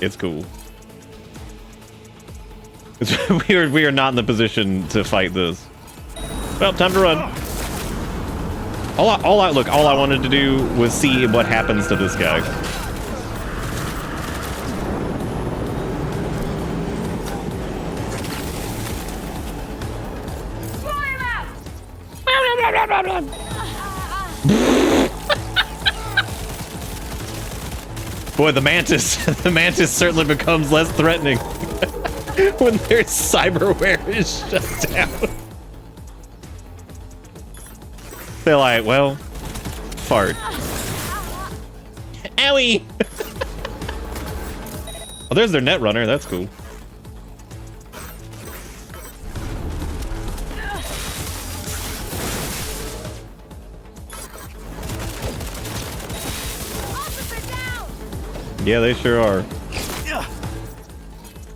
it's cool. We are not in the position to fight this. Well, time to run. All I wanted to do was see what happens to this guy. Boy, the mantis certainly becomes less threatening when their cyberware is shut down. They're like, well, fart. Owie! Oh, there's their net runner. That's cool. Yeah, they sure are.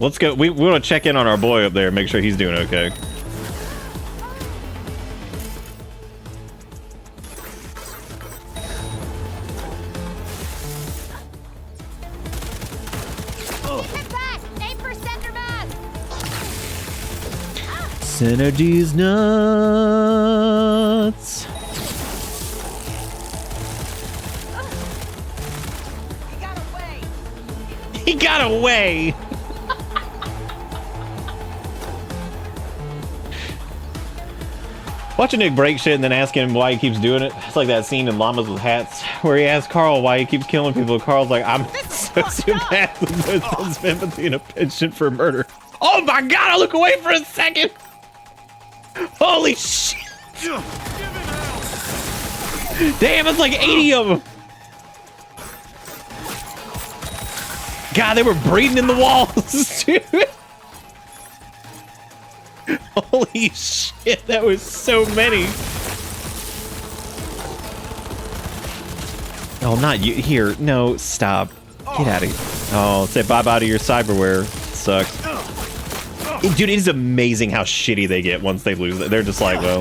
Let's go. We want to check in on our boy up there and make sure he's doing okay. Synergy's nuts. He got away. Watching Nick break shit and then asking him why he keeps doing it. It's like that scene in Llamas with Hats where he asks Carl why he keeps killing people. Carl's like, I'm a sociopath with no sense of empathy and a penchant for murder. Oh my god, I look away for a second. Holy shit. Damn, it's like 80 of them. God, they were breeding in the walls, dude. Holy shit, that was so many. Oh, not you. Here, no, stop. Get out of here. Oh, say bye-bye to your cyberware. Sucks. Dude, it is amazing how shitty they get once they lose it. They're just like, well,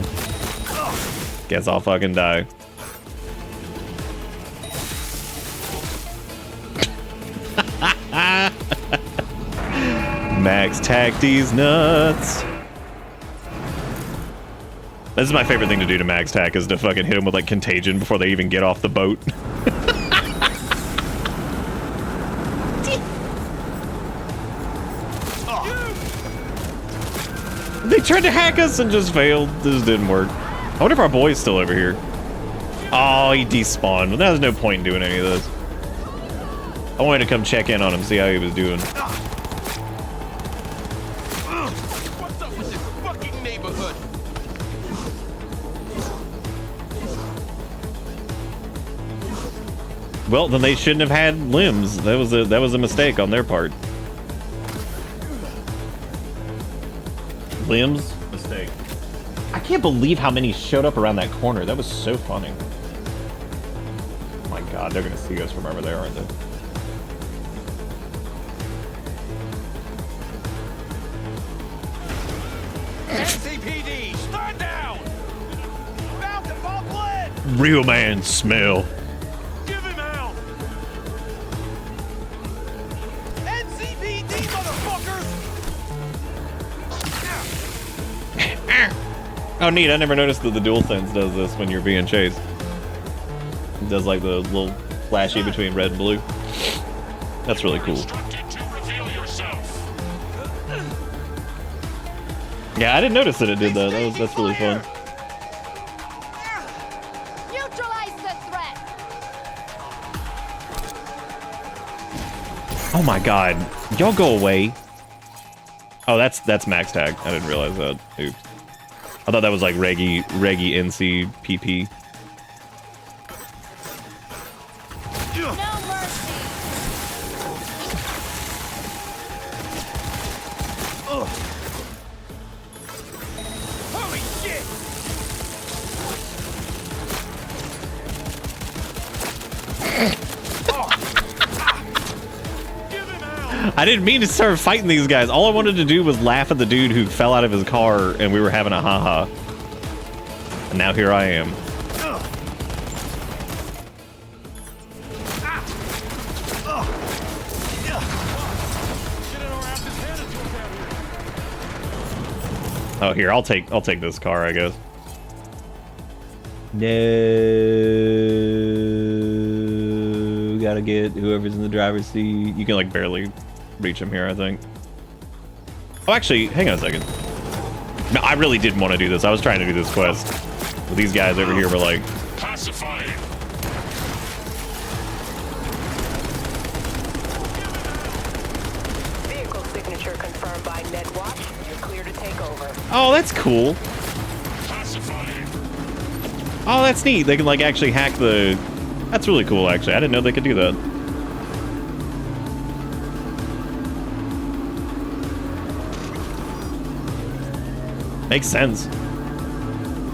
guess I'll fucking die. Max tack these nuts. This is my favorite thing to do to Max Tack, is to fucking hit them with like contagion before they even get off the boat. They tried to hack us and just failed. This didn't work. I wonder if our boy's still over here. Oh, he despawned. Well, there's no point in doing any of this. I wanted to come check in on him, see how he was doing. Well, then they shouldn't have had limbs. That was a mistake on their part. Limbs? Mistake. I can't believe how many showed up around that corner. That was so funny. Oh my god, they're gonna see us from over there, aren't they? NCPD, stand down! Bound to fall blood! Real man smell. Give him out! NCPD, motherfuckers! Oh, neat. I never noticed that the DualSense does this when you're being chased. It does like the little flashy between red and blue. That's really cool. Yeah, I didn't notice that it did that. That's really fun. Neutralize the threat. Oh my god. Y'all go away. Oh, that's max tag. I didn't realize that. Oops. I thought that was like Reggie NC PP. No mercy. Holy shit! I didn't mean to start fighting these guys. All I wanted to do was laugh at the dude who fell out of his car and we were having a haha. And now here I am. Oh, here, I'll take this car, I guess. No, gotta get whoever's in the driver's seat. You can like barely reach him here, I think. Oh, actually, hang on a second. No, I really didn't want to do this. I was trying to do this quest. But these guys over here were like, Pacify. Vehicle signature confirmed by NetWatch. You're clear to take over. oh, that's cool. Oh, that's neat. They can like actually hack the... That's really cool, actually. I didn't know they could do that. Makes sense.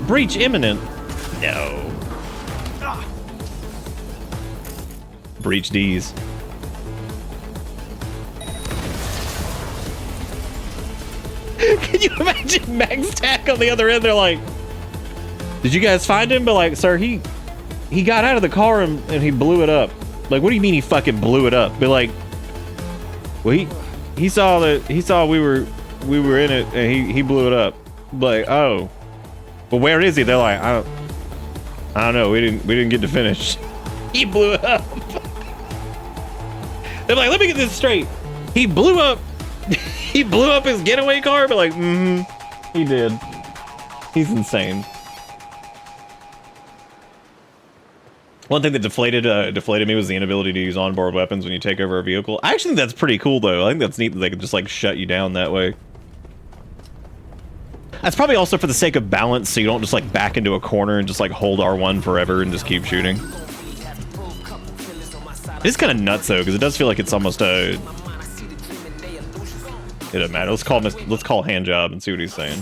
Breach imminent. No. Breach D's. Can you imagine Max Tack on the other end? They're like, did you guys find him? But like, sir, he got out of the car and he blew it up. Like, what do you mean he fucking blew it up? But like, well, he saw we were in it and he blew it up. Like, oh, but where is he? They're like, I don't know. We didn't get to finish. He blew it up. They're like, let me get this straight. He blew up his getaway car. But like, he did. He's insane. One thing that deflated me was the inability to use onboard weapons when you take over a vehicle. I actually think that's pretty cool, though. I think that's neat that they can just like shut you down that way. That's probably also for the sake of balance, so you don't just like back into a corner and just like hold R1 forever and just keep shooting. It's kind of nuts though, because it does feel like it's almost a... It doesn't matter. Let's call hand job and see what he's saying.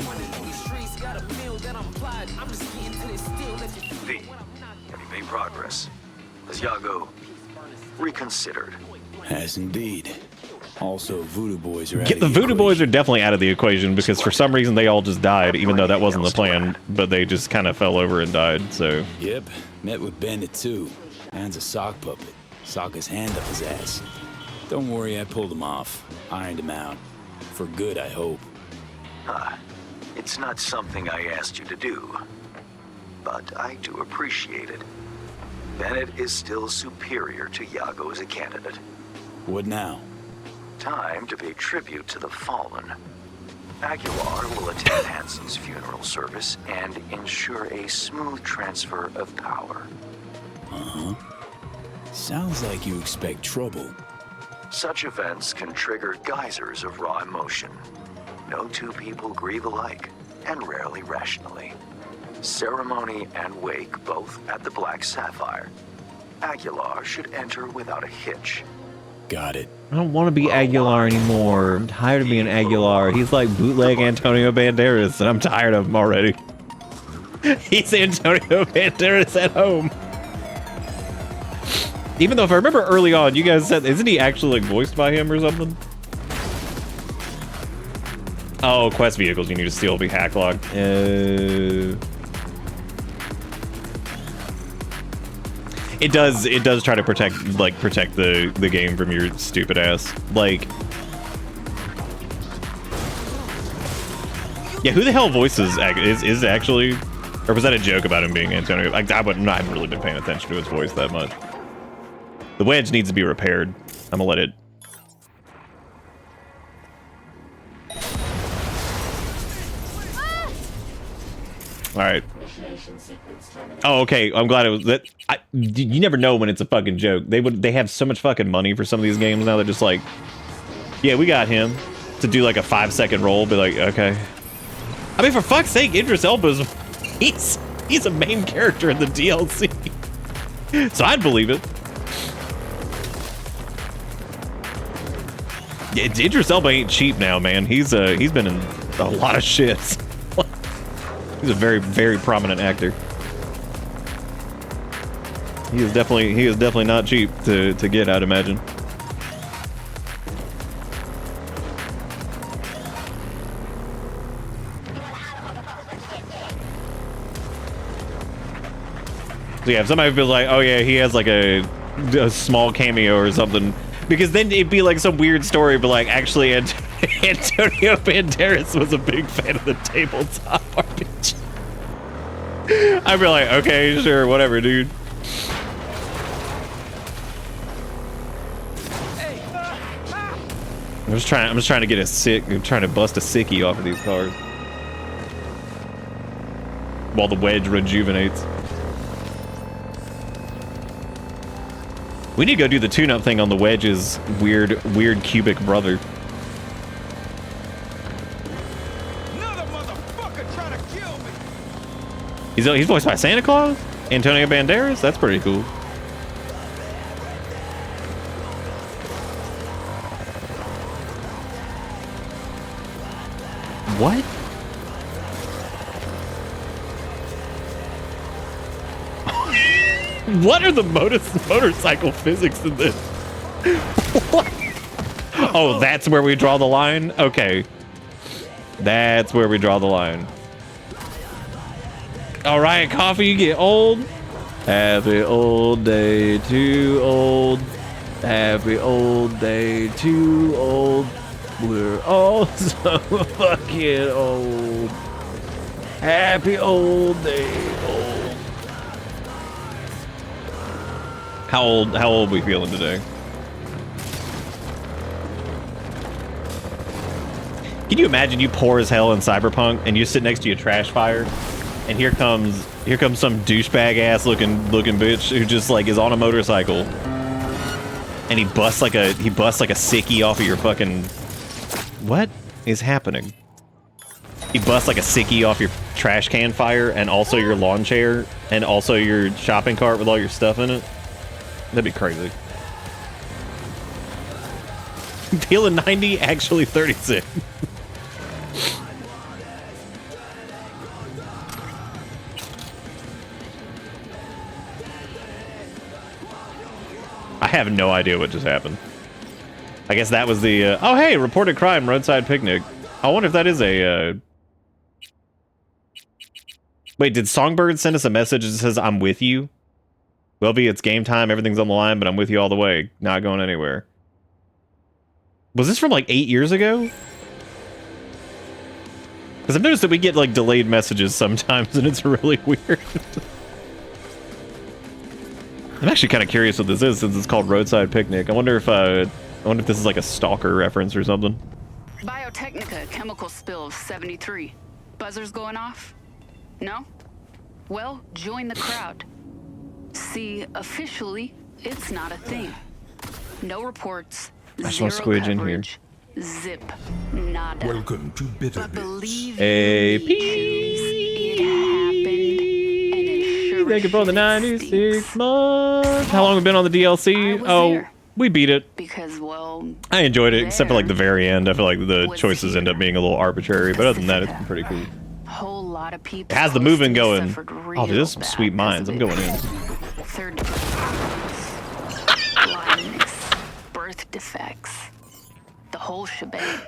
V, have you made progress? Has Yago reconsidered? Has indeed. Also, Voodoo Boys are The Voodoo Boys are definitely out of the equation because for some reason they all just died, even though that wasn't the plan, but they just kind of fell over and died, so... Yep, met with Bandit too. Man's a sock puppet. Sock his hand up his ass. Don't worry, I pulled him off. Ironed him out. For good, I hope. It's not something I asked you to do, but I do appreciate it. Bennett is still superior to Yago as a candidate. What now? Time to pay tribute to the fallen. Aguilar will attend Hansen's funeral service and ensure a smooth transfer of power. Uh-huh. Sounds like you expect trouble. Such events can trigger geysers of raw emotion. No two people grieve alike, and rarely rationally. Ceremony and wake both at the Black Sapphire. Aguilar should enter without a hitch. Got it. I don't want to be Aguilar anymore. I'm tired of being Aguilar. He's like bootleg Antonio Banderas, and I'm tired of him already. He's Antonio Banderas at home. Even though if I remember early on, you guys said, isn't he actually like voiced by him or something? Oh, quest vehicles you need to steal will be hacklocked. It does try to protect the game from your stupid ass. Like, yeah, who the hell voices is actually, or was that a joke about him being Antonio? Like, I haven't really been paying attention to his voice that much. The wedge needs to be repaired. I'm gonna let it. All right. Oh, okay. I'm glad it was that. You never know when it's a fucking joke. They have so much fucking money for some of these games now. They're just like, yeah, we got him to do like a 5-second roll. Be like, okay. I mean, for fuck's sake, Idris Elba's he's a main character in the DLC, so I'd believe it. Yeah, Idris Elba ain't cheap now, man. He's been in a lot of shit. He's a very, very prominent actor. He is definitely not cheap to get, I'd imagine. So yeah, if somebody feels like, oh yeah, he has like a small cameo or something, because then it'd be like some weird story, but like actually Antonio Banderas was a big fan of the tabletop RPG. I'd be like, okay, sure, whatever, dude. I'm just trying to get I'm trying to bust a sickie off of these cars while the wedge rejuvenates. We need to go do the tune-up thing on the wedge's weird cubic brother. He's voiced by Santa Claus? Antonio Banderas? That's pretty cool. What? What are the motorcycle physics in this? What? Oh, that's where we draw the line? Okay. That's where we draw the line. All right, coffee, you get old. Happy old day, too old. Happy old day, too old. We're all so fucking old. Happy old day, old. How old we feeling today? Can you imagine you poor as hell in Cyberpunk and you sit next to your trash fire? And here comes some douchebag ass looking bitch who just like is on a motorcycle, and he busts like a sickie off of your fucking. What is happening? He busts like a sickie off your trash can fire, and also your lawn chair, and also your shopping cart with all your stuff in it. That'd be crazy. Feeling 90, actually 36. I have no idea what just happened. I guess that was the, oh hey, reported crime, roadside picnic. I wonder if that is a, Wait, did Songbird send us a message that says, I'm with you? Well, it's game time, everything's on the line, but I'm with you all the way. Not going anywhere. Was this from like 8 years ago? Because I've noticed that we get like delayed messages sometimes, and it's really weird. I'm actually kind of curious what this is, since it's called Roadside Picnic. I wonder if this is like a stalker reference or something. Biotechnica chemical spill of 73. Buzzers going off? No? Well, join the crowd. See, officially, it's not a thing. No reports. That's no squidge in here. Zip. Nada. Welcome to Bitter Bits. Believe it happened, and Thank you for the 96 months. How long have we been on the DLC? Oh, we beat it. Because, well, I enjoyed it, except for like the very end. I feel like the choices end up being a little arbitrary, but other than that, it's been pretty cool. whole lot of people. It has the moving going. Oh, dude, there's some sweet mines. I'm going in. Third blindness, birth defects, the whole shebang.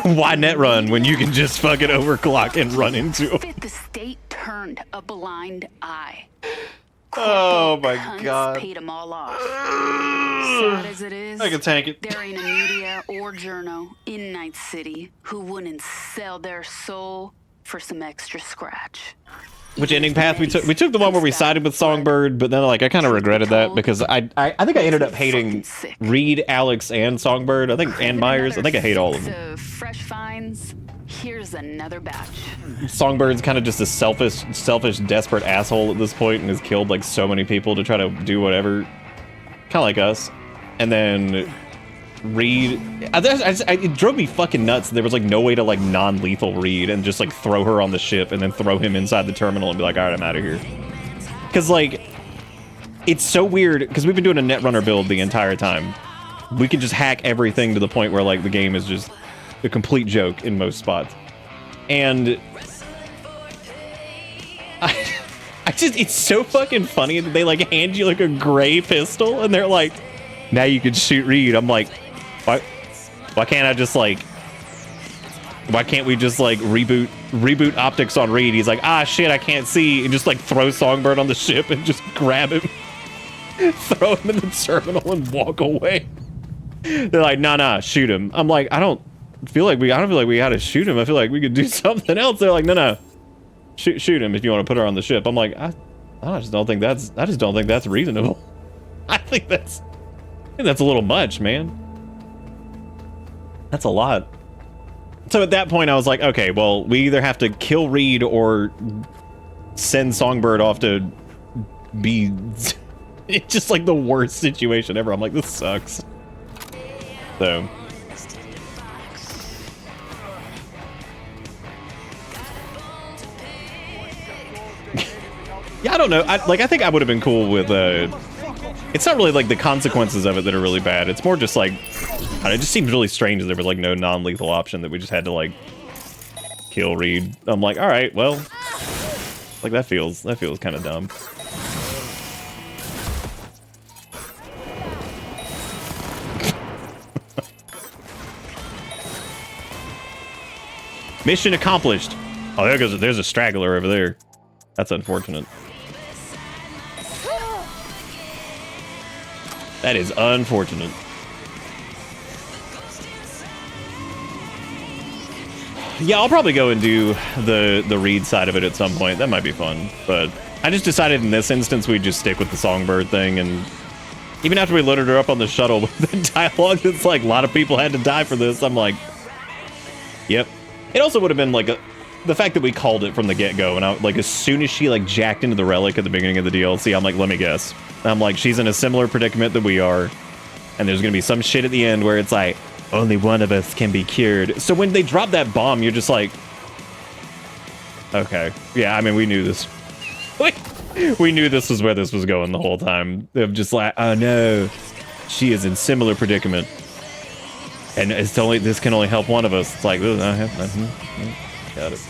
Why net run when you can just fucking overclock and run into them? The state turned a blind eye. Oh my god. Paid them all off. Sad as it is, I can tank it. There ain't a media or journal in Night City who wouldn't sell their soul for some extra scratch. Which ending path we took? We took the one where we sided with Songbird, but then like I kind of regretted that because I think I ended up hating Reed, Alex, and Songbird. I think and Myers. I think I hate all of them. So fresh finds. Here's another batch. Songbird's kind of just a selfish, desperate asshole at this point, and has killed like so many people to try to do whatever, kind of like us. And then Reed, it drove me fucking nuts. There was like no way to like non-lethal Reed and just like throw her on the ship and then throw him inside the terminal and be like, all right, I'm out of here. Because like, it's so weird because we've been doing a Netrunner build the entire time. We can just hack everything to the point where like the game is just a complete joke in most spots. And I just, it's so fucking funny that they like hand you like a gray pistol and they're like, now you can shoot Reed. I'm like, why can't I just like, why can't we just like reboot optics on Reed? He's like, ah shit, I can't see, and just like throw Songbird on the ship and just grab him, throw him in the terminal and walk away. They're like, nah, shoot him. I'm like, I don't feel like we gotta shoot him. I feel like we could do something else. They're like, no, shoot him if you want to put her on the ship. I'm like, I just don't think that's reasonable. I think that's a little much, man. That's a lot. So at that point I was like, okay, well, we either have to kill Reed or send Songbird off to be it's just like the worst situation ever. I'm like, this sucks. So yeah, I don't know. I think I would have been cool with it's not really like the consequences of it that are really bad. It's more just like, it just seems really strange that there was like no non-lethal option that we just had to like kill Reed. I'm like, all right, well, like that feels kind of dumb. Mission accomplished. Oh, there's a straggler over there. That's unfortunate. That is unfortunate. Yeah, I'll probably go and do the Reed side of it at some point. That might be fun. But I just decided in this instance we'd just stick with the Songbird thing. And even after we loaded her up on the shuttle with the dialogue that's like, a lot of people had to die for this, I'm like, yep. It also would have been like the fact that we called it from the get-go, and I, like, as soon as she like jacked into the relic at the beginning of the DLC, I'm like, let me guess. I'm like, she's in a similar predicament that we are, and there's gonna be some shit at the end where it's like, only one of us can be cured. So when they drop that bomb, you're just like, okay, yeah, I mean, we knew this. We knew this was where this was going the whole time. They're just like, oh no, she is in similar predicament, and it's only, this can only help one of us. It's like, got it.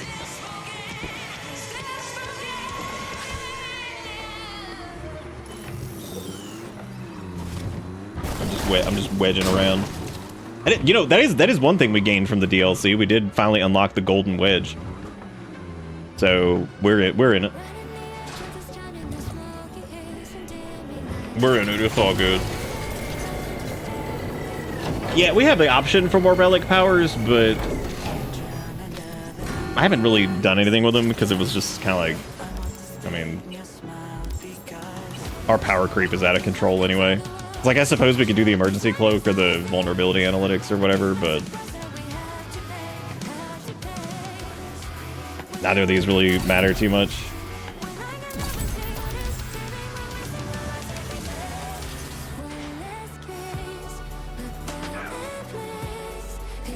I'm just wedging around. You know, that is one thing we gained from the DLC. We did finally unlock the golden wedge. So we're in it. We're in it. It's all good. Yeah, we have the option for more relic powers, but I haven't really done anything with them because it was just kind of like, I mean, our power creep is out of control anyway. It's like, I suppose we could do the emergency cloak or the vulnerability analytics or whatever, but neither of these really matter too much.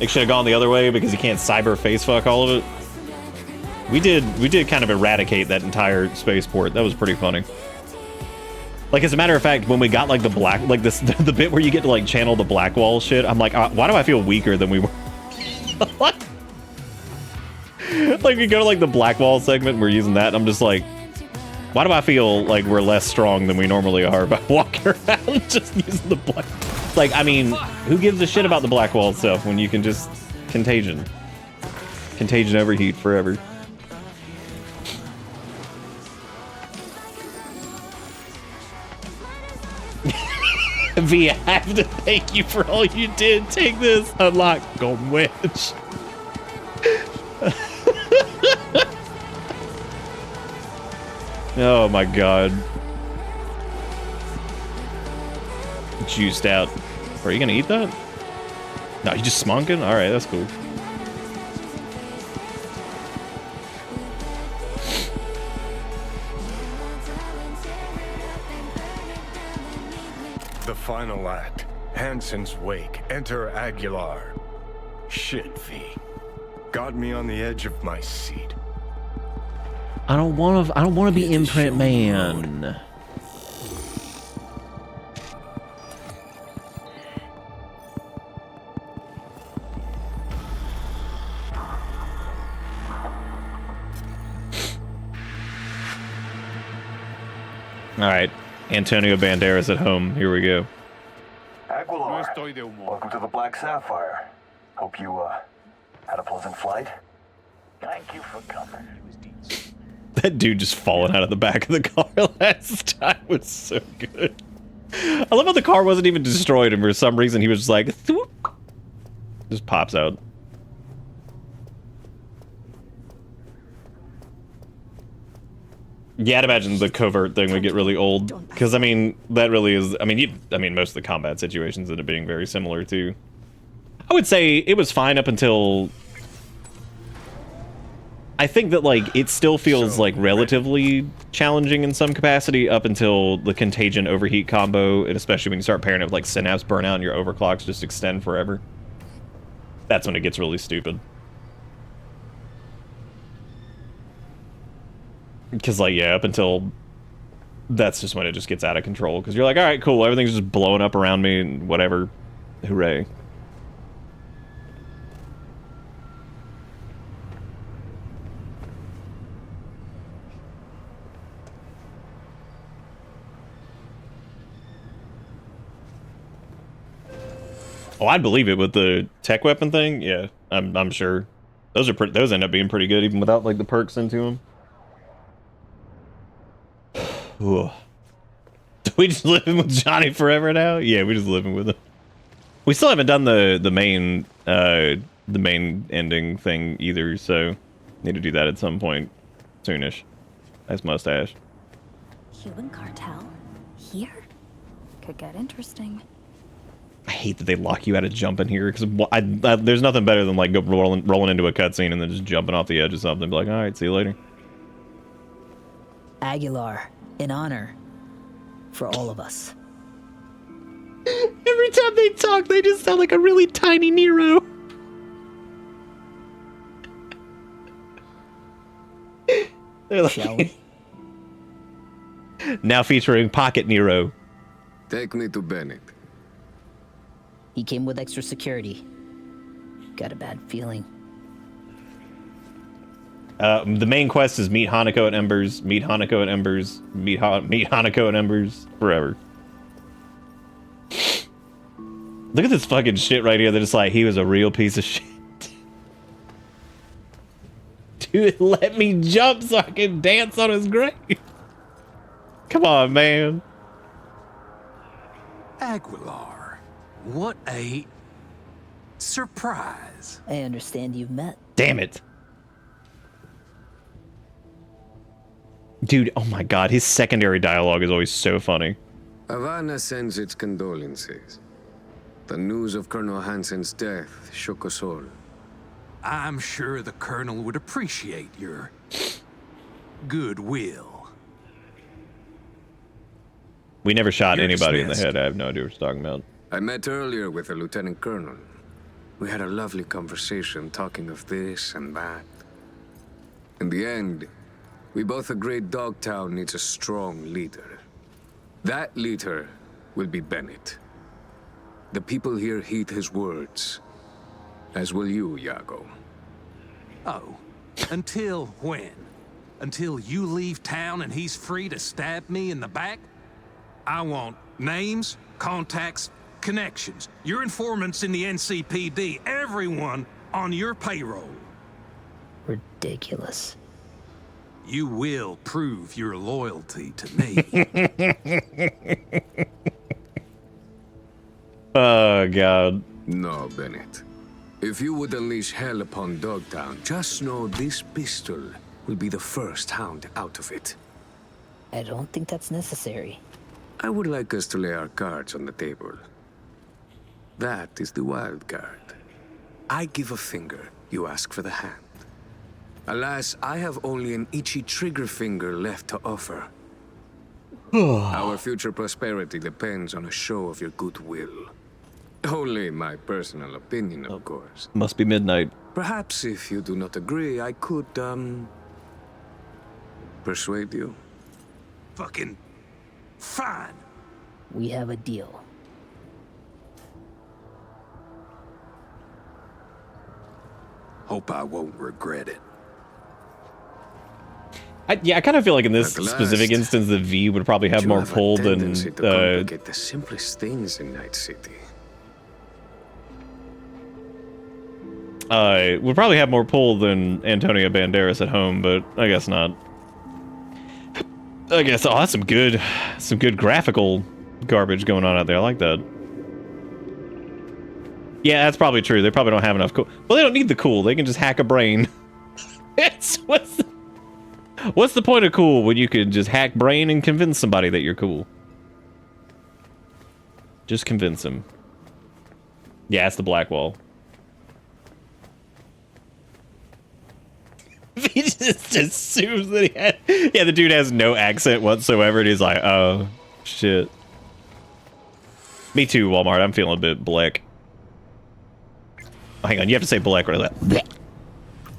It should have gone the other way because you can't cyber face fuck all of it. We did kind of eradicate that entire spaceport. That was pretty funny. Like, as a matter of fact, when we got like the bit where you get to like channel the Blackwall shit, I'm like, why do I feel weaker than we were? Like we go to like the Blackwall segment, and we're using that, and I'm just like, why do I feel like we're less strong than we normally are by walking around just using the black? Like, I mean, who gives a shit about the Blackwall stuff when you can just contagion overheat forever? V, I have to thank you for all you did. Take this. Unlock Golden Wedge. Oh my god. Juiced out. Are you gonna eat that? No, you just smonking? Alright, that's cool. The final act. Hansen's wake. Enter Aguilar. Shit, V. Got me on the edge of my seat. I don't want to be Imprint Man. All right, Antonio Banderas at home. Here we go. Aguilar, welcome to the Black Sapphire. Hope you had a pleasant flight. Thank you for coming. That dude just falling out of the back of the car last time was so good. I love how the car wasn't even destroyed, and for some reason he was just like, thwoop, just pops out. Yeah, I'd imagine the covert thing would get really old, because I mean that really is. I mean, most of the combat situations end up being very similar too. I would say it was fine up until. I think that like it still feels like relatively challenging in some capacity up until the contagion overheat combo, and especially when you start pairing it with like synapse burnout and your overclocks just extend forever. That's when it gets really stupid. Because, like, yeah, up until... That's just when it just gets out of control. Because you're like, alright, cool, everything's just blowing up around me and whatever. Hooray. Oh, I'd believe it with the tech weapon thing. Yeah, I'm sure. Those end up being pretty good, even without, like, the perks into them. Ooh. We just living with Johnny forever now? Yeah, we're just living with him. We still haven't done the main ending thing either, so need to do that at some point soonish. Nice mustache. Human cartel? Here? Could get interesting. I hate that they lock you out of jumping here, because there's nothing better than like rolling into a cutscene and then just jumping off the edge of something and be like, alright, see you later. Aguilar, in honor for all of us. Every time they talk, they just sound like a really tiny Nero. They're like, shall we? Now featuring Pocket Nero. Take me to Bennett. He came with extra security. Got a bad feeling. The main quest is meet Hanako at Embers, meet Hanako at Embers, meet Hanako at Embers, forever. Look at this fucking shit right here. They're just like, he was a real piece of shit. Dude, let me jump so I can dance on his grave. Come on, man. Aguilar, what a surprise. I understand you've met. Damn it. Dude, oh my god, his secondary dialogue is always so funny. Havana sends its condolences. The news of Colonel Hansen's death shook us all. I'm sure the Colonel would appreciate your goodwill. We never shot You're anybody dismissed. in the head. I have no idea what you're talking about. I met earlier with a Lieutenant Colonel. We had a lovely conversation talking of this and that. In the end, we both agreed Dogtown needs a strong leader. That leader will be Bennett. The people here heed his words, as will you, Iago. Oh, until when? Until you leave town and he's free to stab me in the back? I want names, contacts, connections. Your informants in the NCPD, everyone on your payroll. Ridiculous. You will prove your loyalty to me. Oh, God. No, Bennett. If you would unleash hell upon Dogtown, just know this pistol will be the first hound out of it. I don't think that's necessary. I would like us to lay our cards on the table. That is the wild card. I give a finger, you ask for the hand. Alas, I have only an itchy trigger finger left to offer. Our future prosperity depends on a show of your goodwill. Only my personal opinion, of course. Must be midnight. Perhaps if you do not agree, I could, persuade you. Fucking fine. We have a deal. Hope I won't regret it. I kind of feel like in this specific instance, the V would probably have more pull than complicate the simplest things in Night City. Would probably have more pull than Antonio Banderas at home, but I guess not. I guess, oh, that's some good graphical garbage going on out there. I like that. Yeah, that's probably true. They probably don't have enough cool. Well, they don't need the cool. They can just hack a brain. What's the point of cool when you can just hack brain and convince somebody that you're cool? Just convince him. Yeah, it's the black wall. He just assumes that he had... Yeah, the dude has no accent whatsoever, and he's like, oh, shit. Me too, Walmart. I'm feeling a bit black. Oh, hang on, you have to say black or that.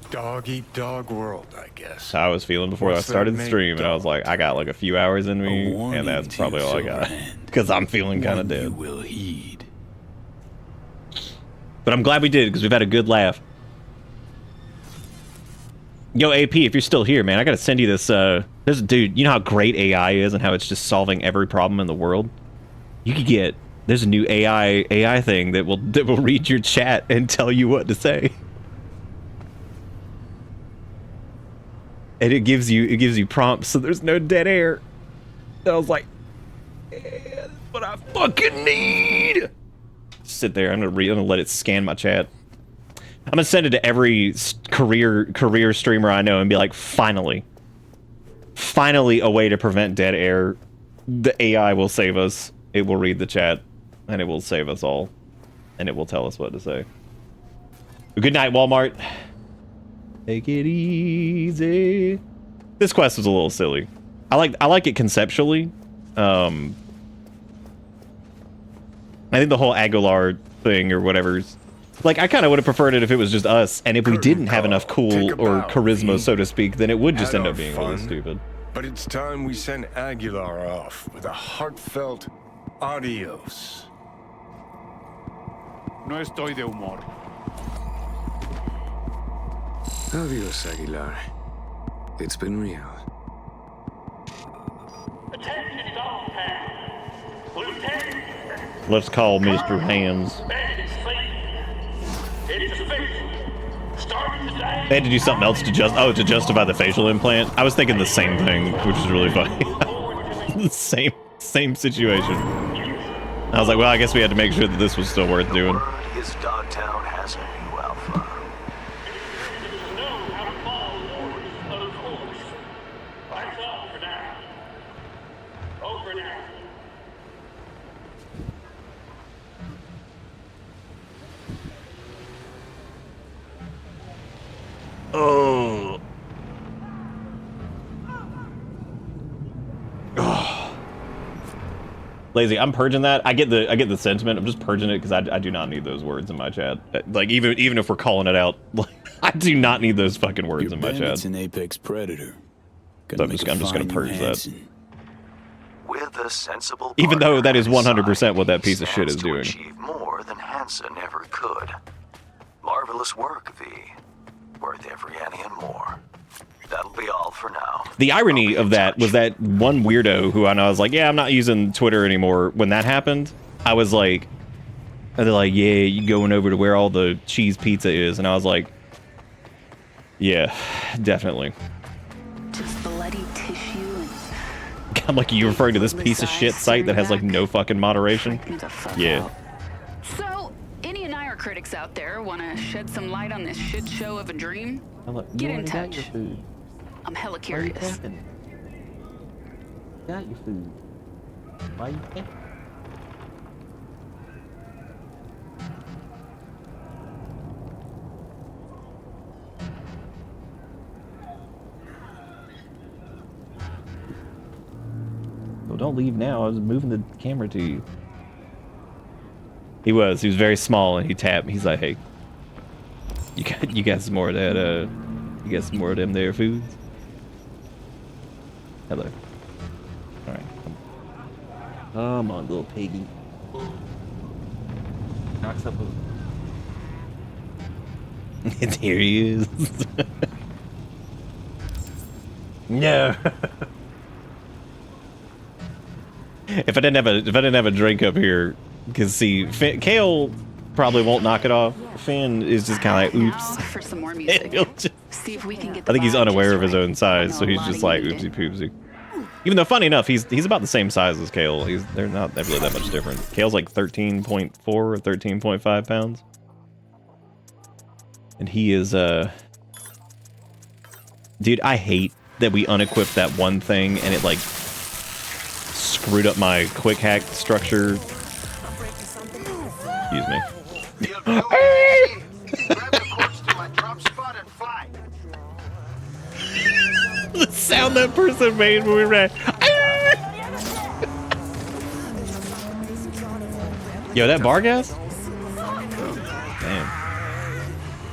Dog eat dog world, I guess. I was feeling before I started the stream, and I was like, I got like a few hours in me, and that's probably all I got. Because I'm feeling kind of dead. Will heed. But I'm glad we did, because we've had a good laugh. Yo, AP, if you're still here, man, I gotta send you this, dude, you know how great AI is and how it's just solving every problem in the world? You could get, there's a new AI thing that will read your chat and tell you what to say. And it gives you prompts, so there's no dead air. And I was like, yeah, that's what I fucking need. Sit there, I'm gonna let it scan my chat. I'm gonna send it to every career streamer I know and be like, finally a way to prevent dead air. The AI will save us. It will read the chat, and it will save us all, and it will tell us what to say. Good night, Walmart. Take it easy. This quest was a little silly. I like it conceptually. I think the whole Aguilar thing or whatever's like, I kind of would have preferred it if it was just us, and if we didn't have enough cool or charisma, so to speak, then it would just end up being a little stupid. But it's time we send Aguilar off with a heartfelt adios. No estoy de humor. Adios, Aguilar. It's been real. Attention Dogtown. Lieutenant. Let's call Mr. Hams. It's official. Starting today. They had to do something else to justify the facial implant. I was thinking the same thing, which is really funny. same situation. I was like, well, I guess we had to make sure that this was still worth doing. His Dogtown has a new alpha. Oh. Oh. Lazy, I'm purging that. I get the sentiment. I'm just purging it because I do not need those words in my chat. Like even if we're calling it out, like, I do not need those fucking words in my chat. It's an apex predator. So I'm just gonna purge that. With a sensible Even though that is partner 100% what that piece of shit is to doing. achieve more than Hansen ever could. Marvelous work, V. Worth every penny and more. That'll be all for now. The irony of that was that one weirdo who I know, I was like, yeah, I'm not using Twitter anymore. When that happened, I was like, and they're like, yeah, you going over to where all the cheese pizza is, and I was like, yeah, definitely. Just bloody tissue. I'm like, you referring to this piece of shit site that has like no fucking moderation? Yeah. So, any and I are critics out there want to shed some light on this shit show of a dream? Get in touch. I'm hella curious. Got your food. Why you think? Well, don't leave now. I was moving the camera to you. He was very small, and he tapped. He's like, hey, you got some more of that, you got some more of them there foods? Hello. All right. Come on, little piggy. Knocks up a... There he is. No. If I didn't have a drink up here, because see, Kale probably won't knock it off. Finn is just kind of like, oops. For some more music. See if we can get I think he's unaware of his own size, so he's just like oopsie poopsie. Even though, funny enough, he's about the same size as Kale. They're not really that much different. Kale's like 13.4 or 13.5 pounds, and he is dude, I hate that we unequipped that one thing and it like screwed up my quick hack structure. Excuse me. The sound that person made when we ran. Yo, that bar gas? Damn.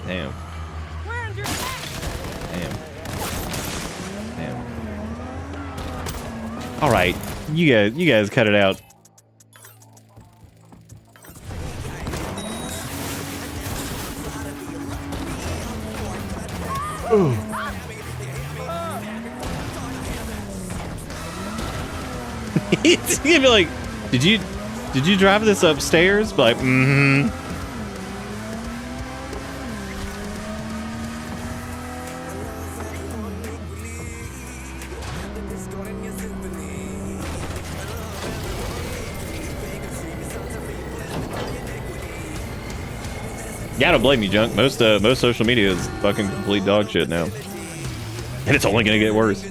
Damn. Damn. All right, you guys cut it out. Ooh. He's gonna be like, did you drive this upstairs? But like, mm-hmm. Yeah, I don't blame you, Junk. Most social media is fucking complete dog shit now, and it's only gonna get worse.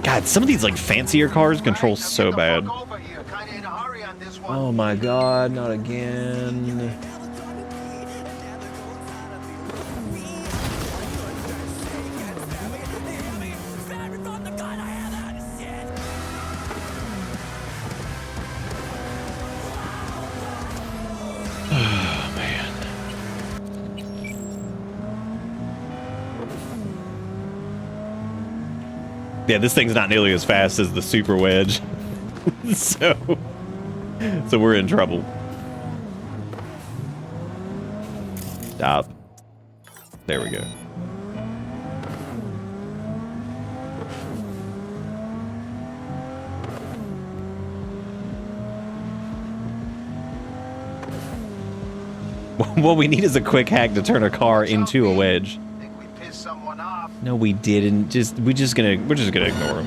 God, some of these like fancier cars control so bad. Oh my God, not again. Yeah, this thing's not nearly as fast as the Super Wedge, so we're in trouble. Stop. There we go. What we need is a quick hack to turn a car into a wedge. No, we didn't. We're just gonna ignore him.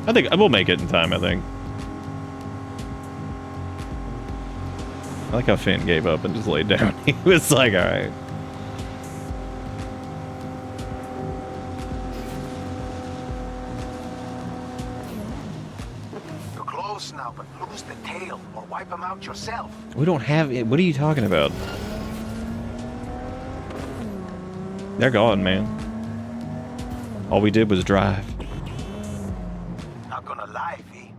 I think we'll make it in time. I think. I like how Finn gave up and just laid down. He was like, "All right." close now, but lose the tail or wipe them out yourself. We don't have it. What are you talking about? They're gone, man. All we did was drive. Not gonna lie, V.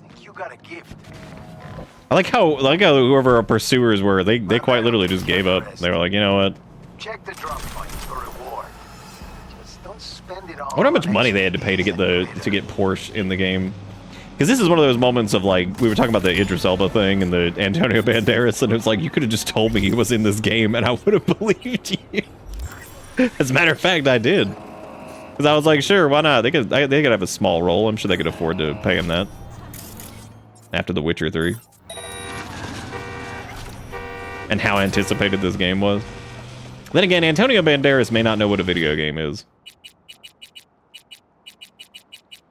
Think you got a gift. I like how whoever our pursuers were, they quite literally just gave up. They were like, you know what? Check the drop points for reward. Just don't spend it all. I wonder how much money they had to pay to get Porsche in the game. Because this is one of those moments of like, we were talking about the Idris Elba thing and the Antonio Banderas, and it was like, you could have just told me he was in this game and I would have believed you. As a matter of fact, I did. Because I was like, sure, why not? They could have a small role. I'm sure they could afford to pay him that. After The Witcher 3. And how anticipated this game was. Then again, Antonio Banderas may not know what a video game is.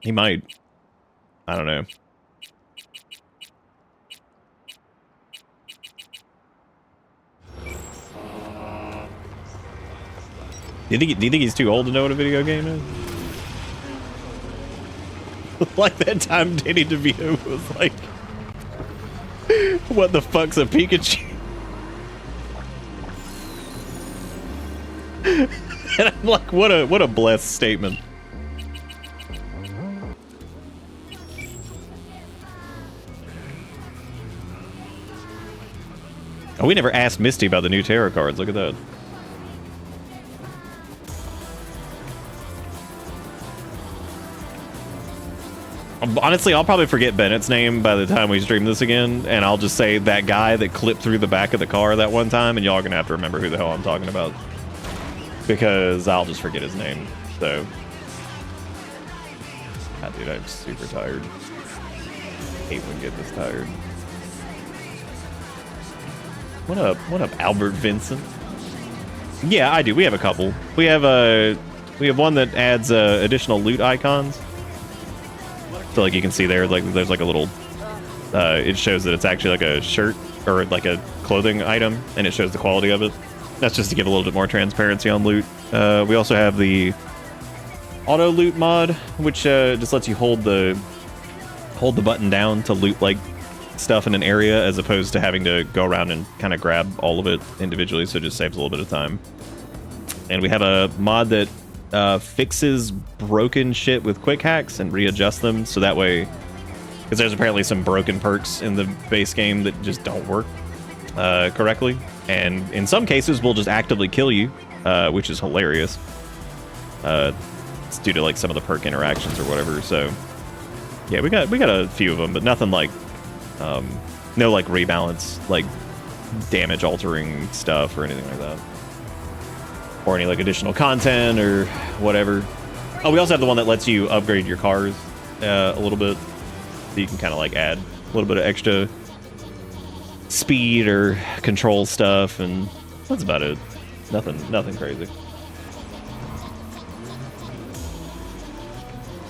He might. I don't know. Do you think he's too old to know what a video game is? Like that time Danny DeVito was like, what the fuck's a Pikachu? And I'm like, what a blessed statement. Oh, we never asked Misty about the new tarot cards. Look at that. Honestly, I'll probably forget Bennett's name by the time we stream this again, and I'll just say that guy that clipped through the back of the car that one time, and y'all are gonna have to remember who the hell I'm talking about. Because I'll just forget his name, so. God, dude, I'm super tired. Hate when I get this tired. What up, Albert Vincent? Yeah, I do. We have a couple. We have one that adds additional loot icons. So like you can see there, like there's like a little. It shows that it's actually like a shirt or like a clothing item, and it shows the quality of it. That's just to give a little bit more transparency on loot. We also have the auto loot mod, which just lets you hold the button down to loot like stuff in an area, as opposed to having to go around and kind of grab all of it individually. So it just saves a little bit of time. And we have a mod that fixes broken shit with quick hacks and readjusts them, so that way, because there's apparently some broken perks in the base game that just don't work correctly, and in some cases will just actively kill you, which is hilarious. It's due to like some of the perk interactions or whatever. So yeah, we got a few of them, but nothing like no like rebalance, like damage altering stuff or anything like that. Or any like additional content or whatever. Oh, we also have the one that lets you upgrade your cars a little bit, so you can kind of like add a little bit of extra speed or control stuff, and that's about it. Nothing crazy.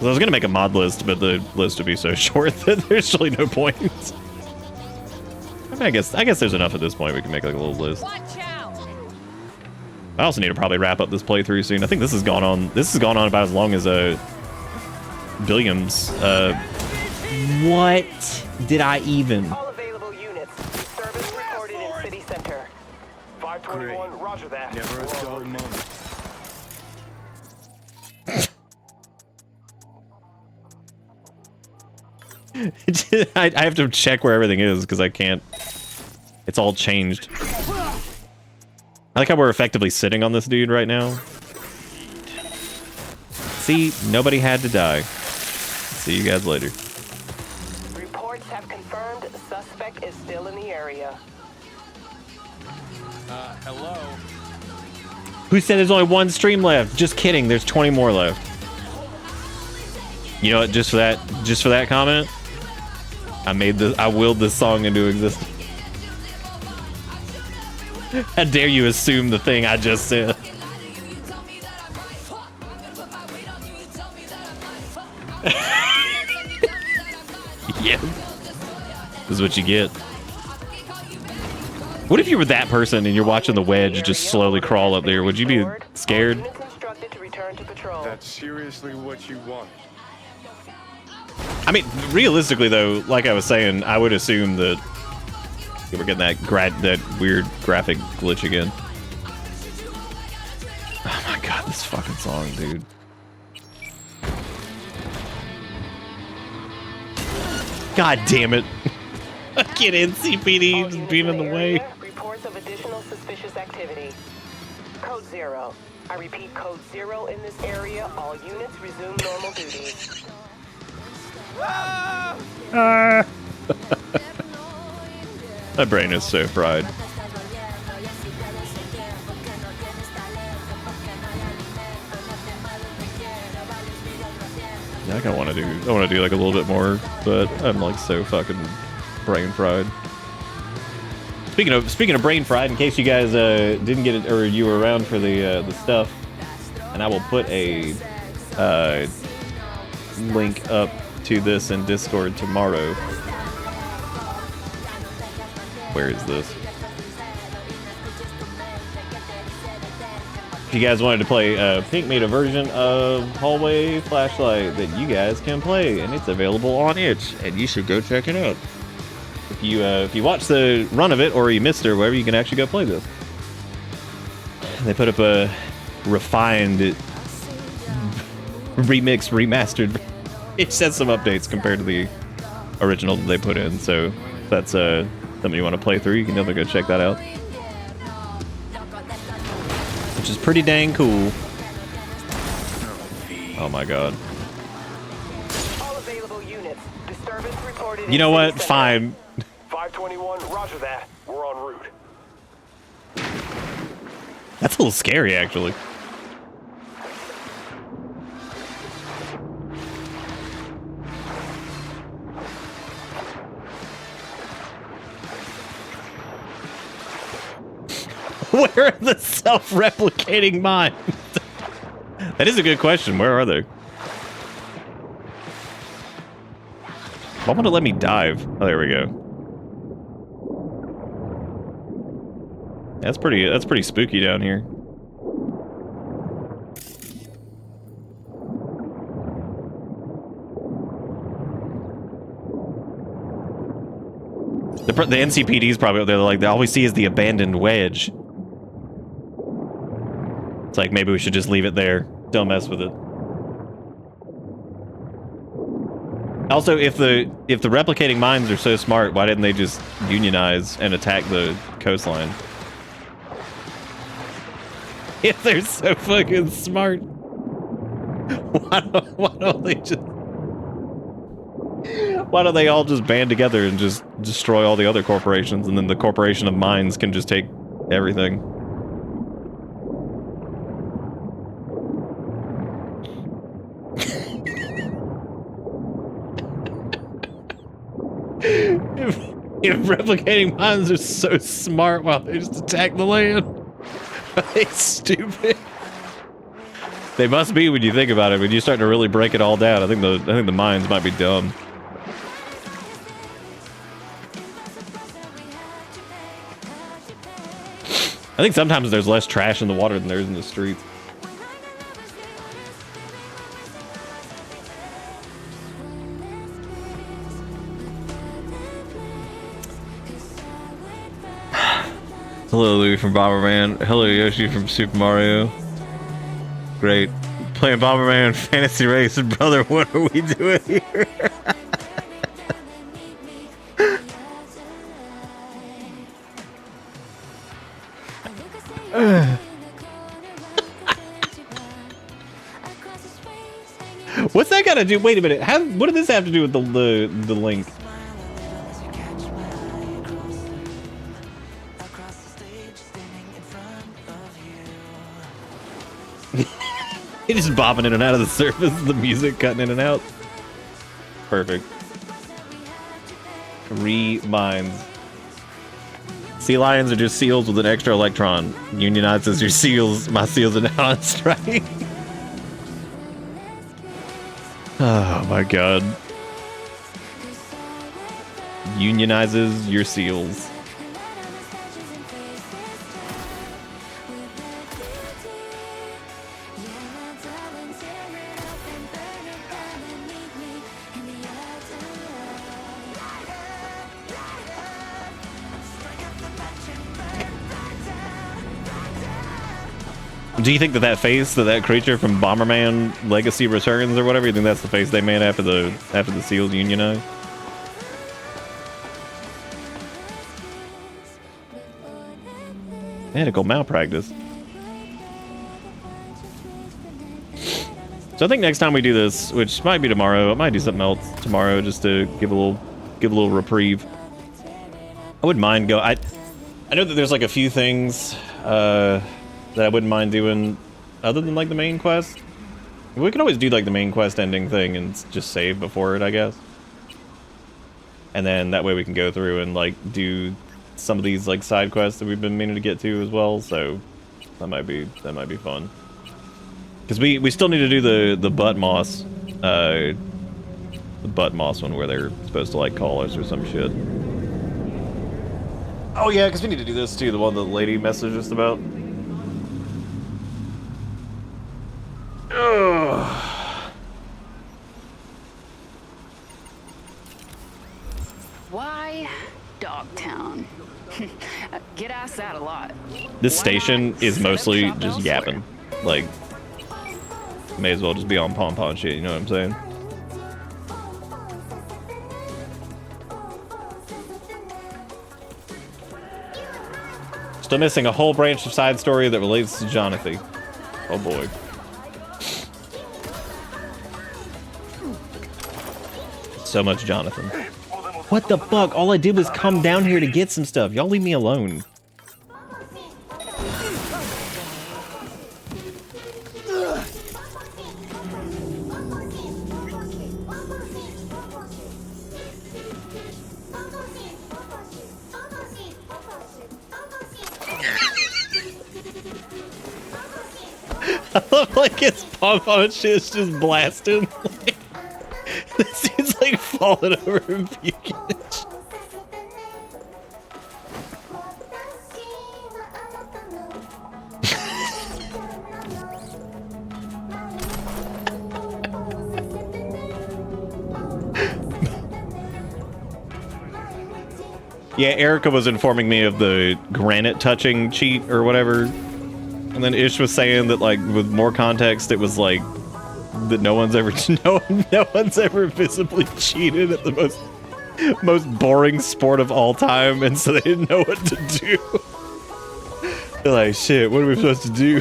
So I was gonna make a mod list, but the list would be so short that there's really no point. I mean, I guess there's enough at this point we can make like a little list. Watch out. I also need to probably wrap up this playthrough soon. I think this has gone on about as long as Billiams. What did I even? All available units. Service recorded in city center. 521, roger that. Never a dull moment. I have to check where everything is because I can't. It's all changed. I like how we're effectively sitting on this dude right now. See, nobody had to die. See you guys later. Reports have confirmed the suspect is still in the area. Hello? Who said there's only one stream left? Just kidding, there's 20 more left. You know what, just for that comment, I willed this song into existence. How dare you assume the thing I just said? Yeah. This is what you get. What if you were that person and you're watching the wedge just slowly crawl up there? Would you be scared? That's seriously what you want. I mean, realistically though, like I was saying, I would assume that we're getting that weird graphic glitch again. Oh my god, this fucking song, dude. God damn it. Fucking NCPD just being in the way. Reports of additional suspicious activity. Code 0. I repeat, Code 0 in this area. All units resume normal duties. My brain is so fried. Yeah, I kind of want to do. I want to do like a little bit more, but I'm like so fucking brain fried. Speaking of brain fried, in case you guys didn't get it or you were around for the stuff, and I will put a link up to this in Discord tomorrow. Where is this? If you guys wanted to play, Pink made a version of Hallway Flashlight that you guys can play, and it's available on itch, and you should go check it out. If you watch the run of it or you missed it or whatever, you can actually go play this. They put up a refined, remixed, remastered. It says some updates compared to the original that they put in, so if that's something you want to play through, you can definitely go check that out. Which is pretty dang cool. Oh my god. All available units. Disturbance reported. You know what? Fine. 521, roger that. We're en route. That's a little scary, actually. Where are the self-replicating mines? That is a good question. Where are they? Why won't it let me dive? Oh, there we go. That's pretty spooky down here. The NCPD is probably they're like all we see is the abandoned wedge. It's like maybe we should just leave it there. Don't mess with it. Also, if the replicating mines are so smart, why didn't they just unionize and attack the coastline? If they're so fucking smart, why don't they all just band together and just destroy all the other corporations, and then the corporation of mines can just take everything? If replicating mines are so smart, why don't they just attack the land? It's stupid. They must be when you think about it. When you start to really break it all down, I think the mines might be dumb. I think sometimes there's less trash in the water than there is in the streets. Hello, Louie from Bomberman. Hello, Yoshi from Super Mario. Great. Playing Bomberman Fantasy Race. Brother, what are we doing here? What's that got to do? Wait a minute. What did this have to do with the link? He's just bobbing in and out of the surface, the music cutting in and out. Perfect. Mines. Sea lions are just seals with an extra electron. Unionizes your seals. My seals are now on strike. Oh my god. Unionizes your seals. Do you think that that face, that creature from Bomberman Legacy Returns or whatever, you think that's the face they made after the SEALs unionized? Medical malpractice. So I think next time we do this, which might be tomorrow, I might do something else tomorrow just to give a little reprieve. I wouldn't mind go. I know that there's like a few things that I wouldn't mind doing other than like the main quest. We can always do like the main quest ending thing and just save before it, I guess. And then that way we can go through and like do some of these like side quests that we've been meaning to get to as well. So that might be fun. Because we still need to do the butt moss, the butt moss one where they're supposed to like call us or some shit. Oh yeah, because we need to do this too, the one that the lady messaged us about. Ugh. Why Dogtown? Get asked that a lot. This station is mostly just yapping. Like, may as well just be on pom-pom shit, you know what I'm saying? Still missing a whole branch of side story that relates to Jonathan. Oh boy. So much Jonathan. What the fuck? All I did was come down here to get some stuff. Y'all leave me alone. I love like his pom-pom shit is just blasting. This dude's like falling over and puking. Yeah, Erica was informing me of the granite touching cheat or whatever. And then Ish was saying that, like, with more context, it was like that no one's ever visibly cheated at the most boring sport of all time, and so they didn't know what to do. They're like, shit, what are we supposed to do?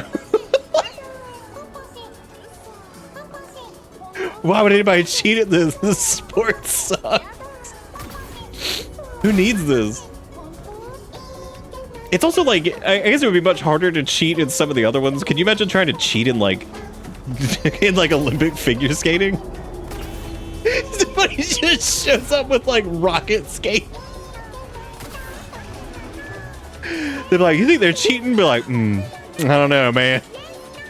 Why would anybody cheat at this? This sport sucks. Who needs this? It's also like, I guess it would be much harder to cheat in some of the other ones. Can you imagine trying to cheat in like Olympic figure skating? Somebody just shows up with like rocket skate. They're like, you think they're cheating? Be like, I don't know, man.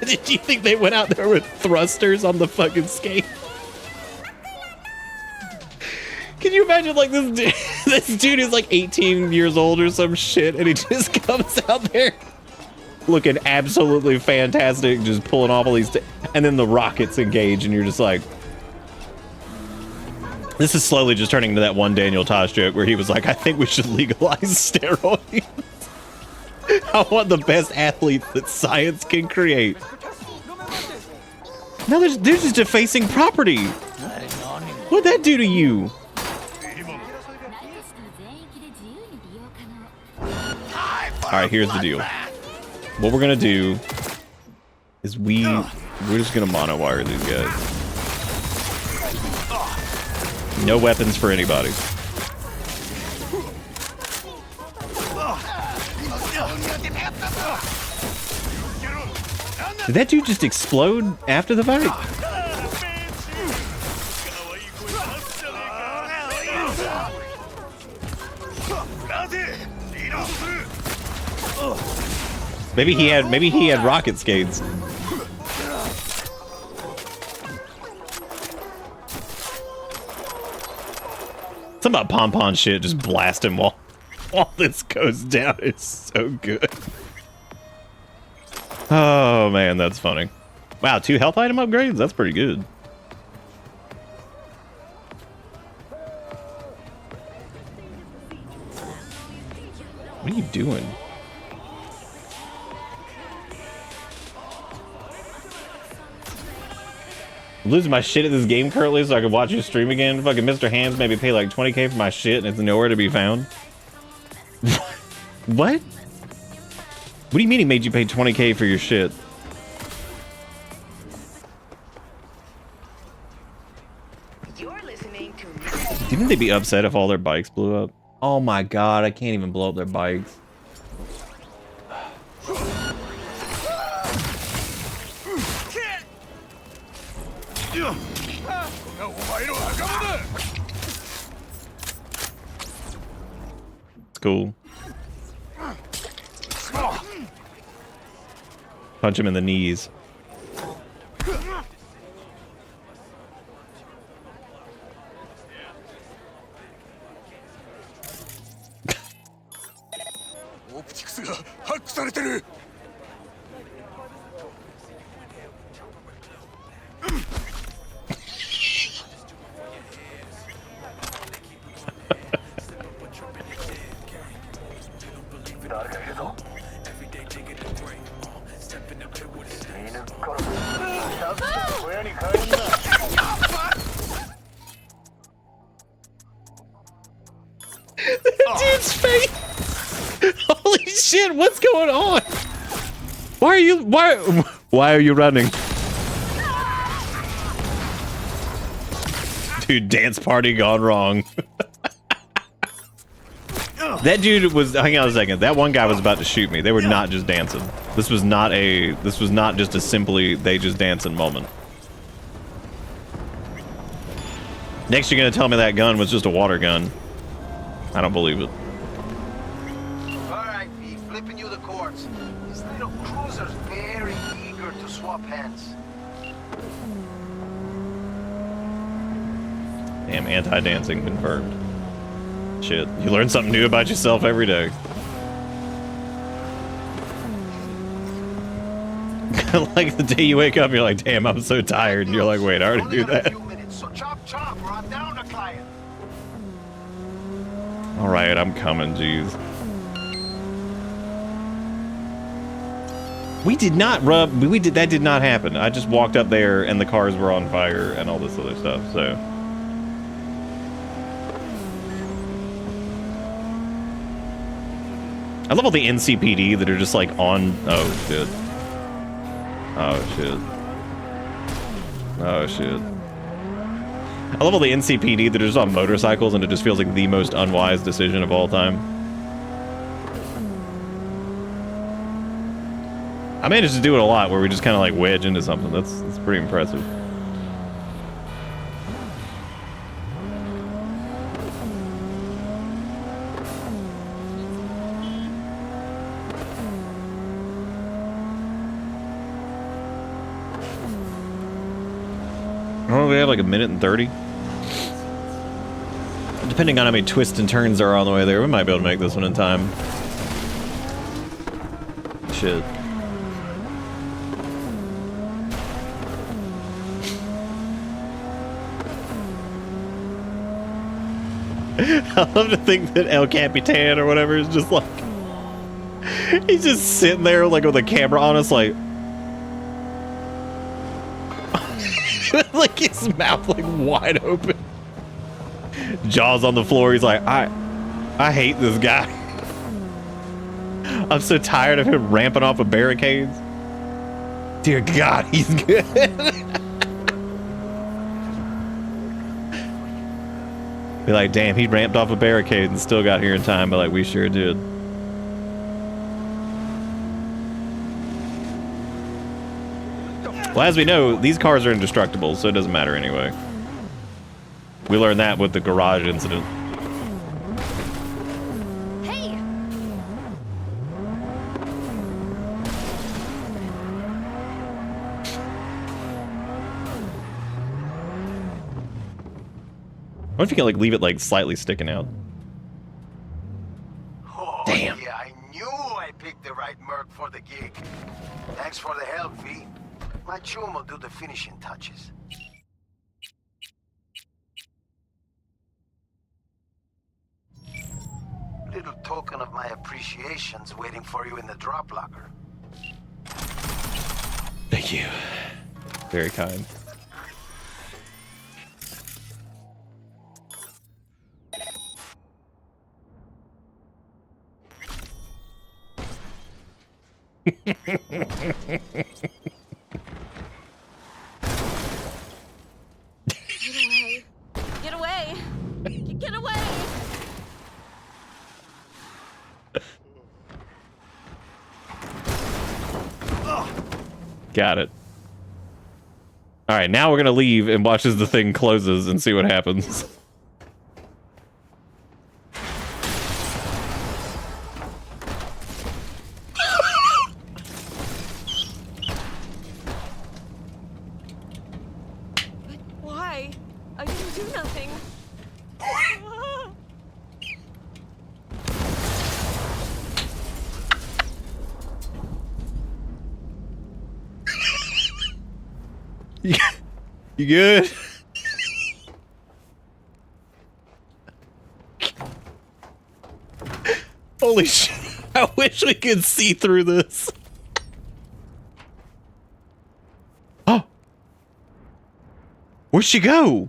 Did you think they went out there with thrusters on the fucking skate? Can you imagine like this dude is like 18 years old or some shit, and he just comes out there looking absolutely fantastic, just pulling off all these, and then the rockets engage, and you're just like, this is slowly just turning into that one Daniel Tosh joke where he was like, I think we should legalize steroids. I want the best athletes that science can create. No, they're just defacing property. What'd that do to you? Alright, here's the deal. What we're gonna do is we're just gonna monowire these guys. No weapons for anybody. Did that dude just explode after the fight? Maybe he had rocket skates. Something about pom-pom shit just blast him while this goes down. It's so good. Oh man, that's funny. Wow, 2 health item upgrades? That's pretty good. What are you doing? I'm losing my shit at this game currently so I can watch you stream again. Fucking Mr. Hands made me pay like 20k for my shit and it's nowhere to be found. What? What do you mean he made you pay 20k for your shit? Didn't they be upset if all their bikes blew up? Oh my god, I can't even blow up their bikes. It's cool. Punch him in the knees. Dude's face! Holy shit, what's going on? Why are you running? Dude, dance party gone wrong. That dude was, hang on a second, that one guy was about to shoot me. They were not just dancing. This was not just a simply they just dancing moment. Next you're gonna tell me that gun was just a water gun. I don't believe it. Alright, V, flipping you the courts. This little cruiser's very eager to swap hands. Damn, anti-dancing confirmed. Shit, you learn something new about yourself every day. Like the day you wake up, you're like, damn, I'm so tired. And you're like, wait, I already do that. So chop chop, or I'm down a client. Alright, I'm coming, jeez. We did not that did not happen. I just walked up there and the cars were on fire and all this other stuff, so. I love all the NCPD that are just like on, oh shit. Oh shit. Oh shit. I love all the NCPD that are just on motorcycles and it just feels like the most unwise decision of all time. I managed to do it a lot where we just kind of like wedge into something. That's pretty impressive. Oh, we have like a minute and 30. Depending on how many twists and turns are on the way there, we might be able to make this one in time. Shit. I love to think that El Capitan or whatever is just like... He's just sitting there like with a camera on us like... like his mouth like wide open. Jaws on the floor. He's like, I hate this guy. I'm so tired of him ramping off of barricades. Dear God, he's good. Be like, damn, he ramped off a barricade and still got here in time, but like, we sure did. Well, as we know, these cars are indestructible, so it doesn't matter anyway. We learned that with the garage incident. Hey! What if you can like leave it like slightly sticking out? Oh, damn. Yeah, I knew I picked the right merc for the gig. Thanks for the help, V. My chum will do the finishing touches. Little token of my appreciation's waiting for you in the drop locker. Thank you. Very kind. away. Get away. Get away. Got it. All right, now we're gonna leave and watch as the thing closes and see what happens. Why? I didn't do nothing. You good? Holy shit. I wish we could see through this. Oh. Where'd she go?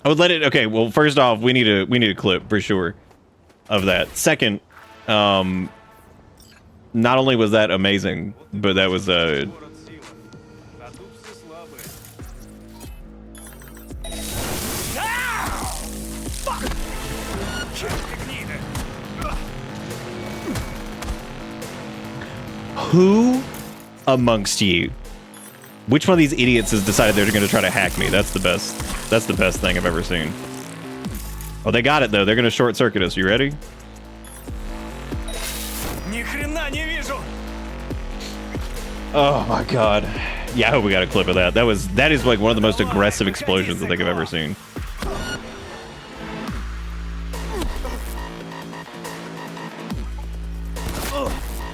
I would let it. Okay, well, first off, we need a clip for sure of that. Second, not only was that amazing, but that was who amongst you? Which one of these idiots has decided they're going to try to hack me? That's the best. That's the best thing I've ever seen. Oh, they got it though. They're going to short circuit us. You ready? Oh my god. Yeah, I hope we got a clip of that. That is like one of the most aggressive explosions I think I've ever seen.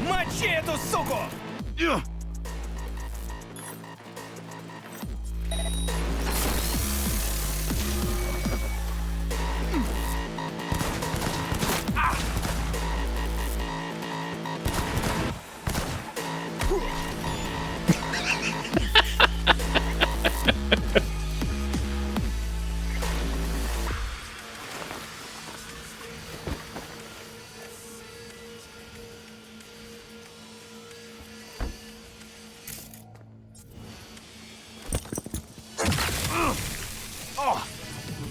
Мочи эту суку!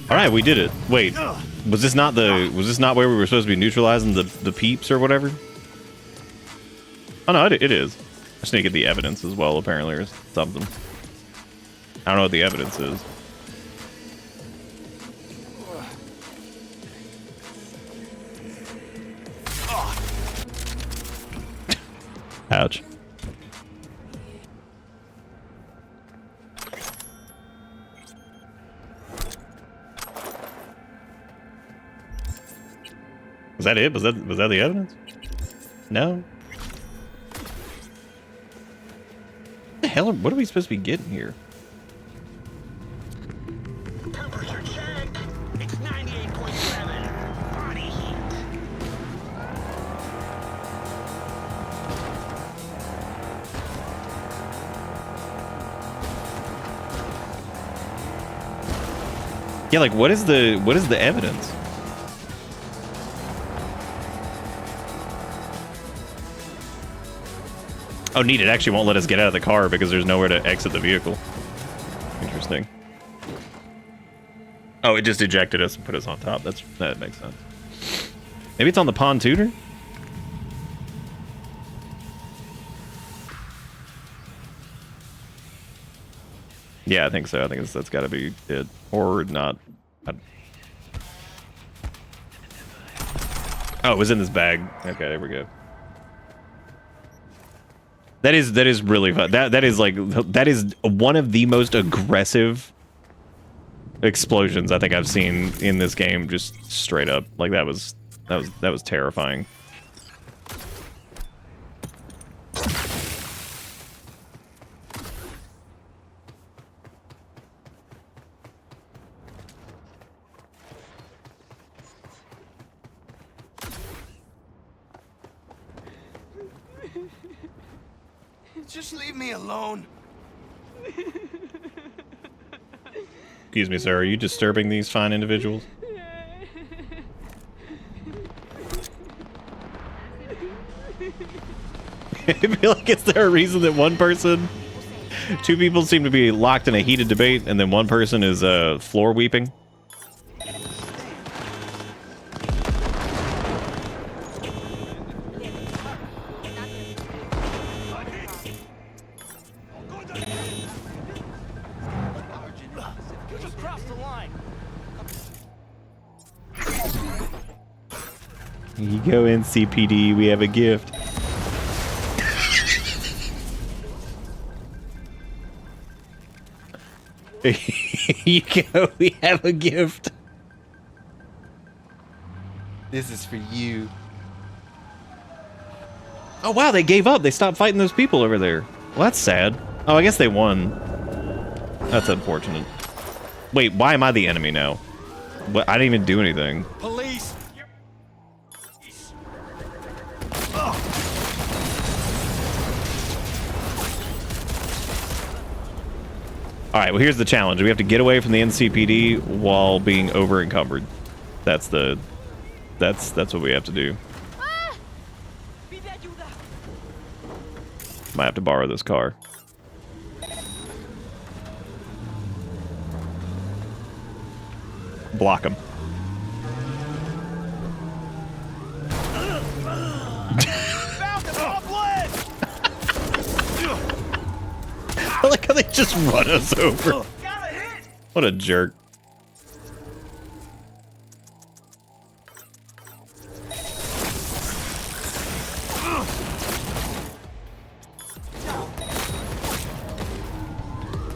All right, we did it. Wait, was this not where we were supposed to be neutralizing the peeps or whatever? Oh no, it is. I just need to get the evidence as well, apparently, or something. I don't know what the evidence is. Ouch. Was that it? Was that the evidence? No. What the hell? What are we supposed to be getting here? Temperature check. It's 98.7. Body heat. Yeah, like what is the evidence? Oh, neat. It actually won't let us get out of the car because there's nowhere to exit the vehicle. Interesting. Oh, it just ejected us and put us on top. That makes sense. Maybe it's on the pontooner? Yeah, I think so. I think that's got to be it. Or not. Oh, it was in this bag. Okay, there we go. That is really fun. That is one of the most aggressive explosions I think I've seen in this game. Just straight up, like that was terrifying. Just leave me alone. Excuse me, sir. Are you disturbing these fine individuals? It'd be like, is there a reason that two people seem to be locked in a heated debate, and then one person is floor weeping? You just crossed the line. Here you go, NCPD. We have a gift. Here you go. We have a gift. This is for you. Oh, wow. They gave up. They stopped fighting those people over there. Well, that's sad. Oh, I guess they won. That's unfortunate. Wait, why am I the enemy now? What? I didn't even do anything. Police! Alright, well here's the challenge. We have to get away from the NCPD while being over encumbered. That's what we have to do. Might have to borrow this car. Block him. I like how they just run us over. What a jerk.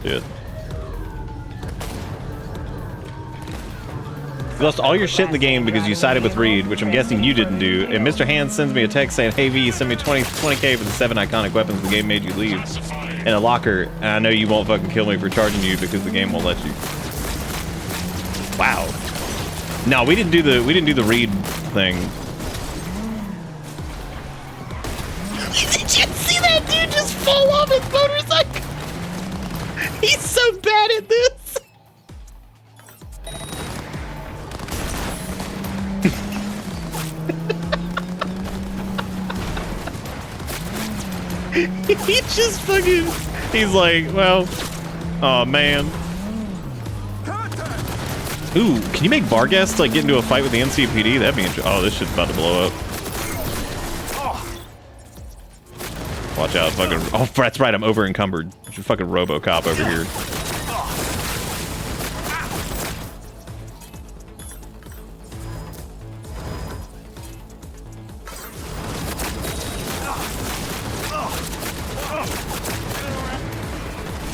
Dude. You lost all your shit in the game because you sided with Reed, which I'm guessing you didn't do. And Mr. Hands sends me a text saying, "Hey V, send me 20K for the 7 iconic weapons the game made you leave in a locker. And I know you won't fucking kill me for charging you because the game won't let you." Wow. No, we didn't do the Reed thing. Did you see that dude just fall off his motorcycle? He's so bad at this. He just fucking... He's like, well... Oh, man. Ooh, can you make Vargas, like, get into a fight with the NCPD? That'd be interesting. Oh, this shit's about to blow up. Watch out, fucking... Oh, that's right, I'm over encumbered. There's a fucking RoboCop over here.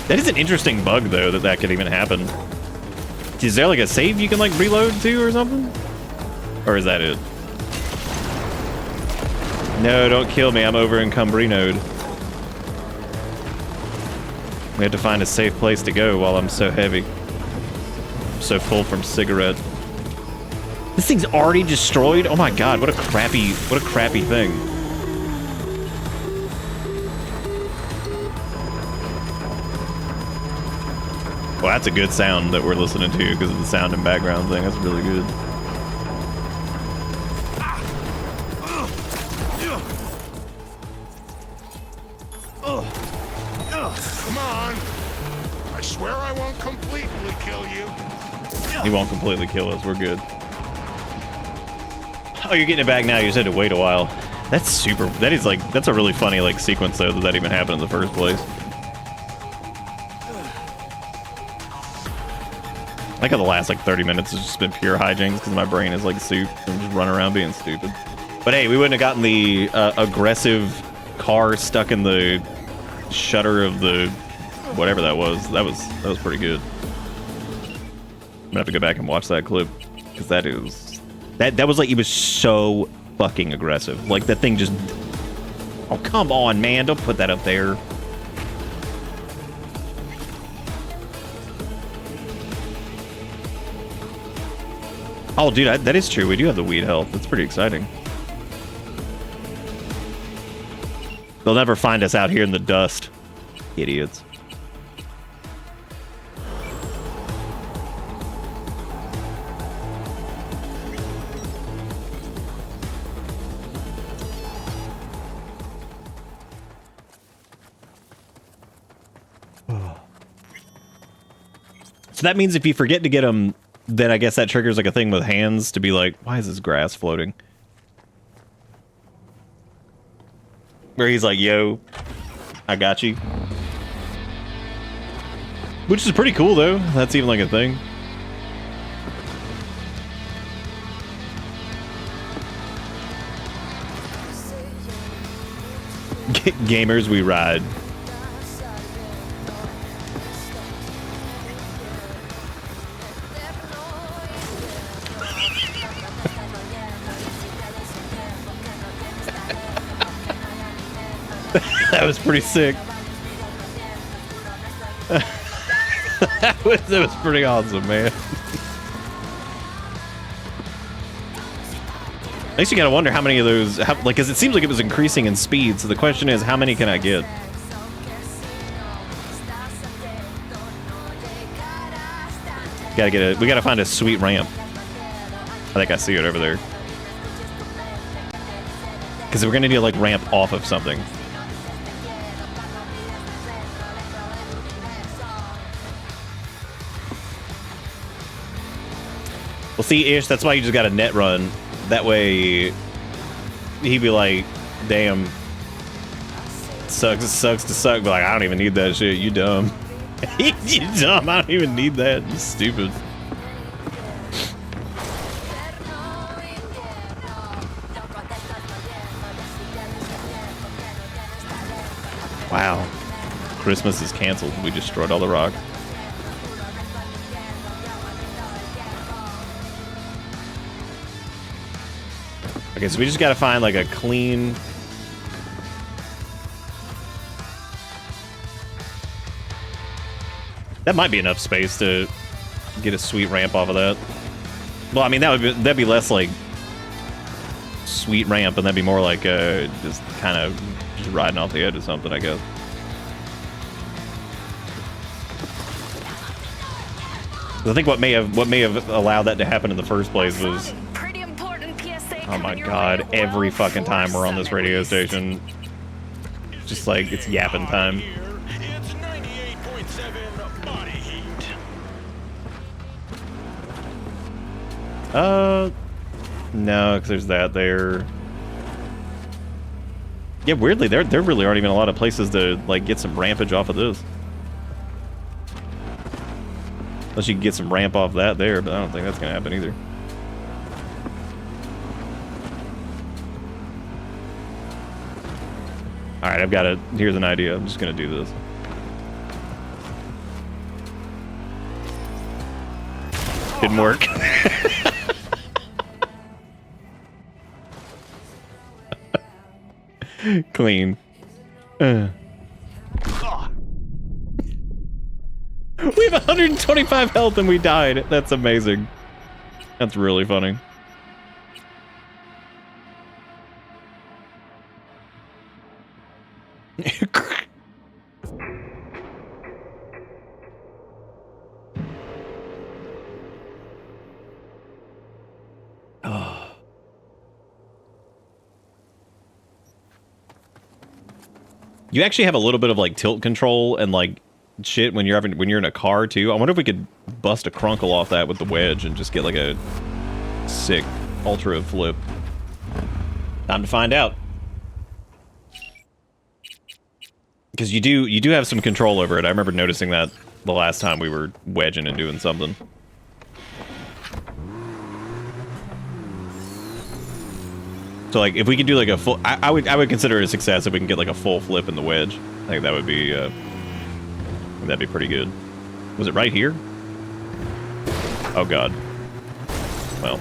That is an interesting bug, though, that could even happen. Is there, like, a save you can, like, reload to or something? Or is that it? No, don't kill me. I'm over encumbrinoed. We have to find a safe place to go while I'm so heavy. I'm so full from cigarette. This thing's already destroyed? Oh my god, what a crappy thing. Well, that's a good sound that we're listening to because of the sound and background thing. That's really good. Come on. I swear I won't completely kill you. He won't completely kill us. We're good. Oh, you're getting it back now. You just had to wait a while. That's super. That is like, that's a really funny like sequence though that even happened in the first place. I like how the last like 30 minutes has just been pure hijinks because my brain is like soup and just running around being stupid. But hey, we wouldn't have gotten the aggressive car stuck in the shutter of the whatever that was. That was pretty good. I'm gonna have to go back and watch that clip because that was like, it was so fucking aggressive. Like that thing just, oh come on man, don't put that up there. Oh, dude, that is true. We do have the weed health. That's pretty exciting. They'll never find us out here in the dust. Idiots. So that means if you forget to get them, then I guess that triggers like a thing with hands to be like, why is this grass floating? Where he's like, yo, I got you. Which is pretty cool though. That's even like a thing. Gamers, we ride. That was pretty sick. that was pretty awesome, man. At least you gotta wonder how many of those, like, because it seems like it was increasing in speed. So the question is, how many can I get? Gotta get a. We gotta find a sweet ramp. I think I see it over there. Because we're gonna need to like ramp off of something. Well, see, Ish, that's why you just got a net run. That way, he'd be like, damn, sucks to suck. But like, I don't even need that shit. You dumb. You dumb. I don't even need that. You stupid. Wow. Christmas is canceled. We destroyed all the rock. Okay, so we just gotta find like a clean... That might be enough space to get a sweet ramp off of that. Well, I mean, that'd be less like sweet ramp, and that'd be more like just kind of just riding off the edge of something, I guess. I think what may have allowed that to happen in the first place was, oh my god, every fucking time we're on this radio station, just like it's yapping time. No, because there's that there. Yeah, weirdly, there really aren't even a lot of places to like get some rampage off of this. Unless you can get some ramp off that there, but I don't think that's gonna happen either. Alright, I've got it. Here's an idea. I'm just gonna do this. Didn't work. Clean. We have 125 health and we died. That's amazing. That's really funny. Oh. You actually have a little bit of like tilt control and like shit when you're in a car too. I wonder if we could bust a crunkle off that with the wedge and just get like a sick ultra flip. Time to find out. Because you do have some control over it. I remember noticing that the last time we were wedging and doing something. So like if we could do like a full, I would consider it a success if we can get like a full flip in the wedge. I think that would be that'd be pretty good. Was it right here? Oh god. Well.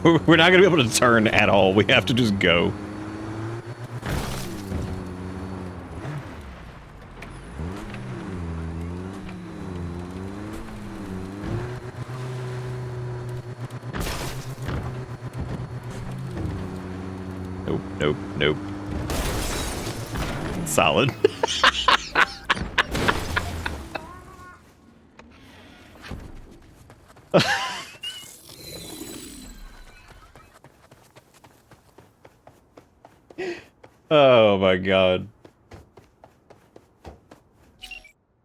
We're not gonna be able to turn at all. We have to just go. Nope, nope, nope. Solid. Oh my god.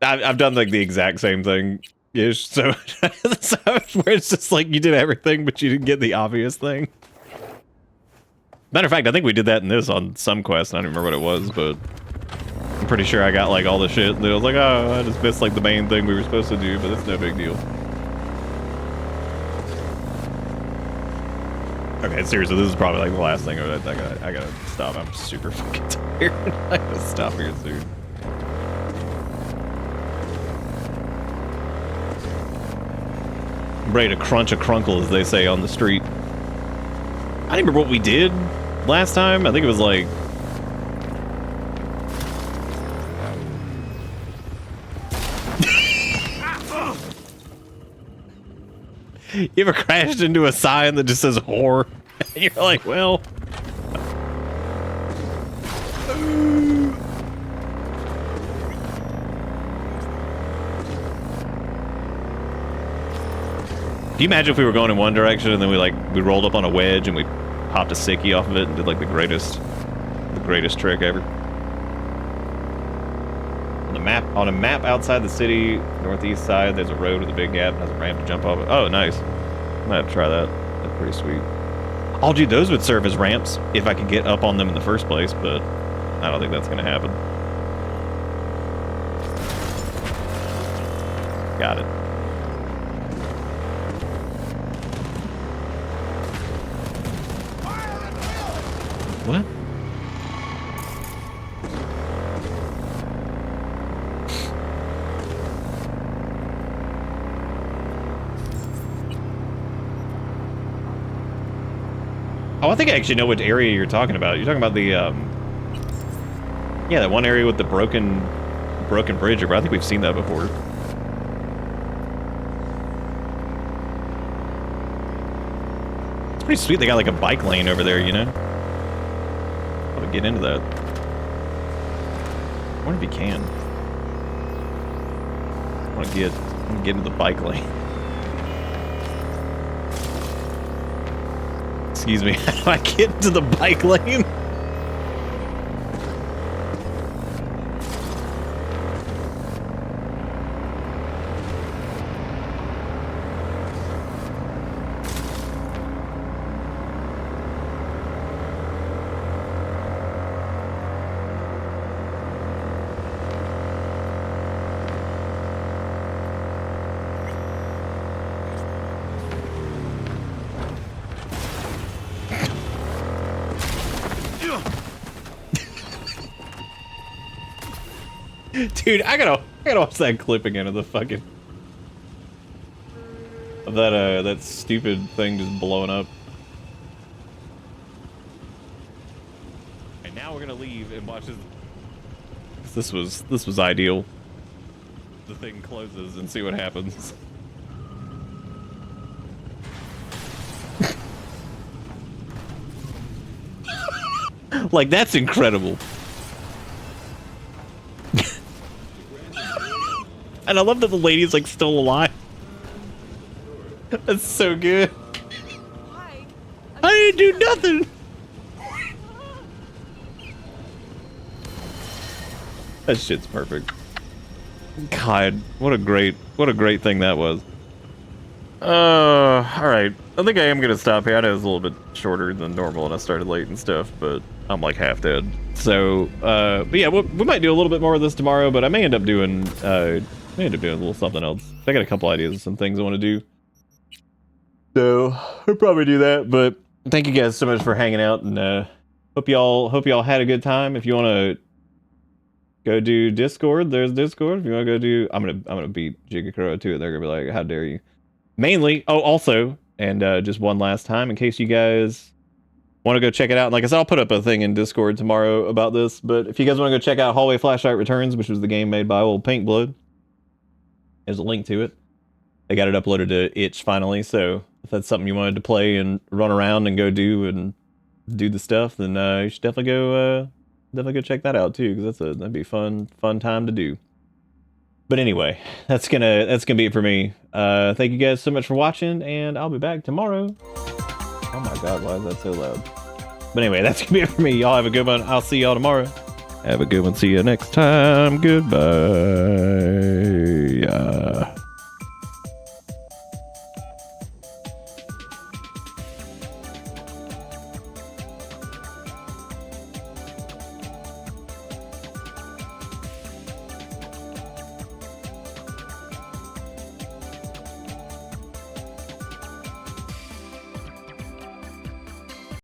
I've done like the exact same thing ish, so, so where it's just like you did everything but you didn't get the obvious thing. Matter of fact, I think we did that in this on some quest. I don't remember what it was, but I'm pretty sure I got like all the shit and I was like, oh, I just missed like the main thing we were supposed to do, but it's no big deal. Okay, seriously, this is probably like the last thing I gotta stop. I'm super fucking tired. I gotta stop here soon. I'm ready to crunch a crunkle, as they say on the street. I don't remember what we did last time. I think it was like... You ever crashed into a sign that just says whore? And you're like, well... Can you imagine if we were going in one direction and then we rolled up on a wedge and we popped a sickie off of it and did like the greatest trick ever? On a map outside the city, northeast side, there's a road with a big gap and has a ramp to jump off it. Oh, nice. Might have to try that. That's pretty sweet. Oh, dude, those would serve as ramps if I could get up on them in the first place, but I don't think that's gonna happen. Got it. What? Oh, I think I actually know which area you're talking about. You're talking about the, yeah, that one area with the broken bridge. I think we've seen that before. It's pretty sweet. They got like a bike lane over there, you know? How to get into that? I wonder if you can. I want to get into the bike lane. Excuse me, how do I get into the bike lane? Dude, I gotta watch that clip again of the fucking of that stupid thing just blowing up. And now we're gonna leave and watch this. This was ideal. The thing closes and see what happens. Like, that's incredible. And I love that the lady's like still alive. That's so good. Why? I didn't do nothing. That shit's perfect. God, what a great thing that was. All right. I think I am gonna stop here. I know it's a little bit shorter than normal, and I started late and stuff, but I'm like half dead. So, but yeah, we might do a little bit more of this tomorrow, but I may end up doing a little something else. I got a couple ideas of some things I want to do. So, I'll probably do that, but thank you guys so much for hanging out, and hope y'all had a good time. If you want to go do Discord, there's Discord. If you want to go do, I'm gonna beat Jigakuro to it. They're gonna be like, how dare you? Mainly, oh, also, and just one last time, in case you guys want to go check it out. Like I said, I'll put up a thing in Discord tomorrow about this, but if you guys want to go check out Hallway Flashlight Returns, which was the game made by old Paintblood, there's a link to it. They got it uploaded to itch finally, so if that's something you wanted to play and run around and go do the stuff, then you should definitely go check that out too, because that'd be a fun time to do. But anyway, that's gonna be it for me. Thank you guys so much for watching, and I'll be back tomorrow. Oh my god, why is that so loud? But anyway, that's gonna be it for me. Y'all have a good one. I'll see y'all tomorrow. Have a good one. See you next time. Goodbye.